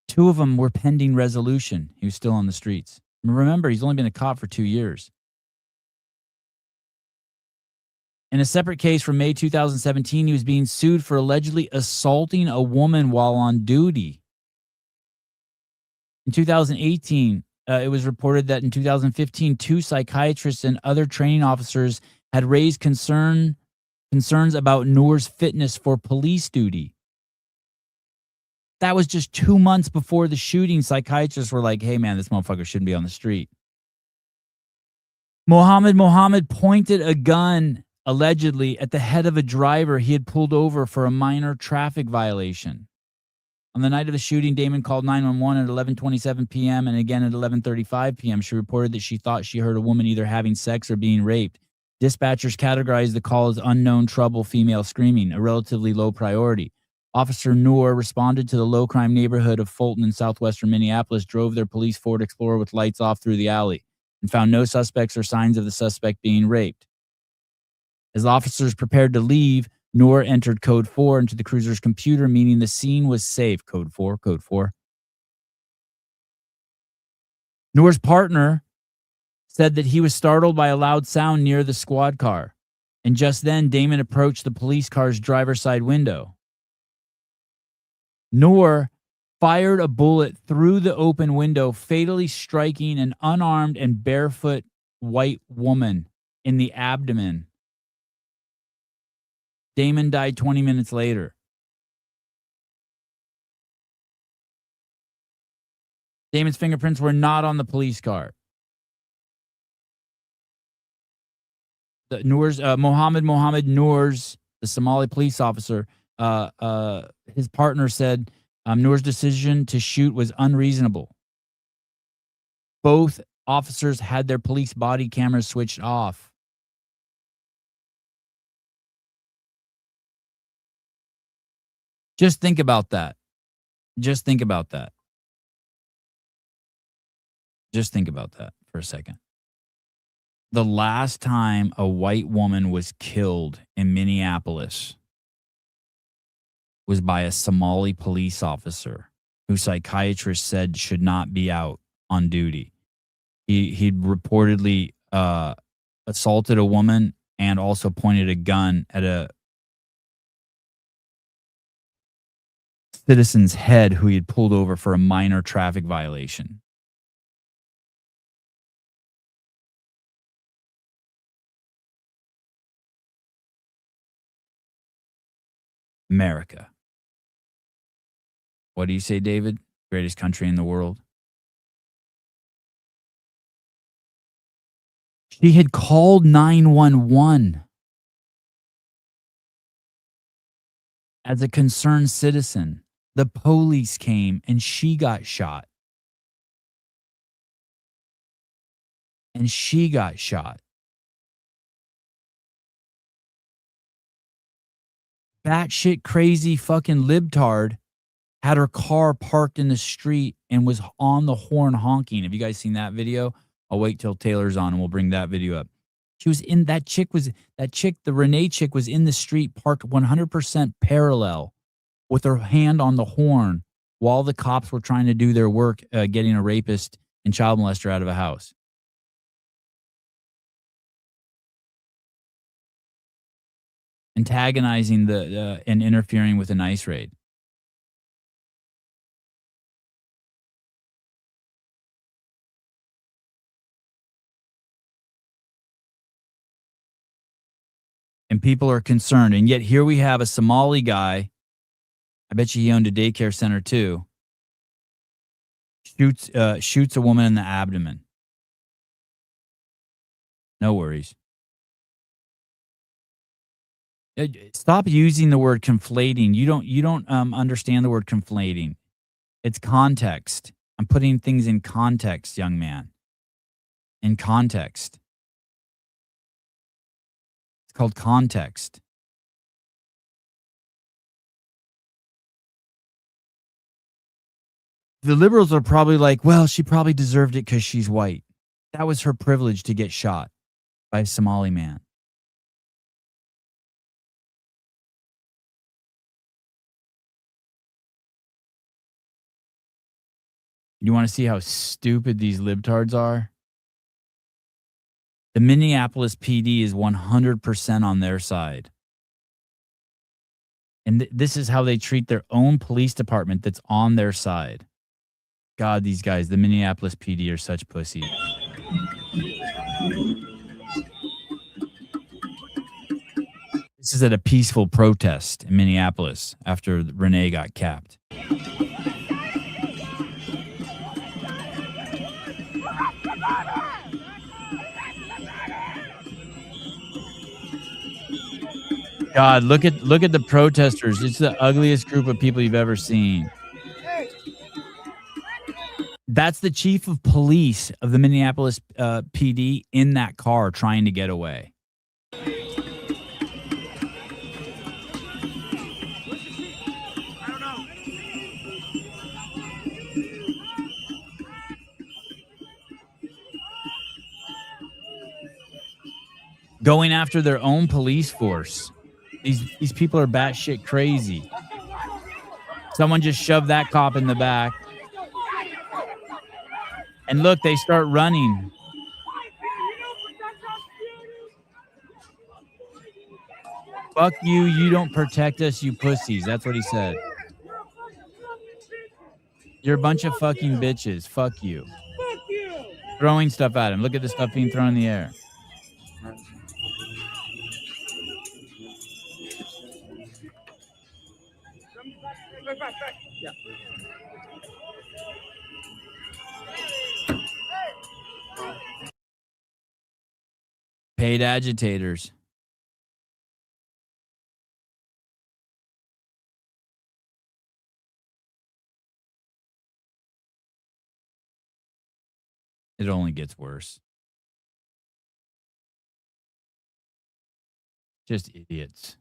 [SPEAKER 1] 2 of them were pending resolution. He was still on the streets. Remember, he's only been a cop for 2 years. In a separate case from May 2017, he was being sued for allegedly assaulting a woman while on duty. In 2018, it was reported that in 2015, 2 psychiatrists and other training officers had raised concerns about Noor's fitness for police duty. That was just 2 months before the shooting. Psychiatrists were like, hey, man, this motherfucker shouldn't be on the street. Mohammed pointed a gun, allegedly, at the head of a driver he had pulled over for a minor traffic violation. On the night of the shooting, Damon called 911 at 11:27 p.m. and again at 11:35 p.m. She reported that she thought she heard a woman either having sex or being raped. Dispatchers categorized the call as unknown trouble, female screaming, a relatively low priority. Officer Noor responded to the low-crime neighborhood of Fulton in southwestern Minneapolis, drove their police Ford Explorer with lights off through the alley, and found no suspects or signs of the suspect being raped. As officers prepared to leave, Noor entered code 4 into the cruiser's computer, meaning the scene was safe. Code 4, code 4. Noor's partner said that he was startled by a loud sound near the squad car, and just then Damon approached the police car's driver's side window. Noor fired a bullet through the open window, fatally striking an unarmed and barefoot white woman in the abdomen. Damon died 20 minutes later. Damon's fingerprints were not on the police car. Mohammed Noor's, the Somali police officer, his partner said Noor's decision to shoot was unreasonable. Both officers had their police body cameras switched off. Just think about that. Just think about that. Just think about that for a second. The last time a white woman was killed in Minneapolis was by a Somali police officer who psychiatrists said should not be out on duty. He'd reportedly assaulted a woman and also pointed a gun at a citizen's head who he had pulled over for a minor traffic violation. America. What do you say, David? Greatest country in the world. She had called 911 as a concerned citizen. The police came and she got shot. And she got shot. Batshit crazy fucking libtard had her car parked in the street and was on the horn honking. Have you guys seen that video? I'll wait till Taylor's on and we'll bring that video up. She was in, the Renee chick was in the street parked 100% parallel with her hand on the horn while the cops were trying to do their work getting a rapist and child molester out of a house. Antagonizing and interfering with an ICE raid. And people are concerned. And yet here we have a Somali guy. I bet you he owned a daycare center too. Shoots a woman in the abdomen. No worries. Stop using the word conflating. You don't understand the word conflating. It's context. I'm putting things in context, young man. In context. It's called context. The liberals are probably like, well, she probably deserved it because she's white. That was her privilege to get shot by a Somali man. You want to see how stupid these libtards are? The Minneapolis PD is 100% on their side. And this is how they treat their own police department that's on their side. God, these guys, the Minneapolis PD are such pussies. This is at a peaceful protest in Minneapolis after Renee got capped. God, look at the protesters. It's the ugliest group of people you've ever seen. That's the chief of police of the Minneapolis PD in that car trying to get away. Going after their own police force. These people are batshit crazy. Someone just shoved that cop in the back. And look, they start running. Fuck you, you don't protect us, you pussies. That's what he said. You're a bunch of fucking bitches. Fuck you. Throwing stuff at him. Look at the stuff being thrown in the air. Yeah. Paid agitators. It only gets worse. Just idiots.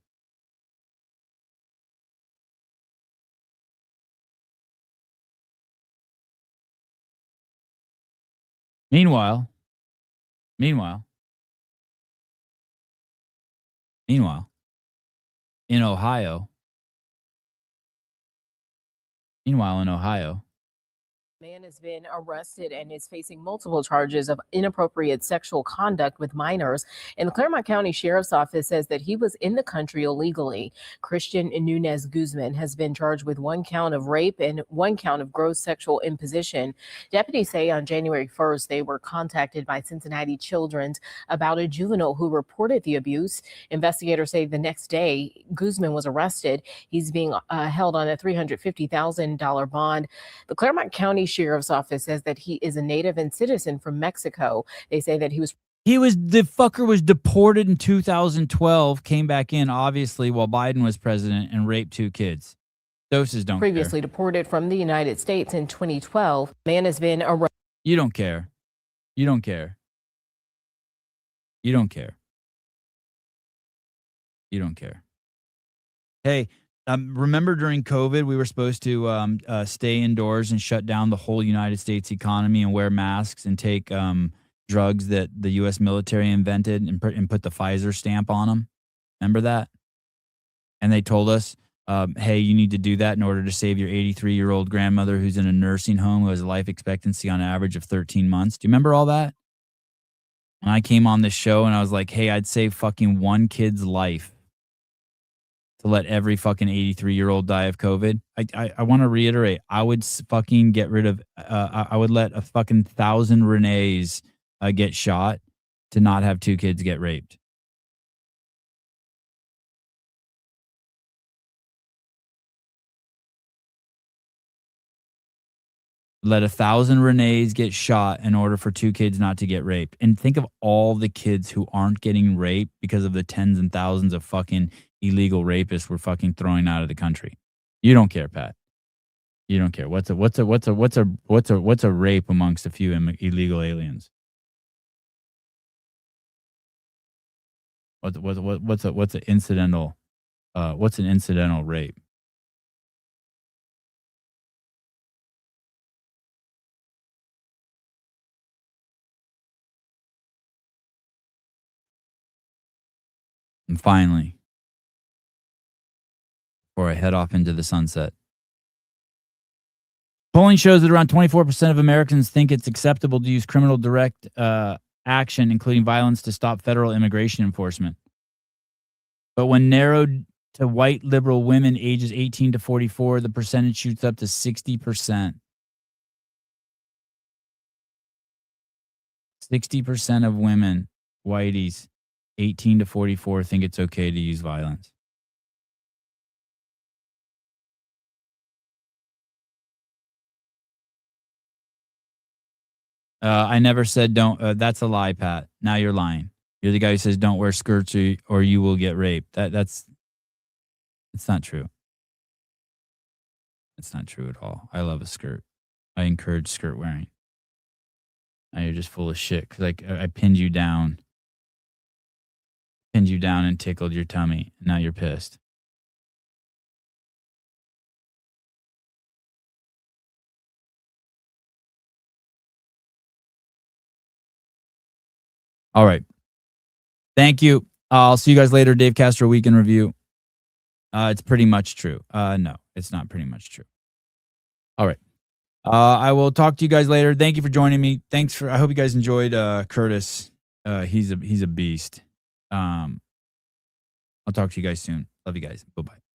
[SPEAKER 1] Meanwhile, in Ohio,
[SPEAKER 3] Man has been arrested and is facing multiple charges of inappropriate sexual conduct with minors. And the Claremont County Sheriff's Office says that he was in the country illegally. Christian Nunez Guzman has been charged with 1 count of rape and 1 count of gross sexual imposition. Deputies say on January 1st, they were contacted by Cincinnati Children's about a juvenile who reported the abuse. Investigators say the next day, Guzman was arrested. He's being held on a $350,000 bond. The Claremont County Sheriff's Office says that he is a native and citizen from Mexico. They say that the
[SPEAKER 1] fucker was deported in 2012, came back in, obviously, while Biden was president, and raped 2 kids. Doses don't
[SPEAKER 3] previously
[SPEAKER 1] care.
[SPEAKER 3] Deported from the United States in 2012. Man has been arrested.
[SPEAKER 1] You don't care. You don't care. You don't care. You don't care. Hey, remember during COVID, we were supposed to stay indoors and shut down the whole United States economy and wear masks and take drugs that the U.S. military invented and put the Pfizer stamp on them. Remember that? And they told us, hey, you need to do that in order to save your 83-year-old grandmother who's in a nursing home who has a life expectancy on average of 13 months. Do you remember all that? And I came on this show and I was like, hey, I'd save fucking 1 kid's life to let every fucking 83-year-old die of COVID. I want to reiterate, I would fucking get rid of, I would let a fucking 1,000 Renees get shot to not have 2 kids get raped. Let 1,000 Renees get shot in order for 2 kids not to get raped. And think of all the kids who aren't getting raped because of the tens and thousands of fucking illegal rapists we're fucking throwing out of the country. You don't care, Pat. You don't care. What's a rape amongst a few illegal aliens? What's an incidental rape? And finally, before I head off into the sunset, polling shows that around 24% of Americans think it's acceptable to use criminal direct action, including violence, to stop federal immigration enforcement. But when narrowed to white liberal women ages 18 to 44, the percentage shoots up to 60%. 60% of women, whiteys, 18 to 44, think it's okay to use violence. I never said don't. That's a lie, Pat. Now you're lying. You're the guy who says don't wear skirts or you will get raped. It's not true. It's not true at all. I love a skirt. I encourage skirt wearing. Now you're just full of shit because I pinned you down. Pinned you down and tickled your tummy. And now you're pissed. All right. Thank you. I'll see you guys later. Dave Castro Weekend Review. It's pretty much true. No, it's not pretty much true. All right. I will talk to you guys later. Thank you for joining me. I hope you guys enjoyed Kurtis. He's a beast. I'll talk to you guys soon. Love you guys. Bye-bye.